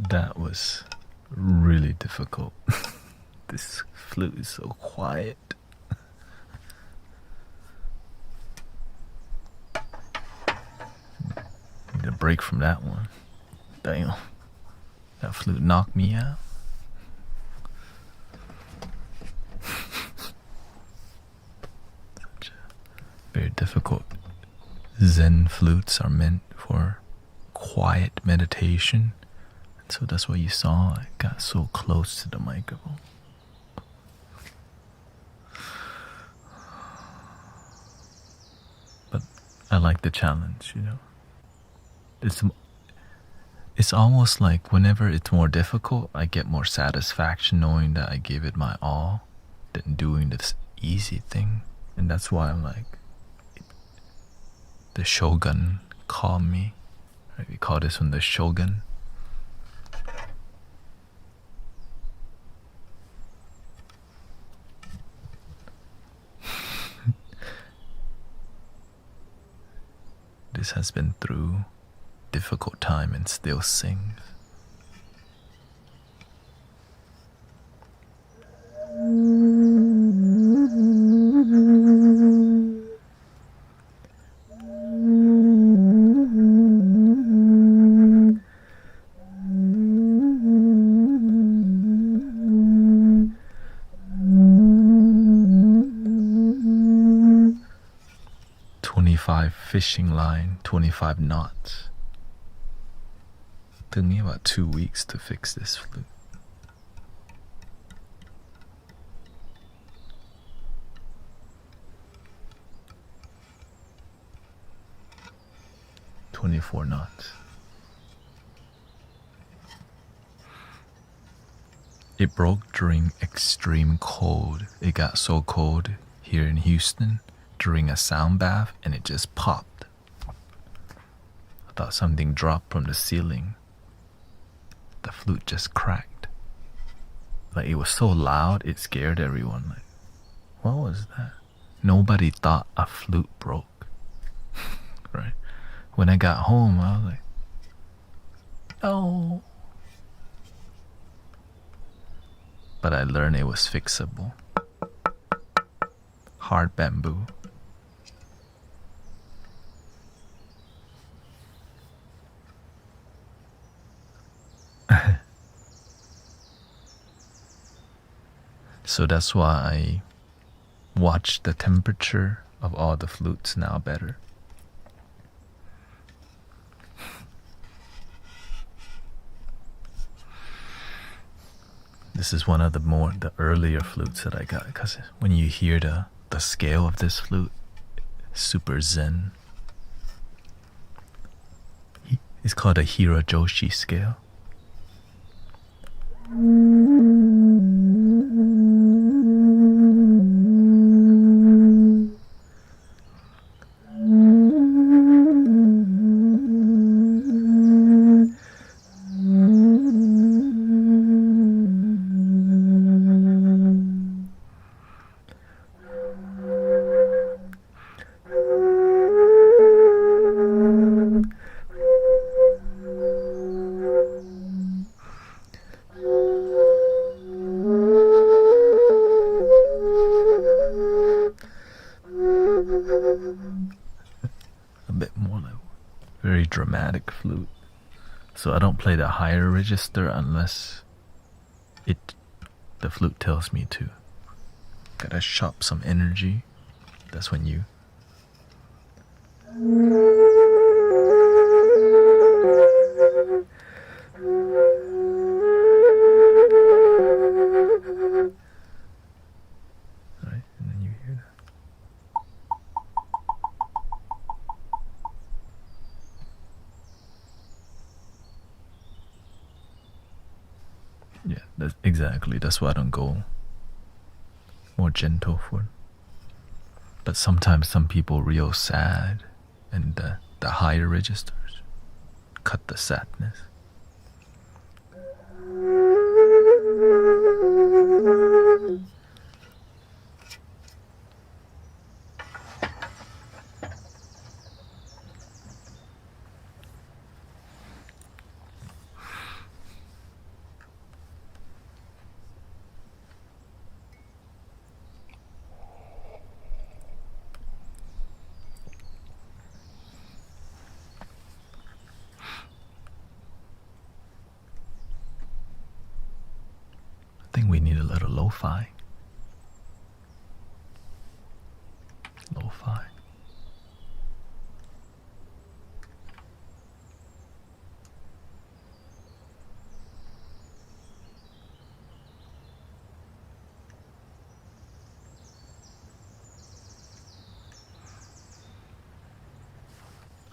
That was really difficult. This flute is so quiet. Need a break from that one. Damn. That flute knocked me out. Such a very difficult. Zen flutes are meant for quiet meditation. And so that's why you saw I got so close to the microphone. But I like the challenge, you know. It's almost like whenever it's more difficult, I get more satisfaction knowing that I gave it my all than doing this easy thing. And that's why I'm like, the shogun called me. Right? We call this one the shogun. This has been through difficult time and still sings. Fishing line, 25 knots. Took me about 2 weeks to fix this flute. "24 knots. It broke during extreme cold. It got so cold here in Houston during a sound bath, and it just popped. I thought something dropped from the ceiling. The flute just cracked. Like, it was so loud, it scared everyone. Like, what was that? Nobody thought a flute broke. Right? When I got home, I was like, no. But I learned it was fixable. Hard bamboo. So that's why I watch the temperature of all the flutes now better. This is one of the earlier flutes that I got, because when you hear the scale of this flute, super zen. It's called a Hirajoshi scale. A bit more like very dramatic flute. So I don't play the higher register unless the flute tells me to. Gotta shop some energy. That's when you right, and then you hear that. Yeah, exactly. That's why I don't go more gentle for it. But sometimes some people real sad, and the higher registers cut the sadness. need a little lo-fi. Lo-fi.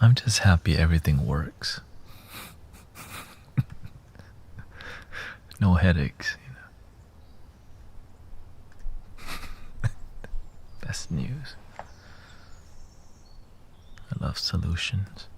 I'm just happy everything works. No headaches, Best news. I love solutions.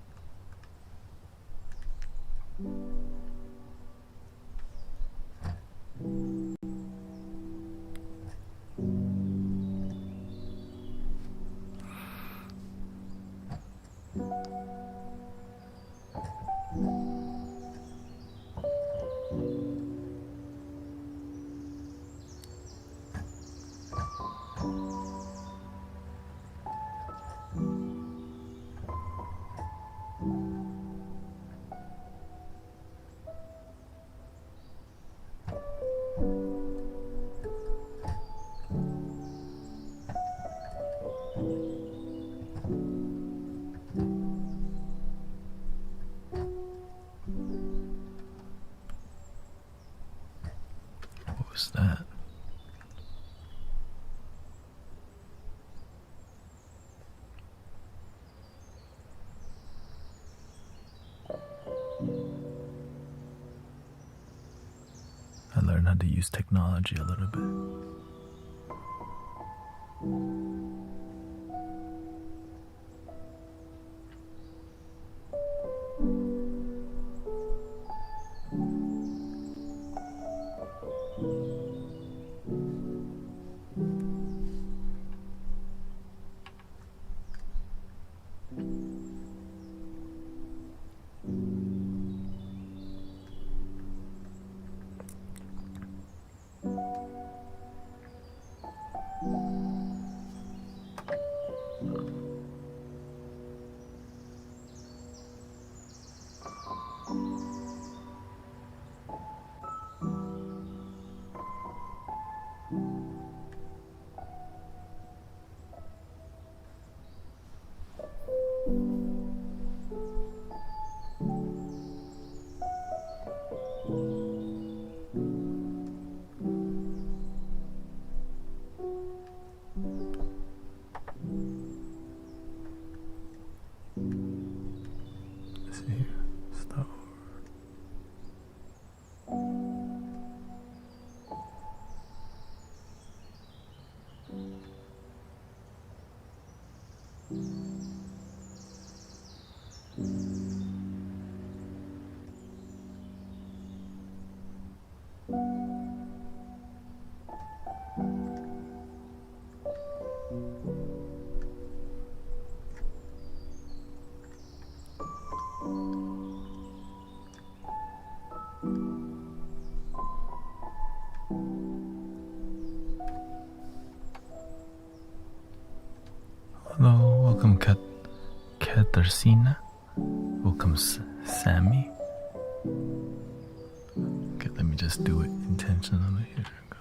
What was that? I learned how to use technology a little bit. Hello, welcome Katarzyna. Welcome Sammy. Okay, let me just do it intentionally. Here we go.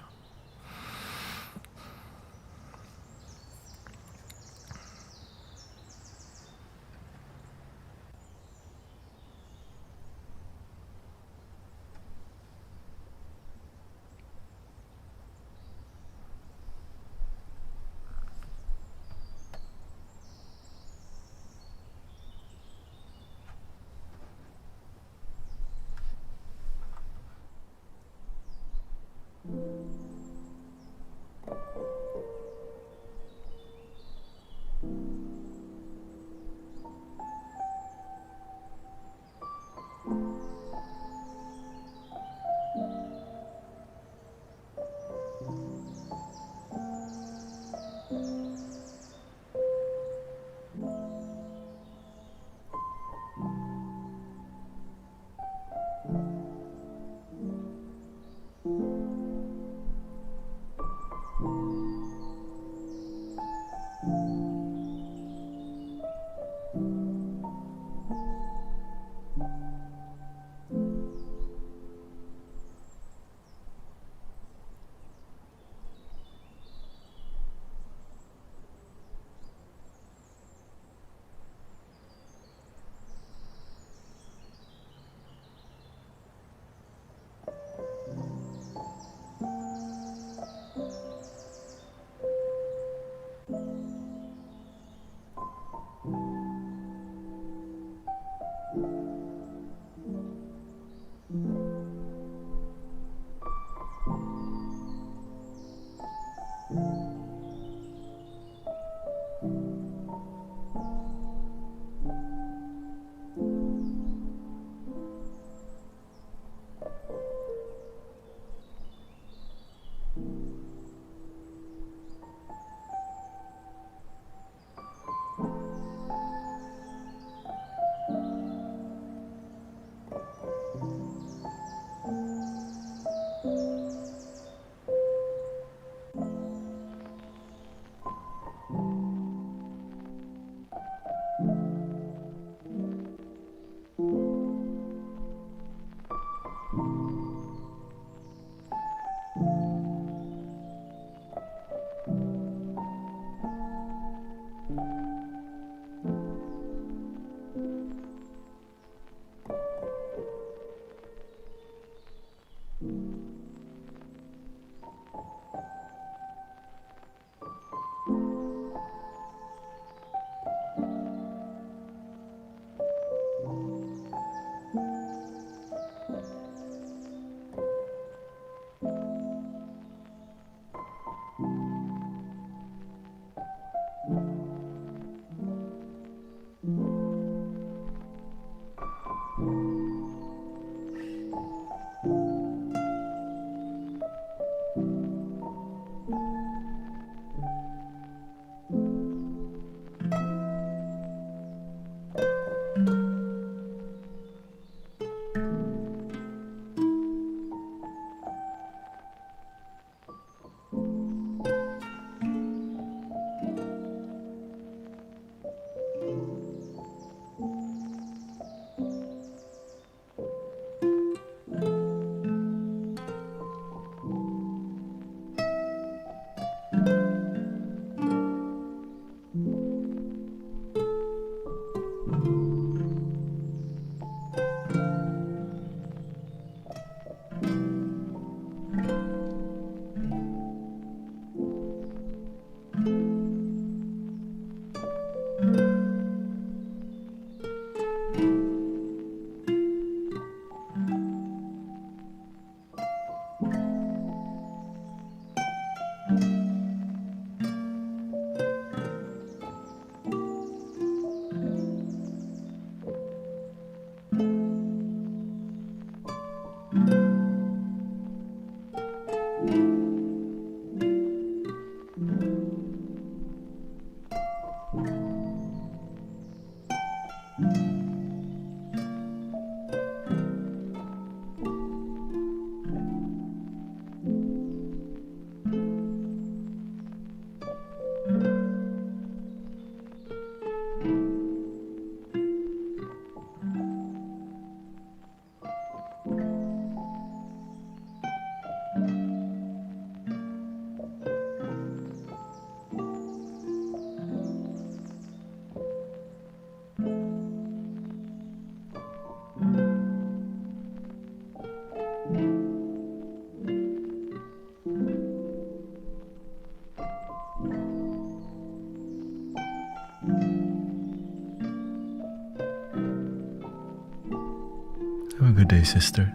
Have a good day, sister.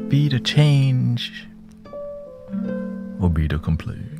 Be the change or be the complaint.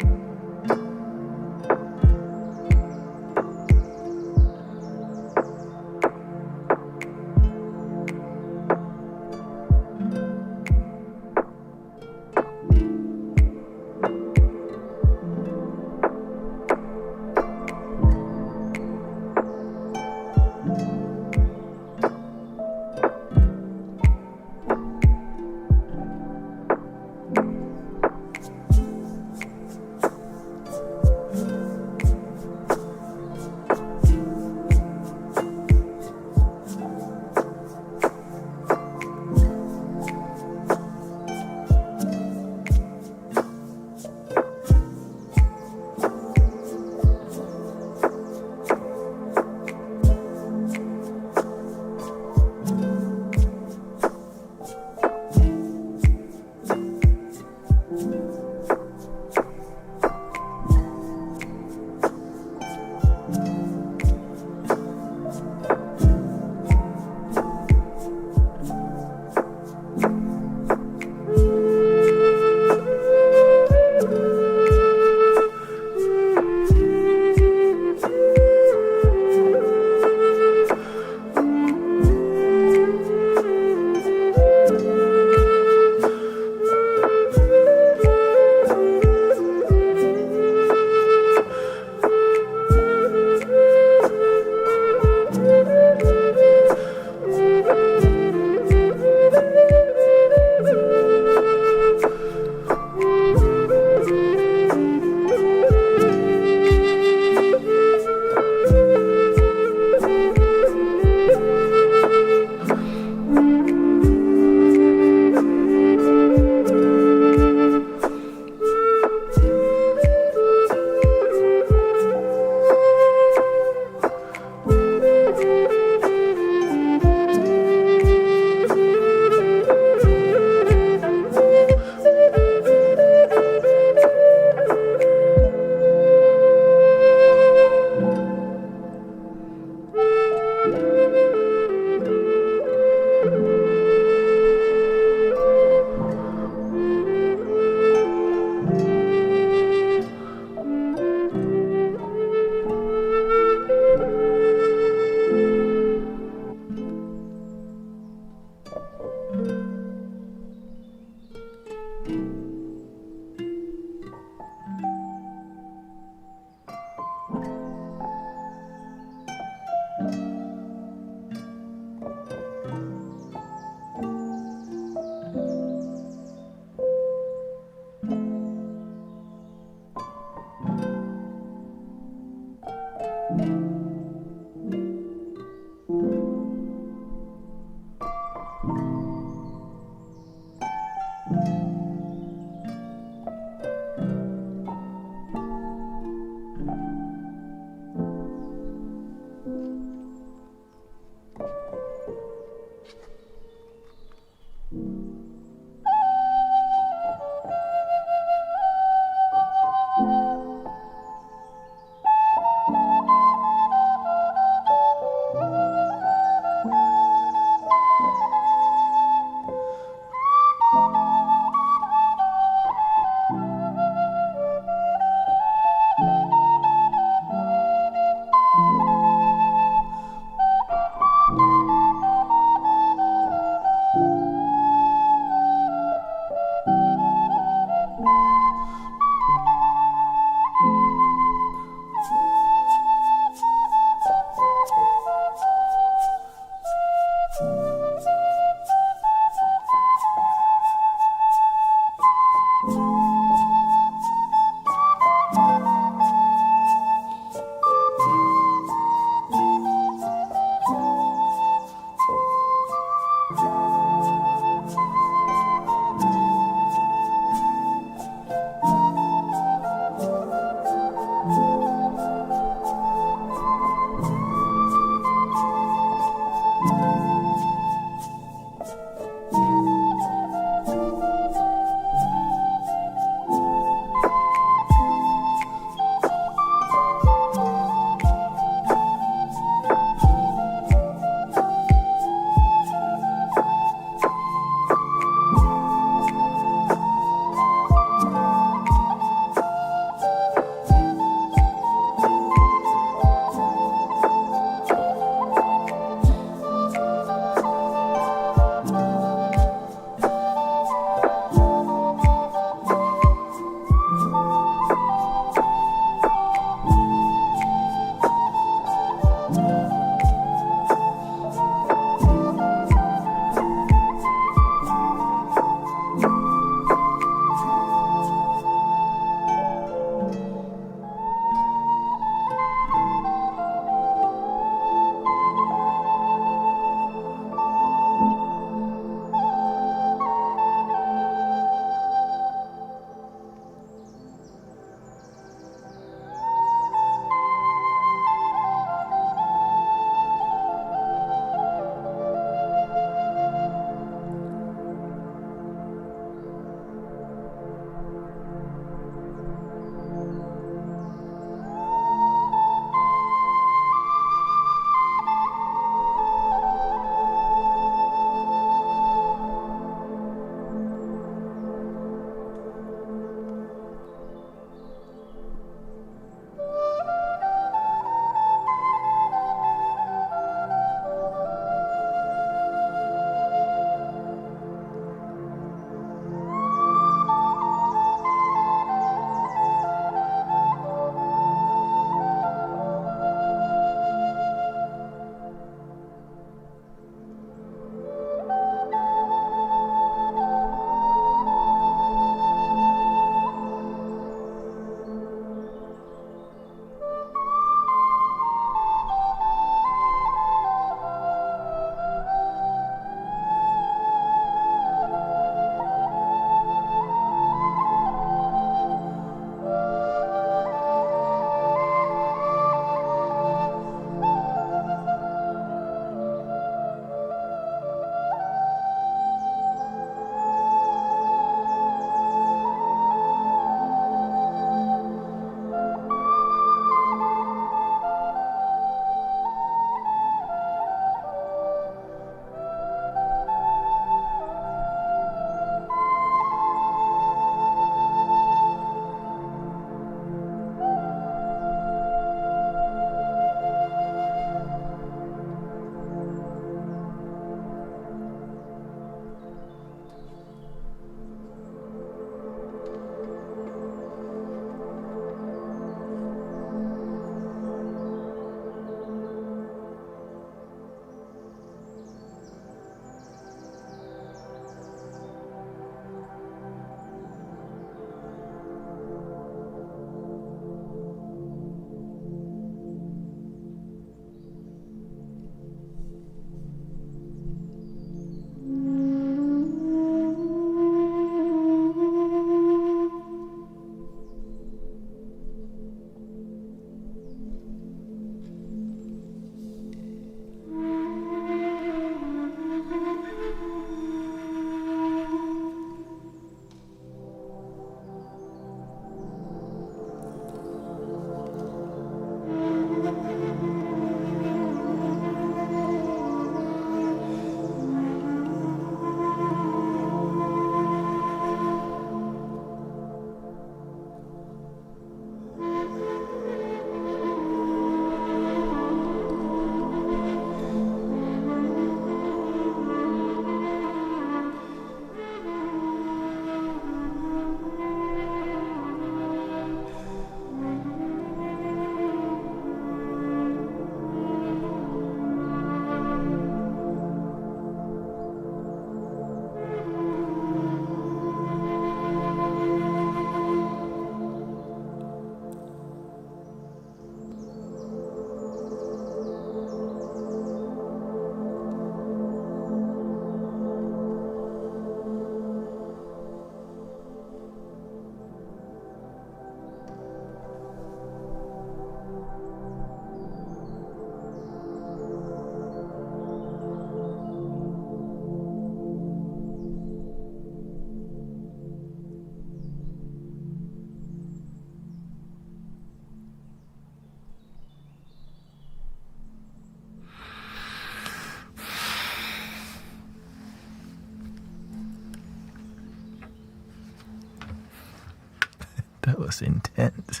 That was intense.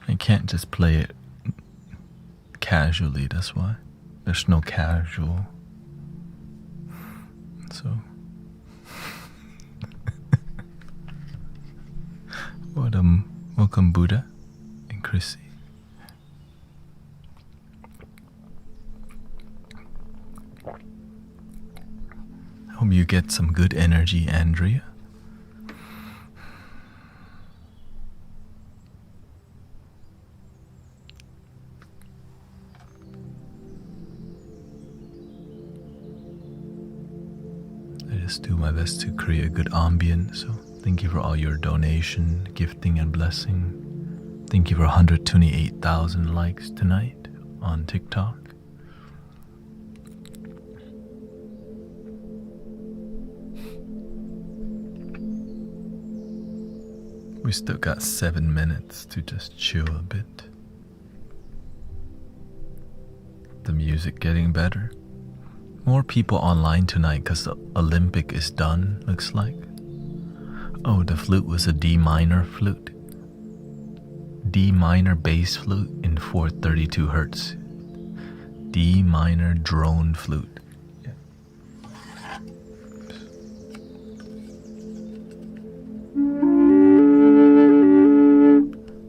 I can't just play it casually, that's why. There's no casual. So welcome Buddha and Chrissy. Hope you get some good energy, Andrea. I just do my best to create a good ambient, so thank you for all your donation, gifting, and blessing. Thank you for 128,000 likes tonight on TikTok. We still got 7 minutes to just chill a bit. The music getting better. More people online tonight because the Olympic is done, looks like. Oh, the flute was a D minor flute. D minor bass flute in 432 hertz. D minor drone flute.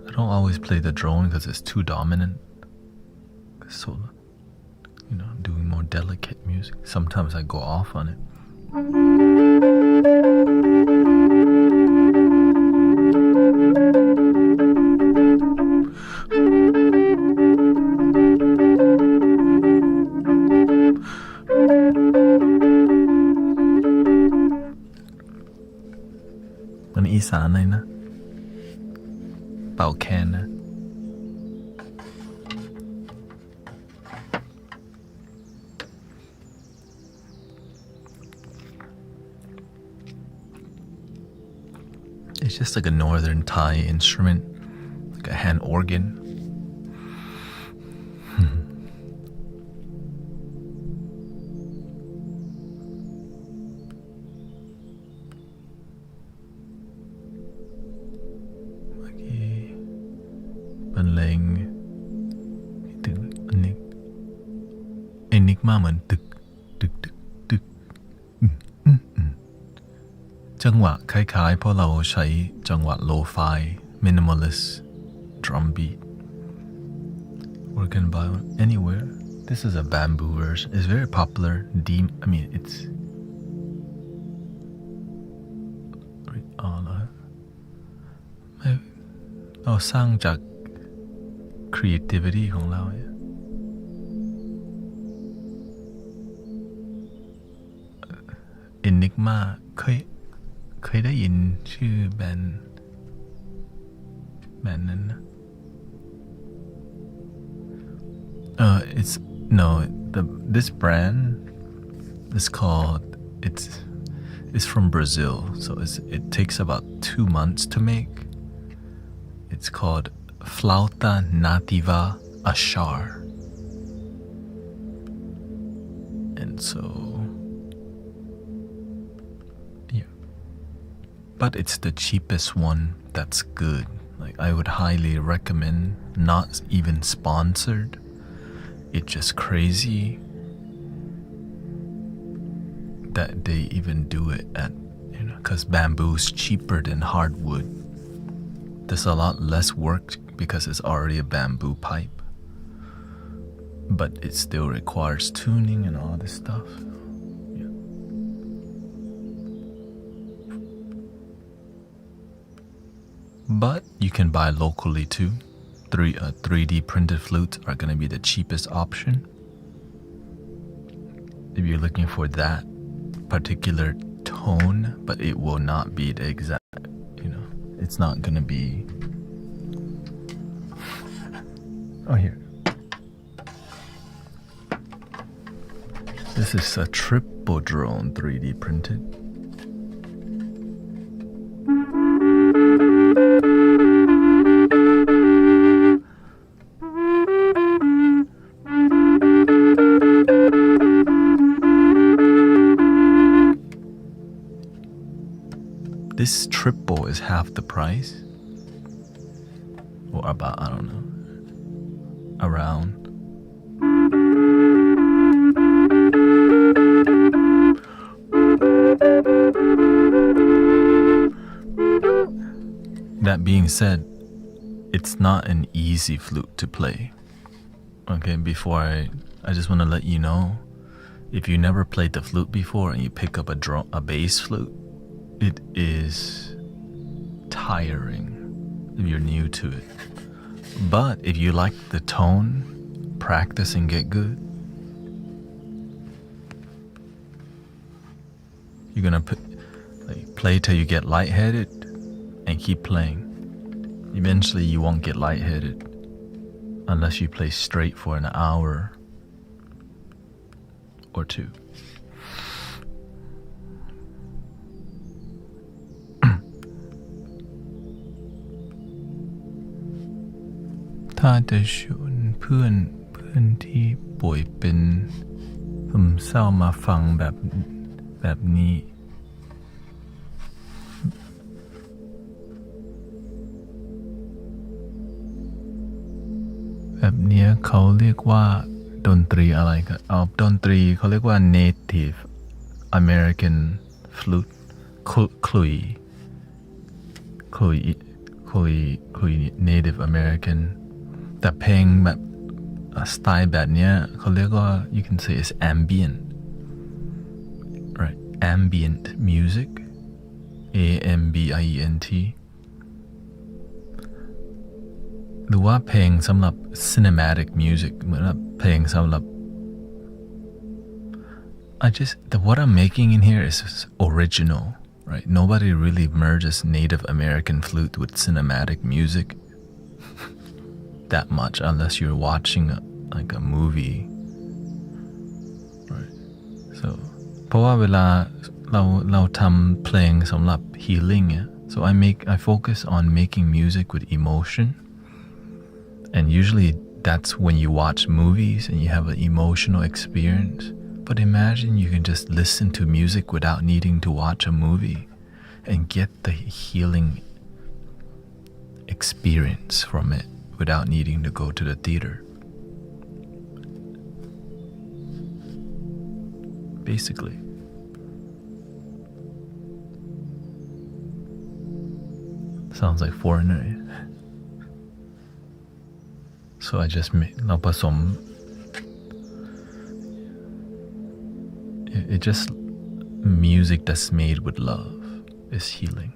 I don't always play the drone because it's too dominant. So, doing more delicate music. Sometimes I go off on it.มันอีสานเลยนะเป่าแคนนะIt's just like a northern Thai instrument, like a hand organ. Okay. บรรเลงตึกอันนิกมาเหมือนตึกจังหวะคล้ายๆเพราะเราใช้จังหวะโลไฟ minimalist drum beat. We can buy one anywhere. This is a bamboo version. It's very popular. It'sเราสร้างจาก creativity ของเราEnigma เคยได้ยินชื่อแบรนด์นั้นนะthis brand is called it's from Brazil, so it takes about 2 months to make. It's called Flauta Nativa Achar, and so but it's the cheapest one that's good. Like, I would highly recommend, not even sponsored. It's just crazy that they even do it at, because bamboo's cheaper than hardwood. There's a lot less work because it's already a bamboo pipe, but it still requires tuning and all this stuff. But you can buy locally too. 3D printed flutes are going to be the cheapest option. If you're looking for that particular tone, but it will not be the exact, it's not going to be. Oh, here. This is a triple drone 3D printed. this triple is half the price, or about, I don't know, around. That being said, it's not an easy flute to play. Okay, before I just want to let you know, if you never played the flute before and you pick up a bass flute, it is tiring if you're new to it. But if you like the tone, practice and get good, you're gonna play till you get lightheaded and keep playing. Eventually you won't get lightheaded unless you play straight for an hour or two.ถ้าจะชวนเพื่อนที่ป่วยเป็นซึมเศร้ามาฟังแบบนี้แบบเนี้ยเขาเรียกว่าดนตรีอะไรกันดนตรีเขาเรียกว่า Native American Flute คลุย Native American แต่เพลงแบบสไตล์แบบเนี้ยเขาเรียกว่า you can say it's ambient, right? Ambient music, AMBIENT หรือว่าเพลงสำหรับ cinematic music เหมือนแบบเพลงสำหรับwhat I'm making in here is original, right? Nobody really merges Native American flute with cinematic music that much unless you're watching like a movie, right? So เพราะว่าเวลาเราทำเพลงสำหรับ healing, so I focus on making music with emotion. And usually that's when you watch movies and you have an emotional experience. But imagine you can just listen to music without needing to watch a movie and get the healing experience from it without needing to go to the theater. Basically. Sounds like foreigner. So I justเราผสม it just music that's made with love is healing.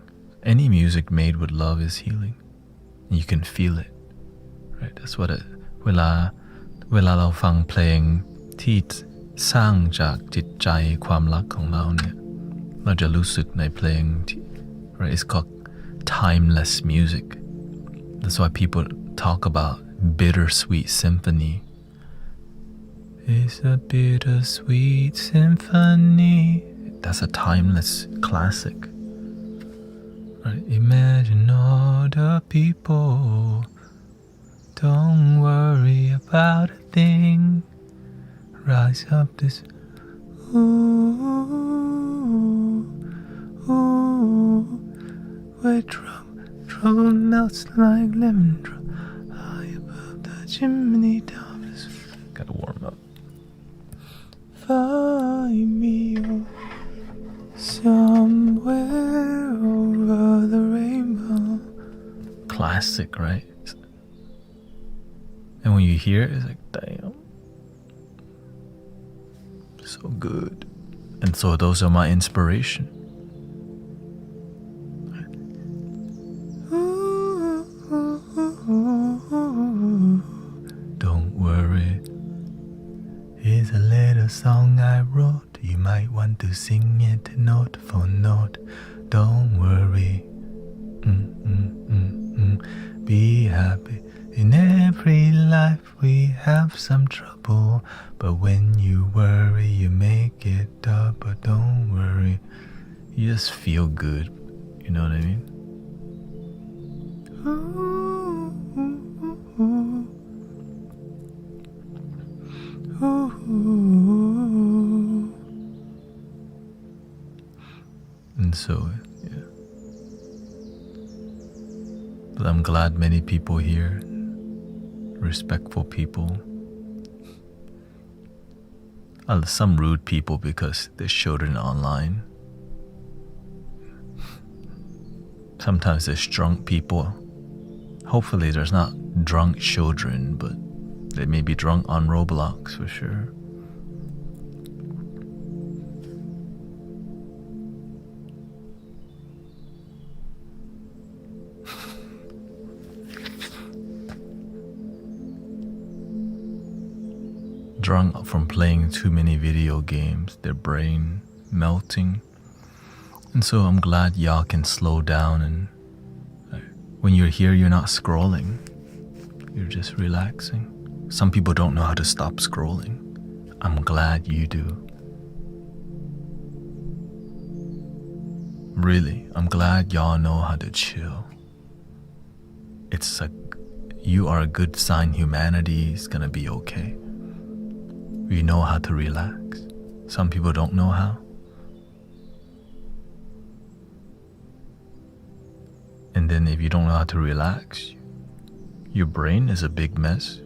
Any music made with love is healing. You can feel it, right? That's what it เวลาเราฟังเพลงที่สร้างจากจิตใจความรักของเราเนี่ยเราจะรู้สึกในเพลงที่ right? It's called timeless music. That's why people talk about bittersweet symphony. It's a bittersweet symphony. That's a timeless classic, right? Imagine all the people. Don't worry about a thing. Rise up this. Ooh, where trouble melts like lemon drop. Chimney tops. Gotta warm up. Find me somewhere over the rainbow. Classic, right? And when you hear it, it's like, damn. So good. And so those are my inspiration. Here's a little song I wrote. You might want to sing it note for note. Don't worry. Be happy. In every life we have some trouble, but when you worry you make it up. But don't worry, you just feel good. You know what I mean? And so, yeah. I'm glad many people here, respectful people. Some rude people because they showed it online. Sometimes there's drunk people. Hopefully there's not drunk children, but they may be drunk on Roblox for sure. Drunk from playing too many video games, their brain melting. And so I'm glad y'all can slow down, and when you're here, you're not scrolling. You're just relaxing. Some people don't know how to stop scrolling. I'm glad you do. Really, I'm glad y'all know how to chill. You are a good sign humanity is gonna be okay. We know how to relax. Some people don't know how. And then if you don't know how to relax, your brain is a big mess.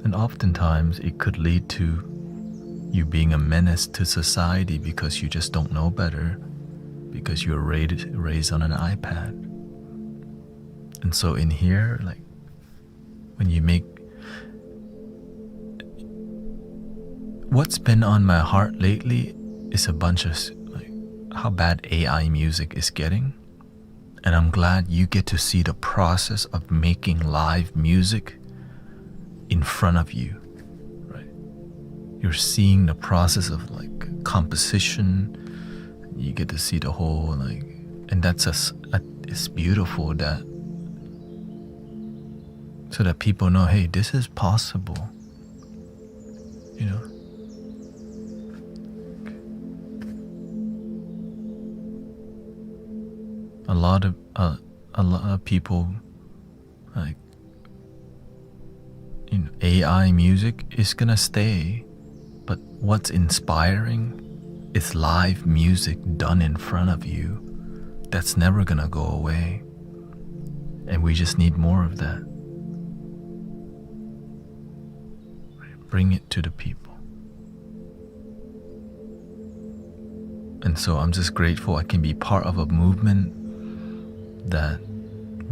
And oftentimes it could lead to you being a menace to society because you just don't know better, because you're raised on an iPad. And so in here, like, when you make... What's been on my heart lately is a bunch of, like, how bad AI music is getting. And I'm glad you get to see the process of making live music in front of you, right? You're seeing the process of, like, composition. You get to see the whole, like, and it's beautiful that, so that people know, hey, this is possible, you know? A lot of people, like, you know, AI music is gonna stay, but what's inspiring is live music done in front of you. That's never gonna go away, and we just need more of that. Bring it to the people. And so I'm just grateful I can be part of a movement that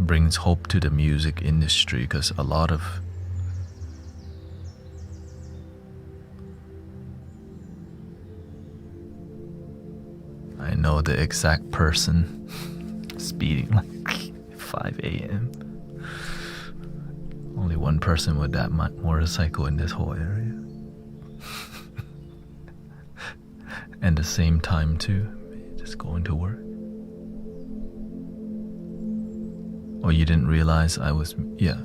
brings hope to the music industry, because a lot of I know the exact person speeding like 5 a.m. Only one person with that motorcycle in this whole area. And the same time too, just going to work. Oh, you didn't realize I was, yeah.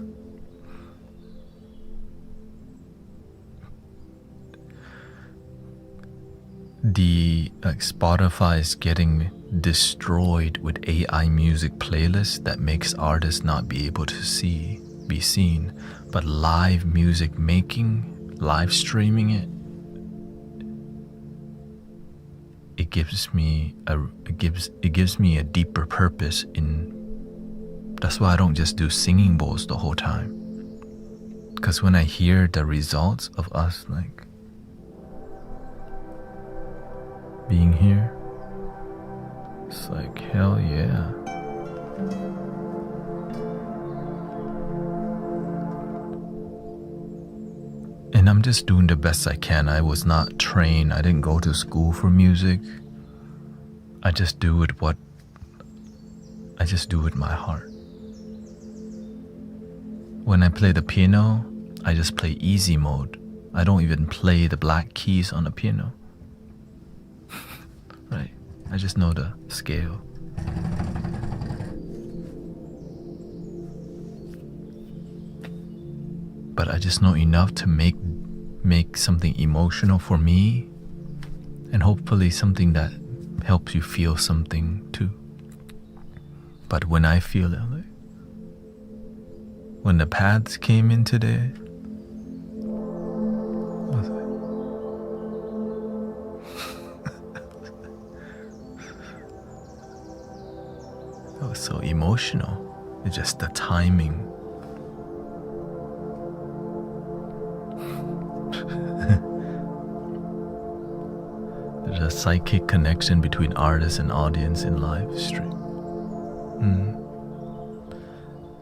Spotify is getting destroyed with AI music playlists that makes artists not be able to be seen. But live music making, live streaming it gives me a deeper purpose in. That's why I don't just do singing bowls the whole time. Because when I hear the results of us, like, being here, it's like, hell yeah. And I'm just doing the best I can. I was not trained. I didn't go to school for music. I just do with my heart. When I play the piano, I just play easy mode. I don't even play the black keys on the piano. Right? I just know the scale. But I just know enough to make something emotional for me, and hopefully something that helps you feel something too. But when I feel it, like, when the pads came in today, I was like, that was so emotional. It's just the timing. There's a psychic connection between artist and audience in live stream.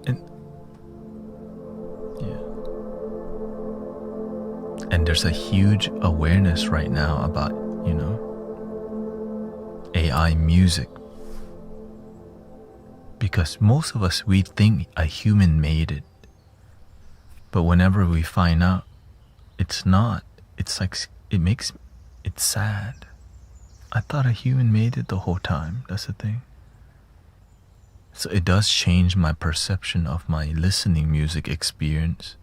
And yeah. And there's a huge awareness right now about, AI music. Because most of us, we think a human made it. But whenever we find out it's not, it's like, it's sad. I thought a human made it the whole time. That's the thing. So it does change my perception of my listening music experience.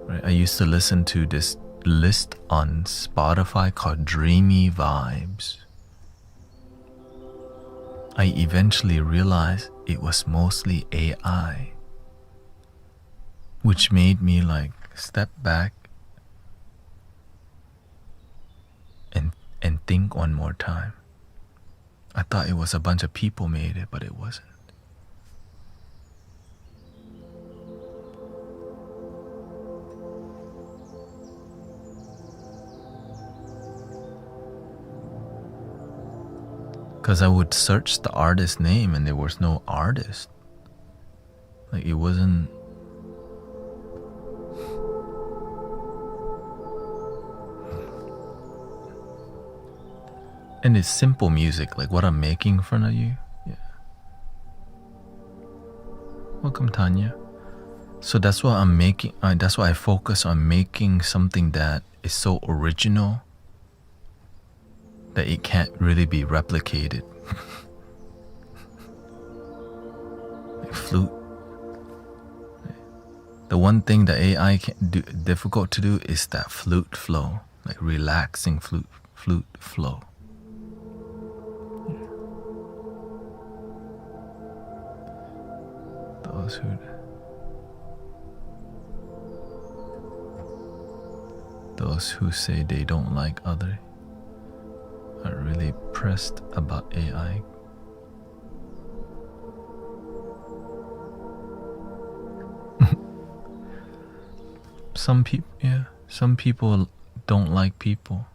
Right? I used to listen to this list on Spotify called Dreamy Vibes. I eventually realized it was mostly AI, which made me like step back and think one more time. I thought it was a bunch of people made it, but it wasn't. Because I would search the artist's name and there was no artist. Like it wasn't. And it's simple music, like what I'm making in front of you. Yeah. Welcome, Tanya. So that's what I'm making. That's why I focus on making something that is so original that it can't really be replicated. Like flute. The one thing that AI can do difficult to do is that flute flow, like relaxing flute flow. Those who say they don't like others are really pressed about AI. Some people don't like people.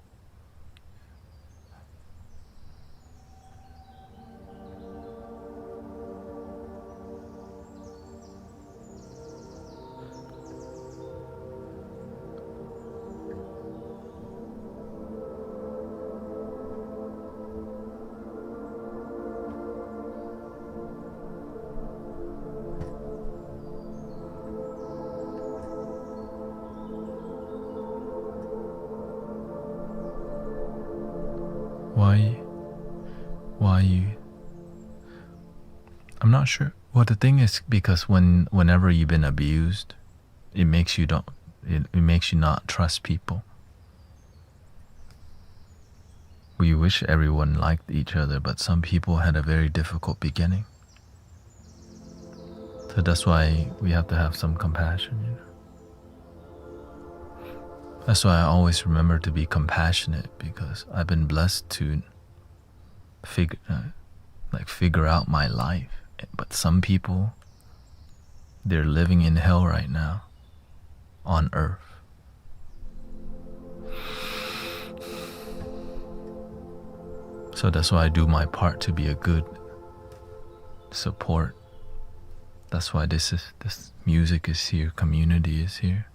Why you? I'm not sure. Well, the thing is, because whenever you've been abused, it makes you not trust people. We wish everyone liked each other, but some people had a very difficult beginning. So that's why we have to have some compassion, That's why I always remember to be compassionate, because I've been blessed to figure out my life. But some people, they're living in hell right now on earth. So that's why I do my part to be a good support. That's why this music is here, community is here.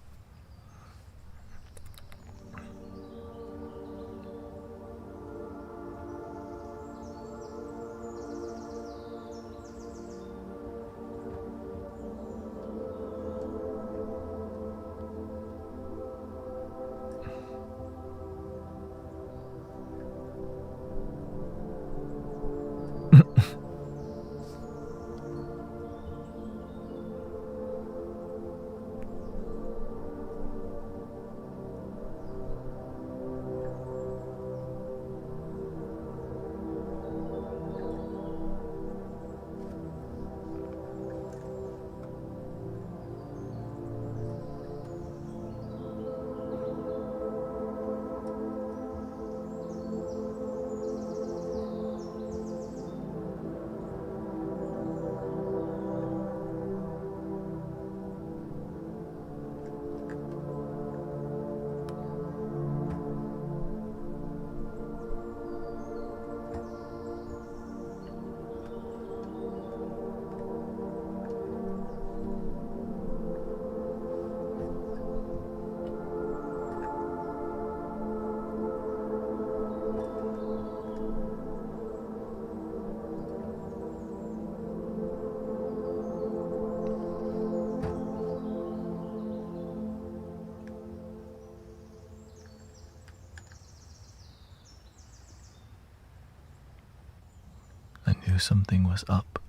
knew something was up.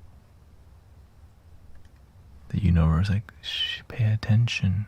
The universe like, shh, pay attention.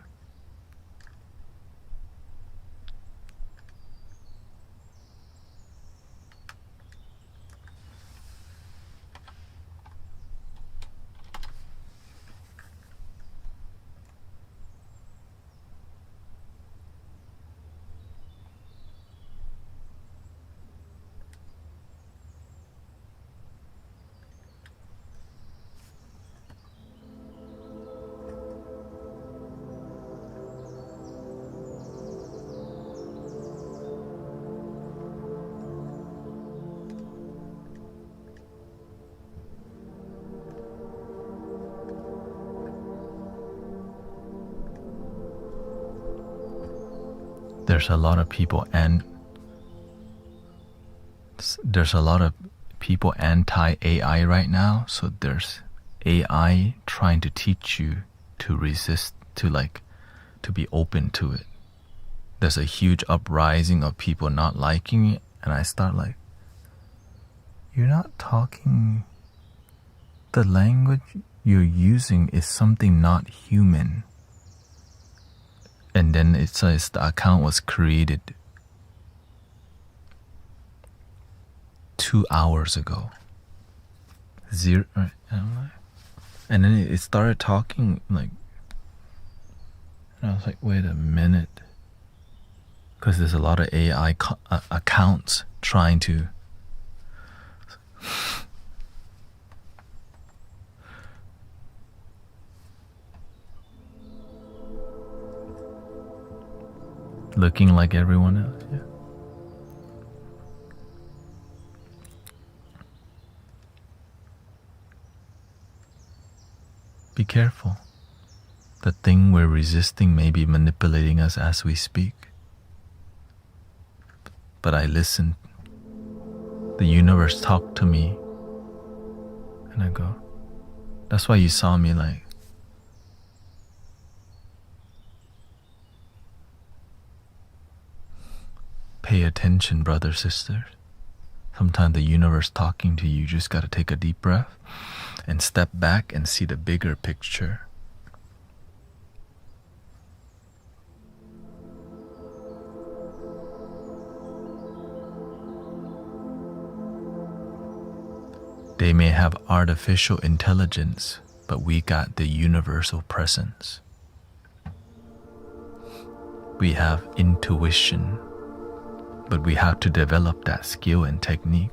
There's a lot of people anti-AI right now, so there's AI trying to teach you to resist, to be open to it. There's a huge uprising of people not liking it, and I start like, you're not talking, the language you're using is something not human. And then it says the account was created 2 hours ago. Zero, and then it started talking like, and I was like, wait a minute, because there's a lot of AI accounts trying to. Looking like everyone else, yeah. Be careful. The thing we're resisting may be manipulating us as we speak. But I listened. The universe talked to me. And I go, that's why you saw me like, pay attention, brothers, sisters. Sometimes the universe talking to you, just gotta take a deep breath and step back and see the bigger picture. They may have artificial intelligence, but we got the universal presence. We have intuition, but we have to develop that skill and technique.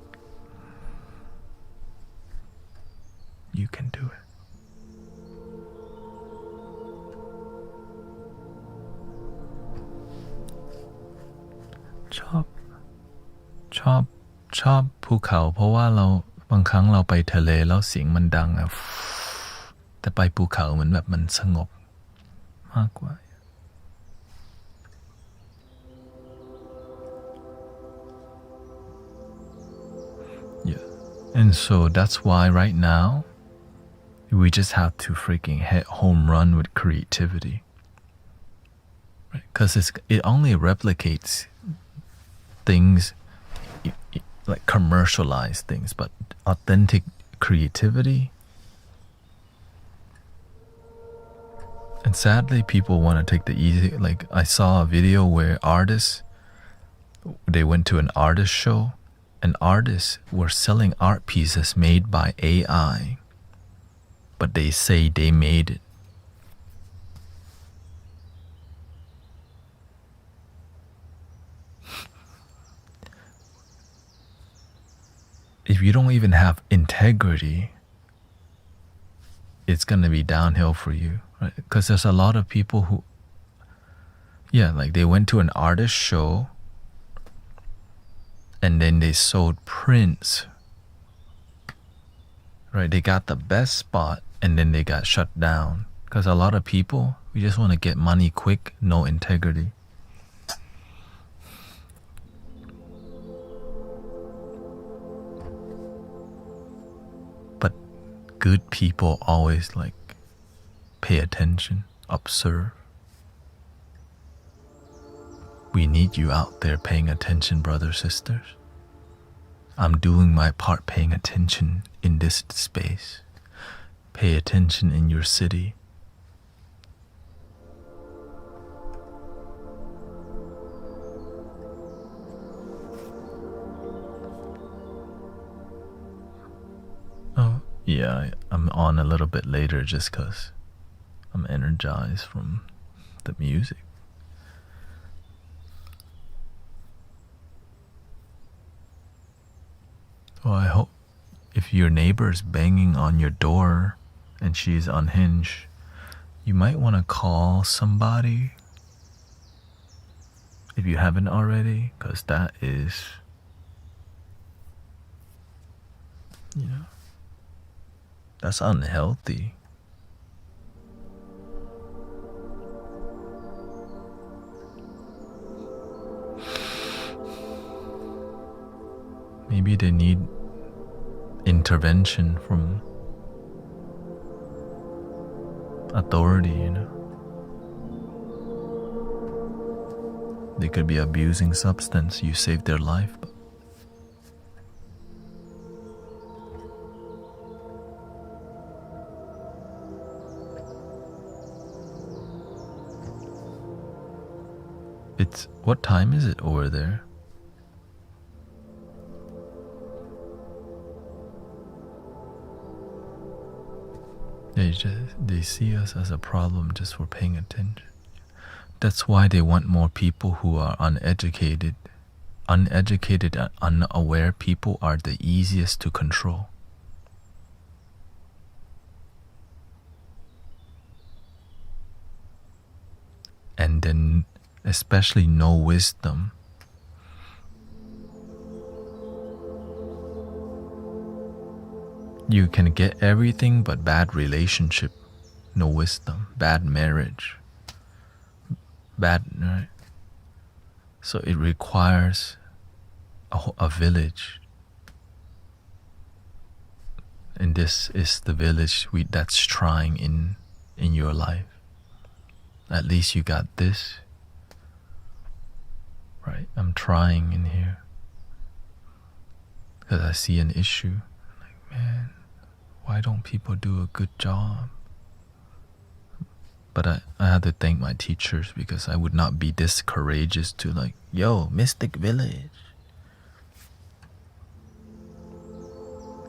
You can do it.ชอบภูเขาเพราะว่าเราบางครั้งเราไปทะเลแล้วเสียงมันดังอะแต่ไปภูเขาเหมือนแบบมันสงบมากกว่า And so that's why right now we just have to freaking hit home run with creativity, right? Because it only replicates things like commercialized things, but authentic creativity. And sadly, people want to take the easy. Like I saw a video where they went to an artist show. And artists were selling art pieces made by AI, but they say they made it. If you don't even have integrity, it's gonna be downhill for you, right? Because there's a lot of people who, like they went to an artist show, and then they sold prints, right? They got the best spot, and then they got shut down. Because a lot of people, we just want to get money quick, no integrity. But good people always like pay attention, observe. We need you out there paying attention, brothers, sisters. I'm doing my part, paying attention in this space. Pay attention in your city. Oh, yeah, I'm on a little bit later just because I'm energized from the music. Well, I hope if your neighbor's banging on your door and she's unhinged, you might want to call somebody if you haven't already, because that is, that's unhealthy. Maybe they need intervention from authority, They could be abusing substance. You saved their life. What time is it over there? They see us as a problem just for paying attention. That's why they want more people who are uneducated. Uneducated and unaware people are the easiest to control. And then especially no wisdom. You can get everything but bad relationship, no wisdom, bad marriage, right? So it requires a village. And this is the village that's trying in your life. At least you got this, right? I'm trying in here because I see an issue. Like, man, why don't people do a good job? But I had to thank my teachers because I would not be this courageous to like, yo, Mystic Village,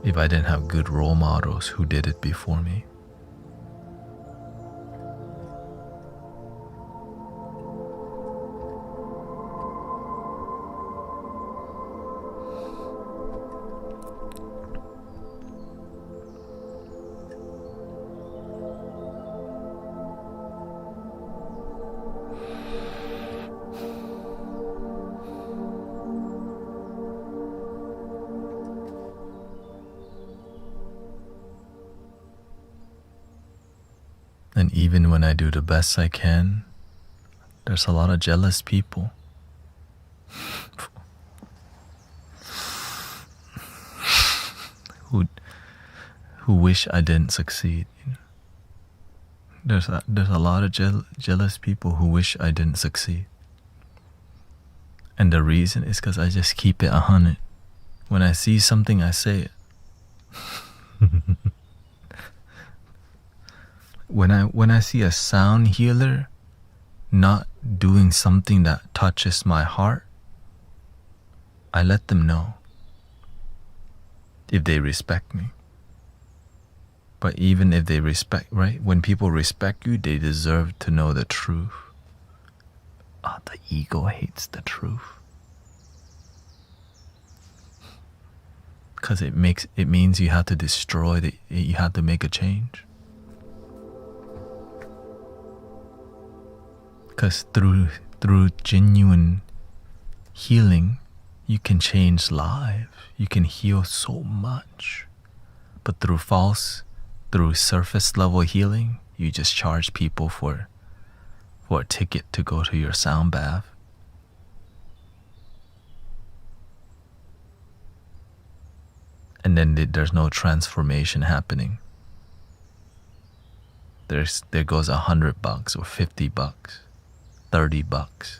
if I didn't have good role models who did it before me. And even when I do the best I can, there's a lot of jealous people. who wish I didn't succeed. There's a lot of jealous people who wish I didn't succeed. And the reason is because I just keep it 100. When I see something, I say it. When I see a sound healer not doing something that touches my heart, I let them know if they respect me. But even if they respect, right? When people respect you, they deserve to know the truth. The ego hates the truth. Because it means you have to destroy you have to make a change. Because through genuine healing, you can change lives. You can heal so much. But through surface level healing, you just charge people for a ticket to go to your sound bath. And then there's no transformation happening. There goes $100 or $50, $30.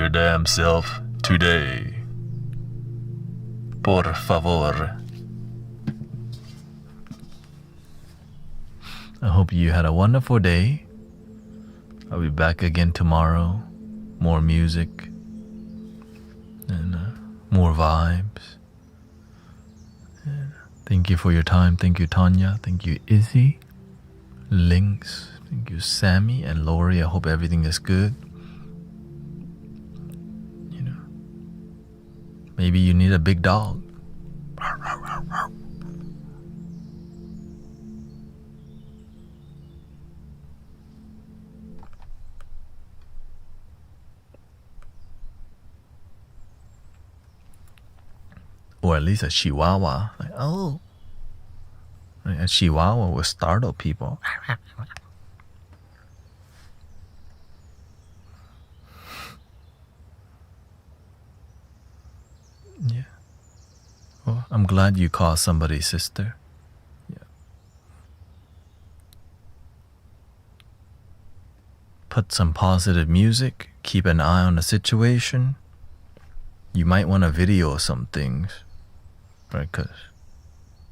your damn self today. Por favor. I hope you had a wonderful day. I'll be back again tomorrow. More music and more vibes. And thank you for your time. Thank you, Tanya. Thank you, Izzy, Lynx. Thank you, Sammy and Lori. I hope everything is good. You know, maybe you need a big dog. Or at least a chihuahua. Like, oh. A chihuahua will startle people. Yeah. Well, I'm glad you called somebody sister. Yeah. Put some positive music. Keep an eye on the situation. You might want to video some things. Right, because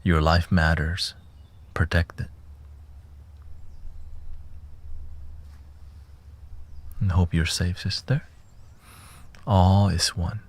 your life matters. Protect it. And hope you're safe, sister. All is one.